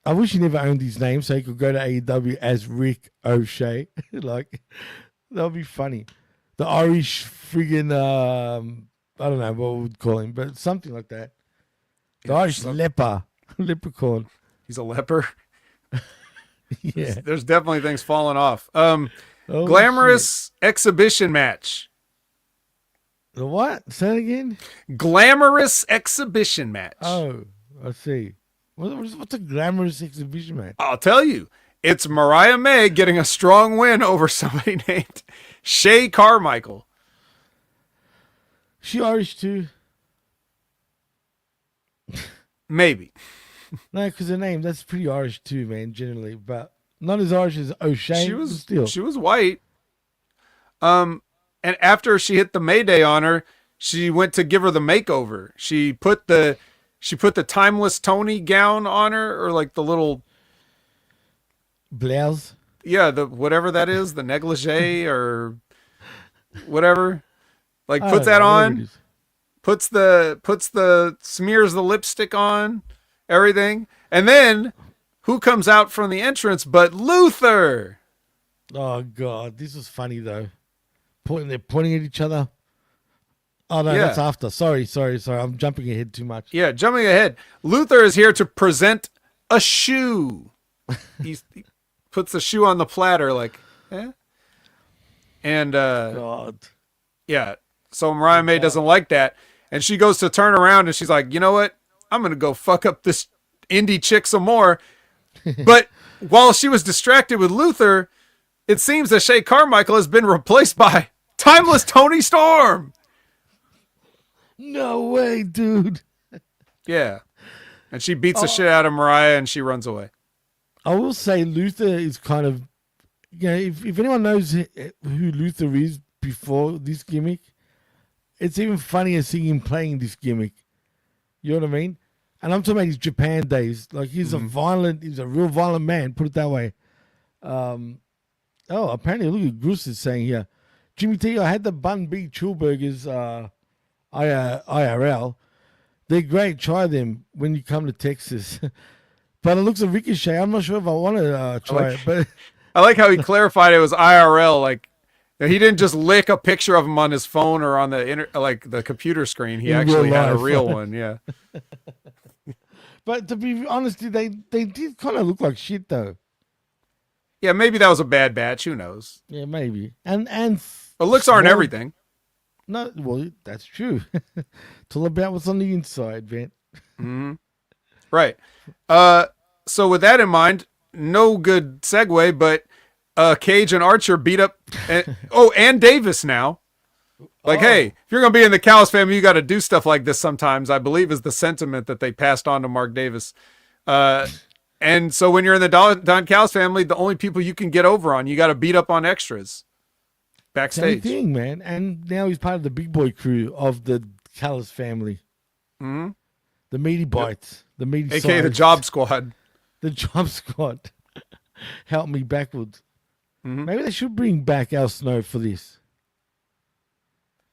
I wish he never owned his name so he could go to AEW as Rick O'Shea. Like, that would be funny. The Irish friggin', I don't know what we would call him, but something like that. The Irish leprechaun. He's a leper. Yeah. There's definitely things falling off. Glamorous exhibition match. The what? Say it again? Glamorous exhibition match. Oh, I see. What's a glamorous exhibition match? I'll tell you. It's Mariah May getting a strong win over somebody named Shay Carmichael. She Irish too? Maybe. No, because her name, that's pretty Irish too, man, generally. But not as Irish as O'Shea. She was white. And after she hit the Mayday on her, she went to give her the makeover. She put the timeless Tony gown on her, or like the little blouse. Yeah, the whatever that is, the negligee or whatever. Like puts that on, puts the smears the lipstick on, everything. And then who comes out from the entrance but Luther? Oh God, this was funny though. They're pointing at each other. Oh no, Yeah. that's after. Sorry. I'm jumping ahead too much. Yeah, jumping ahead. Luther is here to present a shoe. He puts the shoe on the platter, like, eh? And God. yeah, so Mariah May doesn't like that, and she goes to turn around, and she's like, you know what? I'm gonna go fuck up this indie chick some more. But while she was distracted with Luther, it seems that Shay Carmichael has been replaced by Timeless Tony Storm. No way, dude. Yeah. And she beats the shit out of Mariah and she runs away. I will say Luther is kind of, if anyone knows who Luther is before this gimmick, it's even funnier seeing him playing this gimmick. You know what I mean? And I'm talking about his Japan days. Like he's he's a real violent man, put it that way. Apparently, look at Goose is saying here, Jimmy T, I had the Bun B Chill Burgers IRL. They're great. Try them when you come to Texas. But it looks like Ricochet. I'm not sure if I want to try it. But I like how he clarified it was IRL. Like he didn't just lick a picture of him on his phone or on the the computer screen. He actually had a real one. Yeah. But to be honest, they did kind of look like shit though. Yeah, maybe that was a bad batch. Who knows? Yeah, maybe. And but looks aren't everything. No, well, that's true. It's all about what's on the inside, Vent. Mm-hmm. Right. So with that in mind, no good segue, but Cage and Archer beat up and Davis now. Like, hey, if you're gonna be in the Callis family, you got to do stuff like this sometimes. I believe is the sentiment that they passed on to Mark Davis. And so when you're in the Don Callis family, the only people you can get over on, you got to beat up on extras backstage. Same thing, man. And now he's part of the big boy crew of the Callis family. Mm-hmm. The meaty bites, the meaty AKA sides. the Job Squad. The Job Squad. Help me backwards. Mm-hmm. Maybe they should bring back Al Snow for this.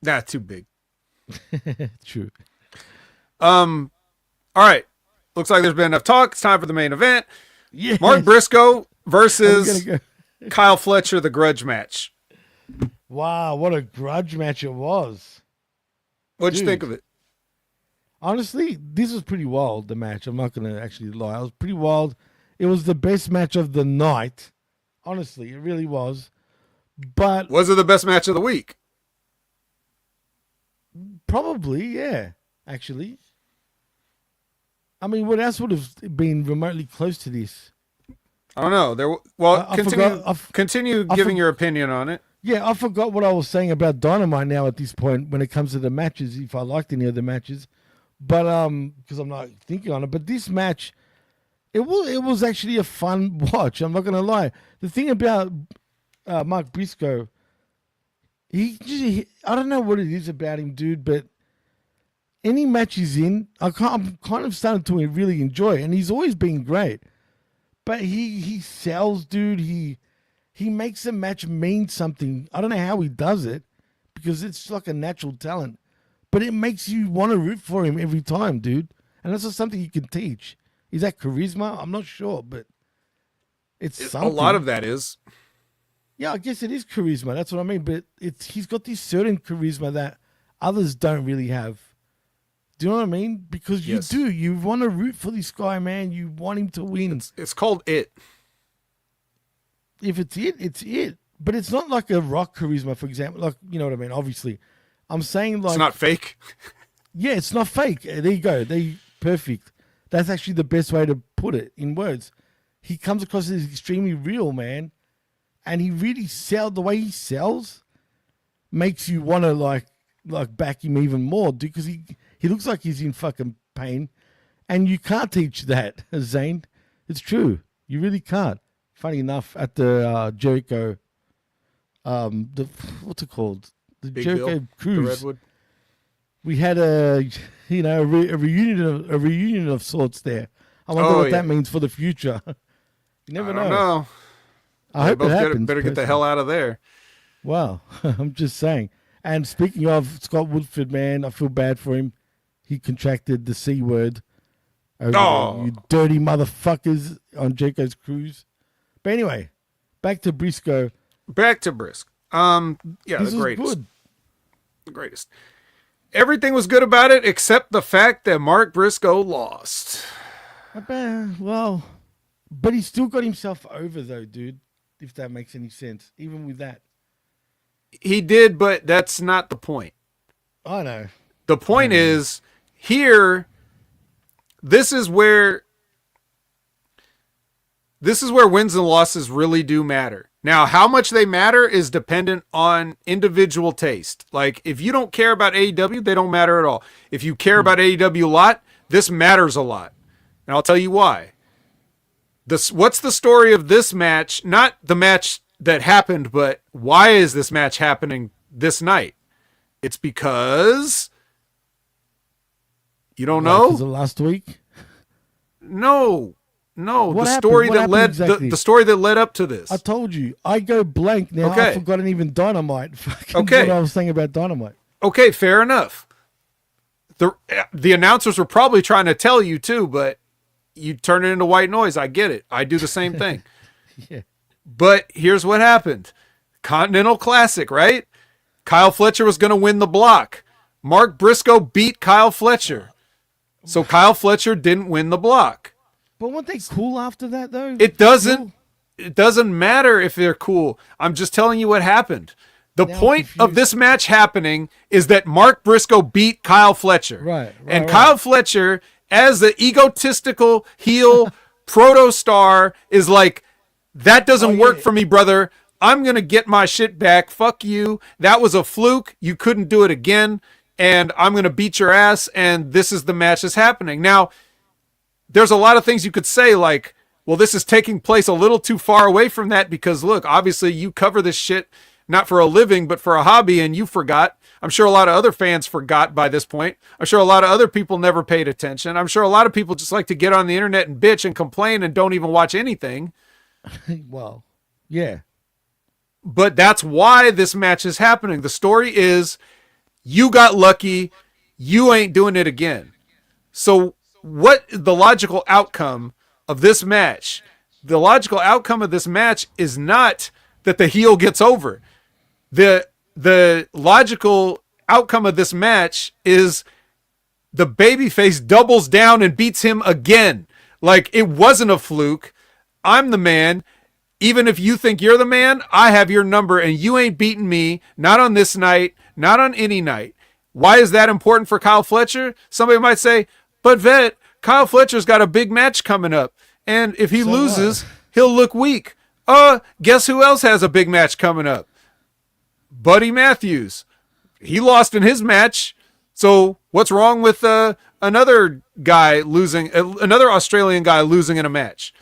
Nah, too big. True. All right. Looks like there's been enough talk. It's time for the main event. Yes. Mark Briscoe versus Kyle Fletcher, the grudge match. Wow, what a grudge match it was. What'd you think of it? Honestly, this was pretty wild, the match. I'm not going to actually lie. It was pretty wild. It was the best match of the night. Honestly, it really was. But was it the best match of the week? Probably, yeah, actually. I mean, what else would have been remotely close to this? I don't know. Continue giving your opinion on it. Yeah, I forgot what I was saying about Dynamite now at this point when it comes to the matches, if I liked any of the matches. But because I'm not thinking on it. But this match, it was actually a fun watch. I'm not going to lie. The thing about Mark Briscoe, I don't know what it is about him, dude, but any match he's in, I'm kind of starting to really enjoy it. And he's always been great. But he sells, dude. He makes a match mean something. I don't know how he does it because it's like a natural talent. But it makes you want to root for him every time, dude. And that's just something you can teach. Is that charisma? I'm not sure, but it's something. A lot of that is. Yeah, I guess it is charisma. That's what I mean. But he's got this certain charisma that others don't really have. Do you know what I mean? Because you do. You want to root for this guy, man. You want him to win. It's called it. If it's it, it's it. But it's not like a Rock charisma, for example. Like, you know what I mean? Obviously. I'm saying like... It's not fake. Yeah, it's not fake. There you go. Perfect. That's actually the best way to put it in words. He comes across as extremely real, man. And he really the way he sells makes you want to like back him even more, dude, because he looks like he's in fucking pain. And you can't teach that, Zane. It's true. You really can't. Funny enough, at the Jericho, what's it called? The Big Jericho Bill, Cruise. the Redwood. We had a reunion of sorts there. I wonder what that means for the future. You never know. I don't know. I hope it happens. Better get the hell out of there. Wow, I'm just saying. And speaking of Scott Woodford, man, I feel bad for him. He contracted the C word. You dirty motherfuckers on Jericho's cruise. But anyway, back to Briscoe. Yeah, this the greatest. Was good. The greatest. everything was good about it except the fact that Mark Briscoe lost. Well, but he still got himself over though, dude. If that makes any sense, even with that. He did, but that's not the point. I know. The point is here. This is where wins and losses really do matter. Now, how much they matter is dependent on individual taste. Like, if you don't care about AEW, they don't matter at all. If you care about AEW a lot, this matters a lot. And I'll tell you why. What's the story of this match? Not the match that happened, but why is this match happening this night? It's because you don't know. Was it last week? No. What the happened? story What that happened led exactly? the story that led up to this. I told you. I go blank now. Okay. I've forgotten even Dynamite. Fucking Okay. What I was saying about Dynamite. Okay, fair enough. The announcers were probably trying to tell you too, but you turn it into white noise. I get it. I do the same thing. Yeah. But here's what happened. Continental Classic, right? Kyle Fletcher was going to win the block. Mark Briscoe beat Kyle Fletcher. So Kyle Fletcher didn't win the block. But weren't they cool after that though? It doesn't matter if they're cool. I'm just telling you what happened. The Now I'm point of confused. this match happening is that Mark Briscoe beat Kyle Fletcher. Right, And right. Kyle Fletcher, as the egotistical heel proto star, is like, that doesn't work for me, brother. I'm going to get my shit back. Fuck you. That was a fluke. You couldn't do it again. And I'm going to beat your ass. And this is the match that's happening. Now, there's a lot of things you could say, like, well, this is taking place a little too far away from that because, look, obviously you cover this shit not for a living, but for a hobby, and you forgot. I'm sure a lot of other fans forgot by this point. I'm sure a lot of other people never paid attention. I'm sure a lot of people just like to get on the internet and bitch and complain and don't even watch anything. Well, yeah. But that's why this match is happening. The story is you got lucky. You ain't doing it again. So what the logical outcome of this match? The logical outcome of this match is not that the heel gets over. The logical outcome of this match is the babyface doubles down and beats him again. Like, it wasn't a fluke. I'm the man. Even if you think you're the man, I have your number and you ain't beating me. Not on this night, not on any night. Why is that important for Kyle Fletcher? Somebody might say, but Vet, Kyle Fletcher's got a big match coming up. And if he loses, he'll look weak. Guess who else has a big match coming up? Buddy Matthews. He lost in his match. So what's wrong with another guy losing, another Australian guy losing in a match?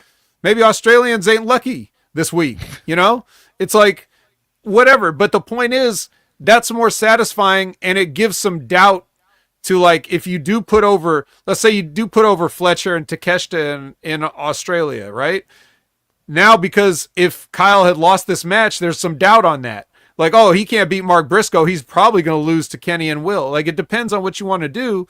Maybe Australians ain't lucky this week, you know? It's like, whatever. But the point is, that's more satisfying, and it gives some doubt to, like, if you do put over, let's say you do put over Fletcher and Takeshita in Australia, right? Now, because if Kyle had lost this match, there's some doubt on that. Like, oh, he can't beat Mark Briscoe. He's probably going to lose to Kenny and Will. Like, it depends on what you want to do.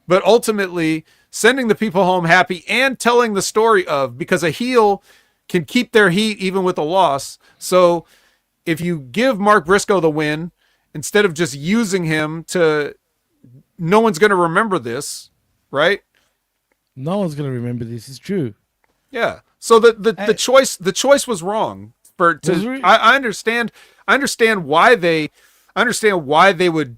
But ultimately, sending the people home happy and telling the story of, because a heel can keep their heat even with a loss. So if you give Mark Briscoe the win, instead of just using him to, no one's going to remember this, right? No one's going to remember this. It's true. Yeah. So the choice was wrong. I understand why they would,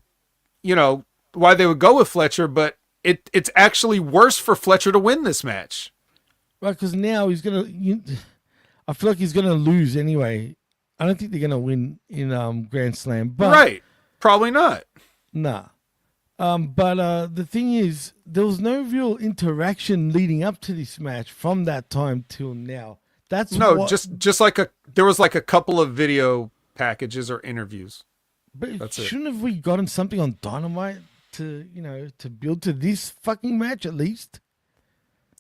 why they would go with Fletcher, but it's actually worse for Fletcher to win this match. Right, because now he's gonna. I feel like he's gonna lose anyway. I don't think they're gonna win in Grand Slam, but Right, probably not. nah. But the thing is, there was no real interaction leading up to this match from that time till now. That's just like there was like a couple of video packages or interviews. But That's it. shouldn't have we gotten something on Dynamite to build to this fucking match at least?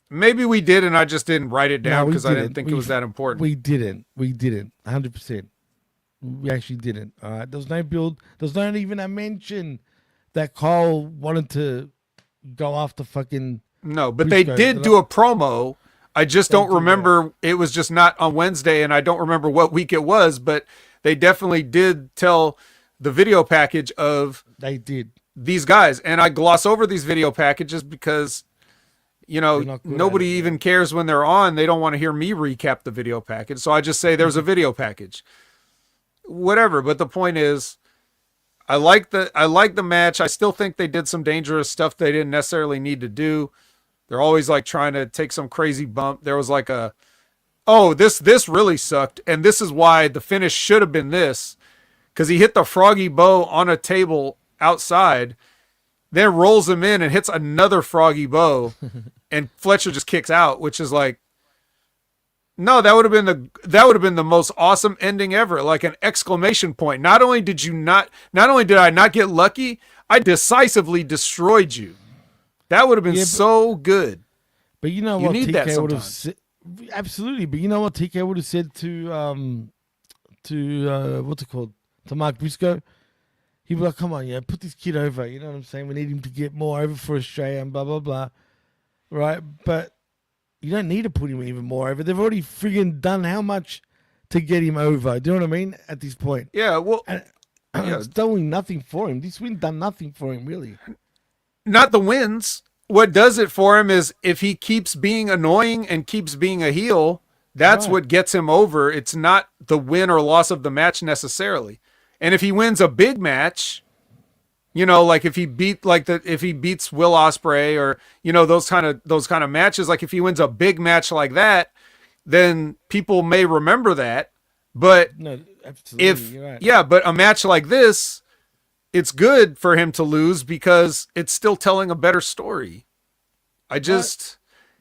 Maybe we did, and I just didn't write it down No, we because I didn't think it We- was that important. We didn't. 100%. We actually didn't. All right. There's no build. There's not even a mention that Kyle wanted to go after fucking. No, but they Briscoe. did do a promo. I just don't did, remember. It was just not on Wednesday, and I don't remember what week it was, but they definitely did tell the video package of They did. these guys. And I gloss over these video packages because, nobody even cares when they're on. They don't want to hear me recap the video package. So I just say there's a video package. Whatever. But the point is, I like the match. I still think they did some dangerous stuff they didn't necessarily need to do. They're always like trying to take some crazy bump. There was like this really sucked. And this is why the finish should have been this. Because he hit the froggy bow on a table outside, then rolls him in and hits another froggy bow, and Fletcher just kicks out, which is like, no, that would have been the most awesome ending ever, like an exclamation point. Not only did I not get lucky, I decisively destroyed you. That would have been so good. But you know you what need TK that would have sometimes. said, absolutely. But you know what TK would have said to what's it called, to Mark Briscoe? He'd be like, come on, put this kid over. You know what I'm saying? We need him to get more over for Australia and blah, blah, blah. Right? But you don't need to put him even more over. They've already friggin' done how much to get him over? Do you know what I mean? At this point. Yeah, well, And it's doing nothing for him. This win done nothing for him, really. not the wins. What does it for him is if he keeps being annoying and keeps being a heel, that's Right. what gets him over. It's not the win or loss of the match necessarily. And if he wins a big match, like if he beats Will Ospreay or those kind of matches, like if he wins a big match like that, then people may remember that. But No, absolutely. You're right. but a match like this, it's good for him to lose because it's still telling a better story. They didn't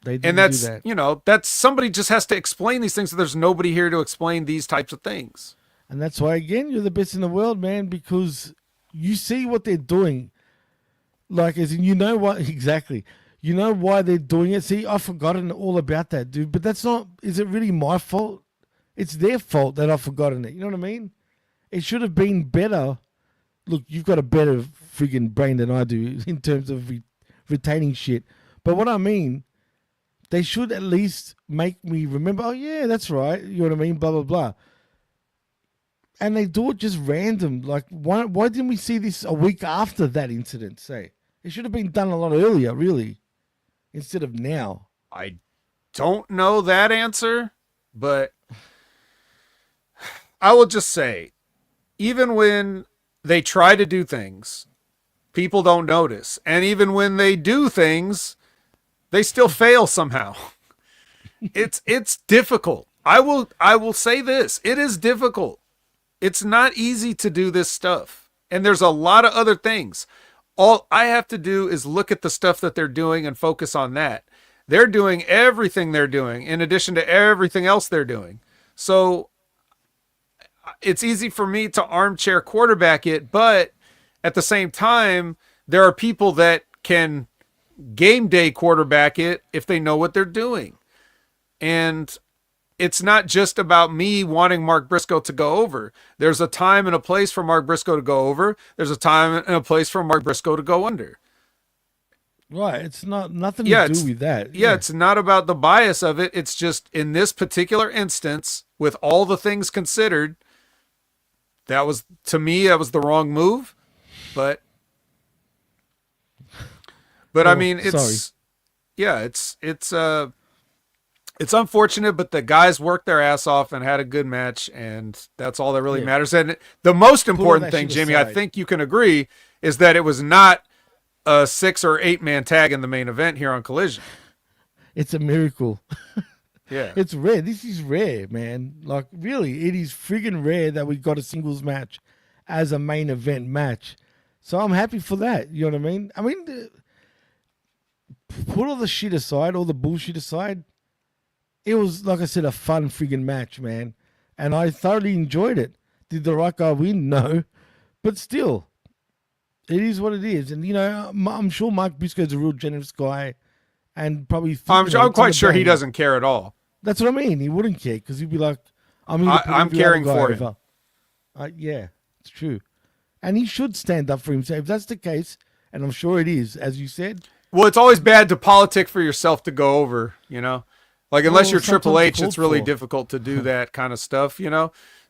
And do that's, that. that's somebody just has to explain these things. So there's nobody here to explain these types of things. And that's why, again, you're the best in the world, man, because you see what they're doing. Like, as in, you know what, exactly. You know why they're doing it. See, I've forgotten all about that, dude. But that's not, is it really my fault? It's their fault that I've forgotten it. You know what I mean? It should have been better. Look, you've got a better friggin' brain than I do in terms of retaining shit. But what I mean, they should at least make me remember, oh, yeah, that's right. You know what I mean? Blah, blah, blah. And they do it just random. Like, why didn't we see this a week after that incident, say? It should have been done a lot earlier, really, instead of now. I don't know that answer, but I will just say, even when they try to do things, people don't notice. And even when they do things, they still fail somehow. It's difficult. I will say this. It is difficult. It's not easy to do this stuff. And there's a lot of other things. All I have to do is look at the stuff that they're doing and focus on that. They're doing everything they're doing in addition to everything else they're doing. So it's easy for me to armchair quarterback it, but at the same time, there are people that can game day quarterback it if they know what they're doing. And it's not just about me wanting Mark Briscoe to go over. There's a time and a place for Mark Briscoe to go over. There's a time and a place for Mark Briscoe to go under. Right. It's nothing to do with that. Yeah, it's not about the bias of it. It's just in this particular instance, with all the things considered, that was the wrong move. But I mean, it's unfortunate, but the guys worked their ass off and had a good match, and that's all that really matters. And the most important thing, Jimmy, I think you can agree, is that it was not a 6 or 8 man tag in the main event here on Collision. It's a miracle. Yeah. It's rare. This is rare, man. Like, really, it is friggin' rare that we got a singles match as a main event match. So I'm happy for that. You know what I mean? I mean, put all the shit aside, all the bullshit aside. It was, like I said, a fun friggin' match, man. And I thoroughly enjoyed it. Did the right guy win? No. But still, it is what it is. And, I'm sure Mark Briscoe's a real generous guy. And probably... I'm quite sure he doesn't care at all. That's what I mean. He wouldn't care because he'd be like, I'm caring for him. Yeah, it's true. And he should stand up for himself. If that's the case, and I'm sure it is, as you said. Well, it's always bad to politic for yourself to go over, Like, unless you're Triple H, it's really difficult to do that kind of stuff,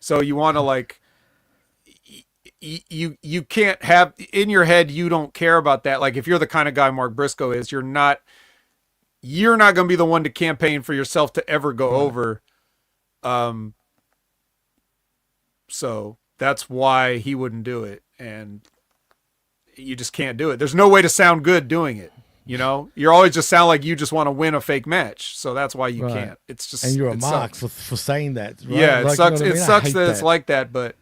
So you want to, like, you can't have in your head, you don't care about that. Like if you're the kind of guy Mark Briscoe is, you're not going to be the one to campaign for yourself to ever go over. So that's why he wouldn't do it. And you just can't do it. There's no way to sound good doing it. You know, you're always just sound like you just want to win a fake match. So that's why you can't. It's just, and you're a mark for saying that. Right? Yeah. It like, sucks. You know it sucks that it's like that, but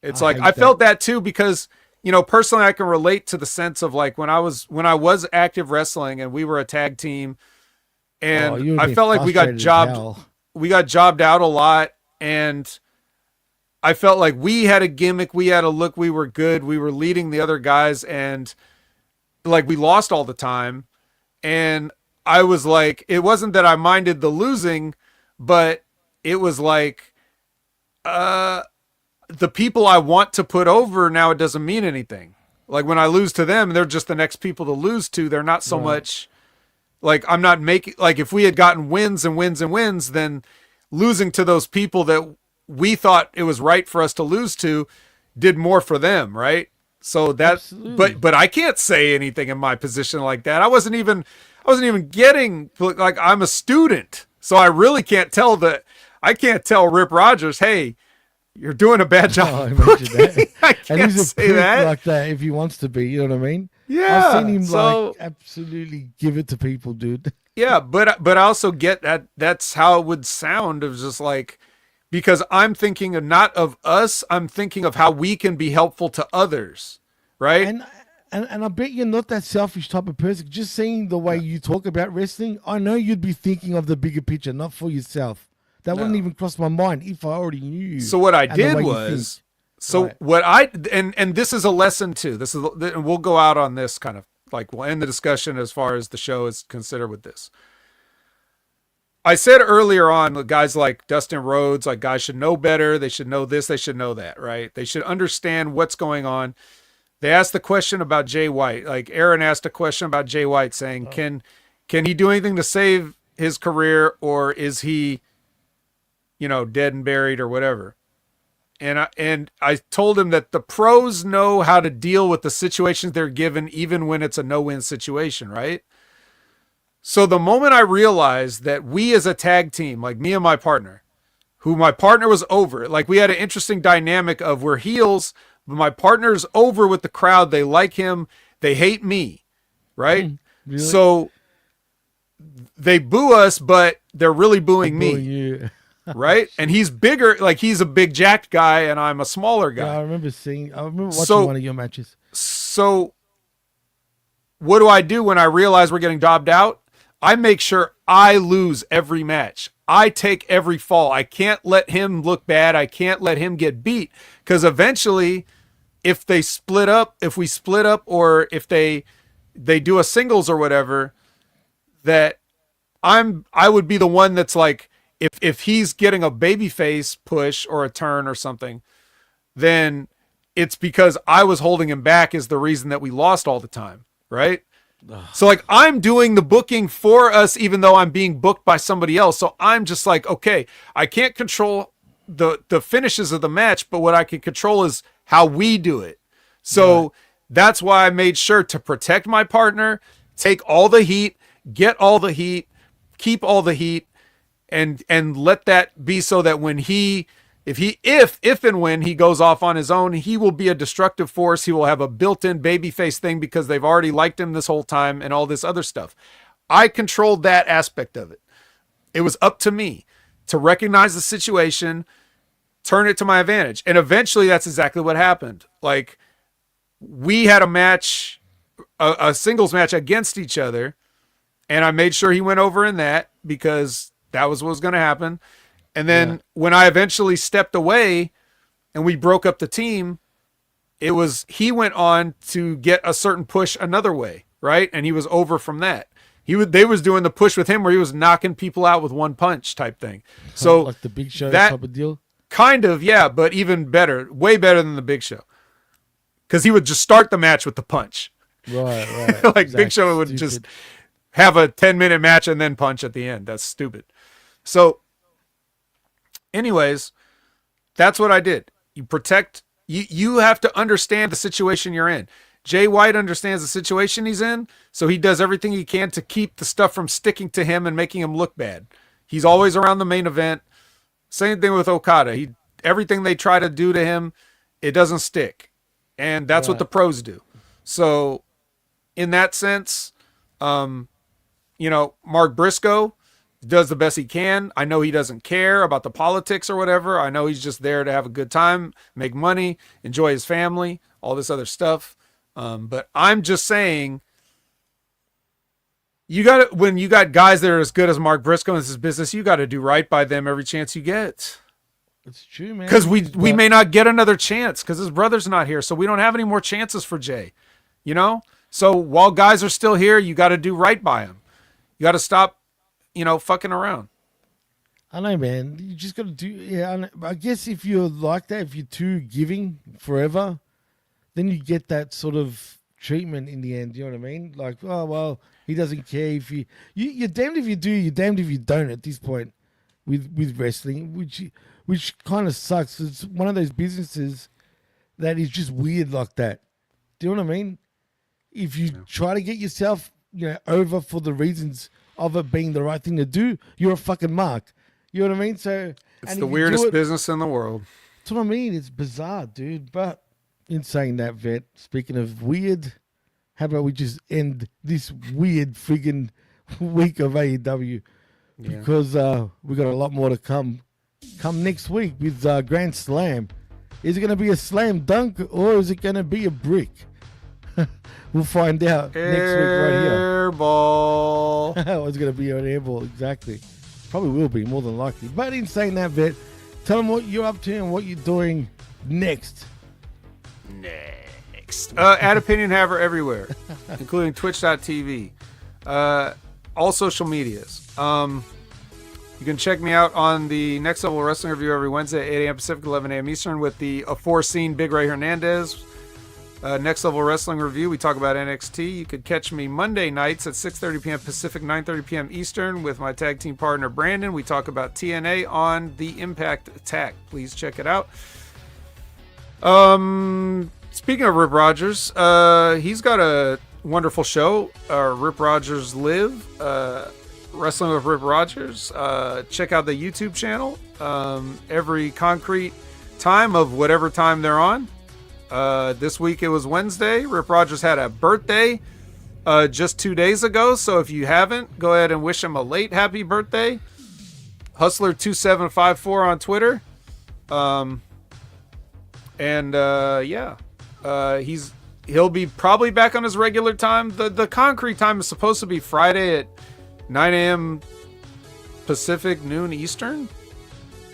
it's like, I felt that too, because, you know, personally I can relate to the sense of like when I was active wrestling and we were a tag team and I felt like we got jobbed out a lot. And I felt like we had a gimmick. We had a look. We were good. We were leading the other guys and like we lost all the time. And I was like, it wasn't that I minded the losing, but it was like, the people I want to put over now, it doesn't mean anything. Like when I lose to them, they're just the next people to lose to. They're not so much like I'm not making, like if we had gotten wins and wins and wins, then losing to those people that we thought it was right for us to lose to did more for them. Right. So that, but I can't say anything in my position like that. I wasn't even getting, like, I'm a student. So I really can't tell Rip Rogers, hey, you're doing a bad job. I imagine that. I can't and he's a say that like that if he wants to be. You know what I mean? Yeah. I've seen him like absolutely give it to people, dude. Yeah, but I also get that that's how it would sound, of just like, because I'm thinking of not of us, I'm thinking of how we can be helpful to others, right? And I bet you're not that selfish type of person. Just seeing the way you talk about wrestling, I know you'd be thinking of the bigger picture, not for yourself. That wouldn't even cross my mind if I already knew you. So what I did was, and this is a lesson too. And we'll go out on this kind of like, we'll end the discussion as far as the show is considered with this. I said earlier on, guys like Dustin Rhodes, like guys should know better. They should know this. They should know that, right? They should understand what's going on. They asked the question about Jay White. Like Aaron asked a question about Jay White saying, can he do anything to save his career, or is he, you know, dead and buried or whatever? And I told him that the pros know how to deal with the situations they're given, even when it's a no-win situation, right? So the moment I realized that we as a tag team, like me and my partner, who my partner was over, like we had an interesting dynamic of we're heels, but my partner's over with the crowd. They like him. They hate me, right? Really? So they boo us, but they're really booing me. Right? And he's bigger, like he's a big jacked guy and I'm a smaller guy. Yeah, I remember watching one of your matches. So what do I do when I realize we're getting dobbed out? I make sure I lose every match. I take every fall. I can't let him look bad. I can't let him get beat, because eventually if we split up, or if they do a singles or whatever, that I would be the one that's like, if he's getting a babyface push or a turn or something, then it's because I was holding him back is the reason that we lost all the time, right? So like I'm doing the booking for us, even though I'm being booked by somebody else. So I'm just like, okay, I can't control the finishes of the match, but what I can control is how we do it. So that's why I made sure to protect my partner, take all the heat, get all the heat, keep all the heat, and let that be so that when if and when he goes off on his own, he will be a destructive force. He will have a built-in babyface thing because they've already liked him this whole time and all this other stuff. I controlled that aspect of it. It was up to me to recognize the situation, turn it to my advantage. And eventually that's exactly what happened. Like we had a match, a singles match against each other, and I made sure he went over in that because that was what was going to happen. And then when I eventually stepped away and we broke up the team, he went on to get a certain push another way, right? And he was over from that. They was doing the push with him where he was knocking people out with one punch type thing. So like the Big Show type of deal? Kind of, yeah, but even better, way better than the Big Show. Because he would just start the match with the punch. Right. Like exactly. Big Show would just have a 10-minute match and then punch at the end. That's stupid. So anyways, that's what I did. You protect You have to understand the situation you're in. Jay White understands the situation he's in, so he does everything he can to keep the stuff from sticking to him and making him look bad. He's always around the main event. Same thing with Okada. Everything they try to do to him, it doesn't stick. And that's what the pros do. So in that sense, Mark Briscoe does the best he can. I know he doesn't care about the politics or whatever. I know he's just there to have a good time, make money, enjoy his family, all this other stuff. But I'm just saying, when you got guys that are as good as Mark Briscoe in this business, you got to do right by them every chance you get. It's true, man. Because we may not get another chance because his brother's not here, so we don't have any more chances for Jay. So while guys are still here, you got to do right by him. You got to stop, fucking around. I know, man. You just got to do. Yeah, I guess if you're like that, if you're too giving forever, then you get that sort of treatment in the end. You know what I mean? Like, oh well, he doesn't care if you're damned if you do, you're damned if you don't. At this point, with wrestling, which kind of sucks. It's one of those businesses that is just weird like that. Do you know what I mean? If you try to get yourself, over for the reasons of it being the right thing to do, you're a fucking mark. You know what I mean? So it's the weirdest business in the world. That's what I mean. It's bizarre, dude. But in saying that, Vet, speaking of weird, how about we just end this weird friggin' week of AEW? Because we got a lot more to come next week with Grand Slam. Is it going to be a slam dunk or is it going to be a brick? We'll find out next week right here. Airball. It's going to be an airball, exactly. Probably will be, more than likely. But in saying that, Vet, tell them what you're up to and what you're doing next. Ad Opinion Haver everywhere, including twitch.tv. All social medias. You can check me out on the Next Level Wrestling Review every Wednesday at 8 a.m. Pacific, 11 a.m. Eastern with the aforeseen Big Ray Hernandez. Next Level Wrestling Review, we talk about NXT. You could catch me Monday nights at 6:30 p.m. Pacific, 9:30 p.m. Eastern with my tag team partner Brandon. We talk about TNA on the Impact Attack. Please check it out. Speaking of Rip Rogers, he's got a wonderful show, Rip Rogers Live, Wrestling with Rip Rogers. Check out the YouTube channel every concrete time of whatever time they're on. This week it was Wednesday. Rip Rogers had a birthday just 2 days ago, so if you haven't, go ahead and wish him a late happy birthday. Hustler2754 on Twitter. He'll be probably back on his regular time. The concrete time is supposed to be Friday at 9 a.m. Pacific, noon Eastern.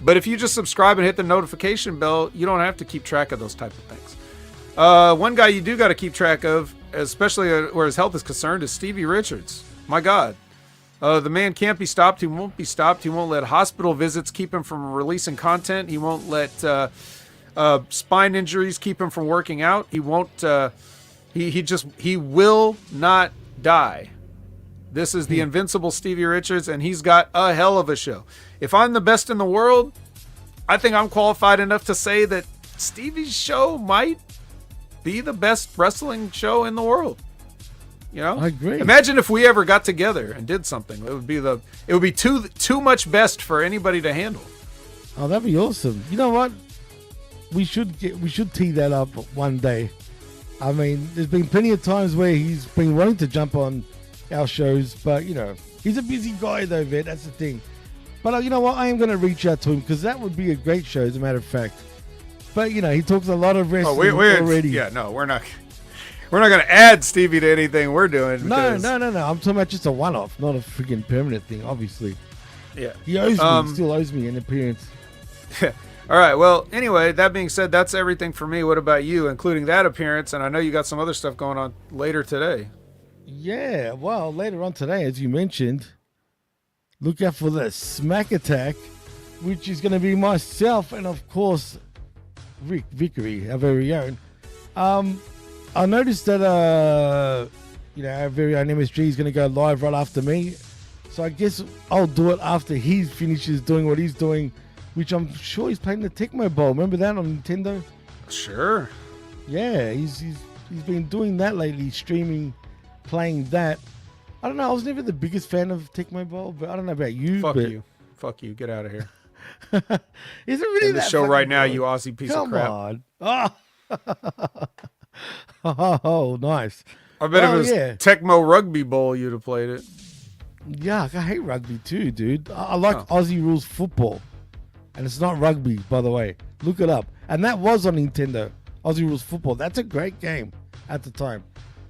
But if you just subscribe and hit the notification bell, you don't have to keep track of those type of things. One guy you do got to keep track of, especially where his health is concerned, is Stevie Richards. My God. The man can't be stopped. He won't be stopped. He won't let hospital visits keep him from releasing content. He won't let spine injuries keep him from working out. He won't. He will not die. This is the invincible Stevie Richards, and he's got a hell of a show. If I'm the best in the world, I think I'm qualified enough to say that Stevie's show might be the best wrestling show in the world. I agree. Imagine if we ever got together and did something. It would be too much best for anybody to handle. Oh, that'd be awesome. You know what? We should tee that up one day. I mean, there's been plenty of times where he's been wanting to jump on our shows, but he's a busy guy though, Vet. That's the thing. But you know what? I am going to reach out to him because that would be a great show, as a matter of fact. But he talks a lot of wrestling already. Yeah, no, we're not going to add Stevie to anything we're doing. No. I'm talking about just a one-off, not a freaking permanent thing. Obviously. Yeah. He still owes me an appearance. All right. Well, anyway, that being said, that's everything for me. What about you, including that appearance? And I know you got some other stuff going on later today. Yeah, well, later on today, as you mentioned, look out for the Smack Attack, which is going to be myself and, of course, Rick Vickery, our very own. I noticed that, our very own MSG is going to go live right after me. So I guess I'll do it after he finishes doing what he's doing, which I'm sure he's playing the Tecmo Bowl. Remember that on Nintendo? Sure. Yeah, he's been doing that lately, streaming, playing that. I don't know. I was never the biggest fan of Tecmo Bowl, but I don't know about you. Fuck but you. Fuck you. Get out of here. Is it really End the that show fucking right now, good? you Aussie piece Come of crap. on. Oh, nice. I bet if it was yeah. Tecmo Rugby Bowl, you'd have played it. Yuck, I hate rugby too, dude. I like Aussie rules football. And it's not rugby, by the way. Look it up. And that was on Nintendo. Aussie rules football. That's a great game at the time.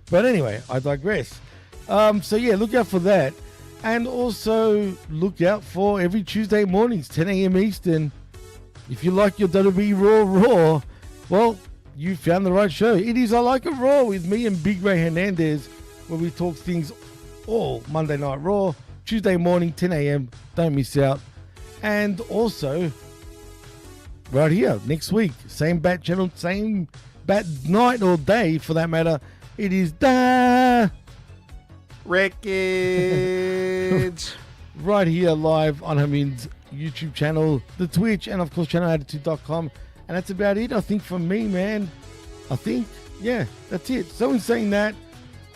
But anyway, I digress. So yeah, look out for that. And also look out for every Tuesday mornings, 10 a.m. Eastern. If you like your WWE Raw, well, you found the right show. It is I Like It Raw with me and Big Ray Hernandez, where we talk things all Monday Night Raw, Tuesday morning, 10 a.m. Don't miss out. And also, right here, next week, same bat channel, same bat night or day for that matter. It is Wreckage. right here live on Hamin's YouTube channel, the Twitch, and of course channelattitude.com. And that's about it, I think, for me, man. I think, yeah, that's it. So in saying that,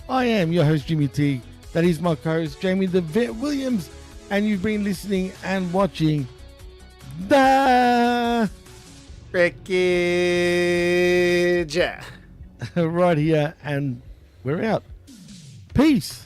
I am your host, Jimmy T. That is my co-host, Jamie the Vet Williams. And you've been listening and watching the Wreckage. right here. And we're out. Peace.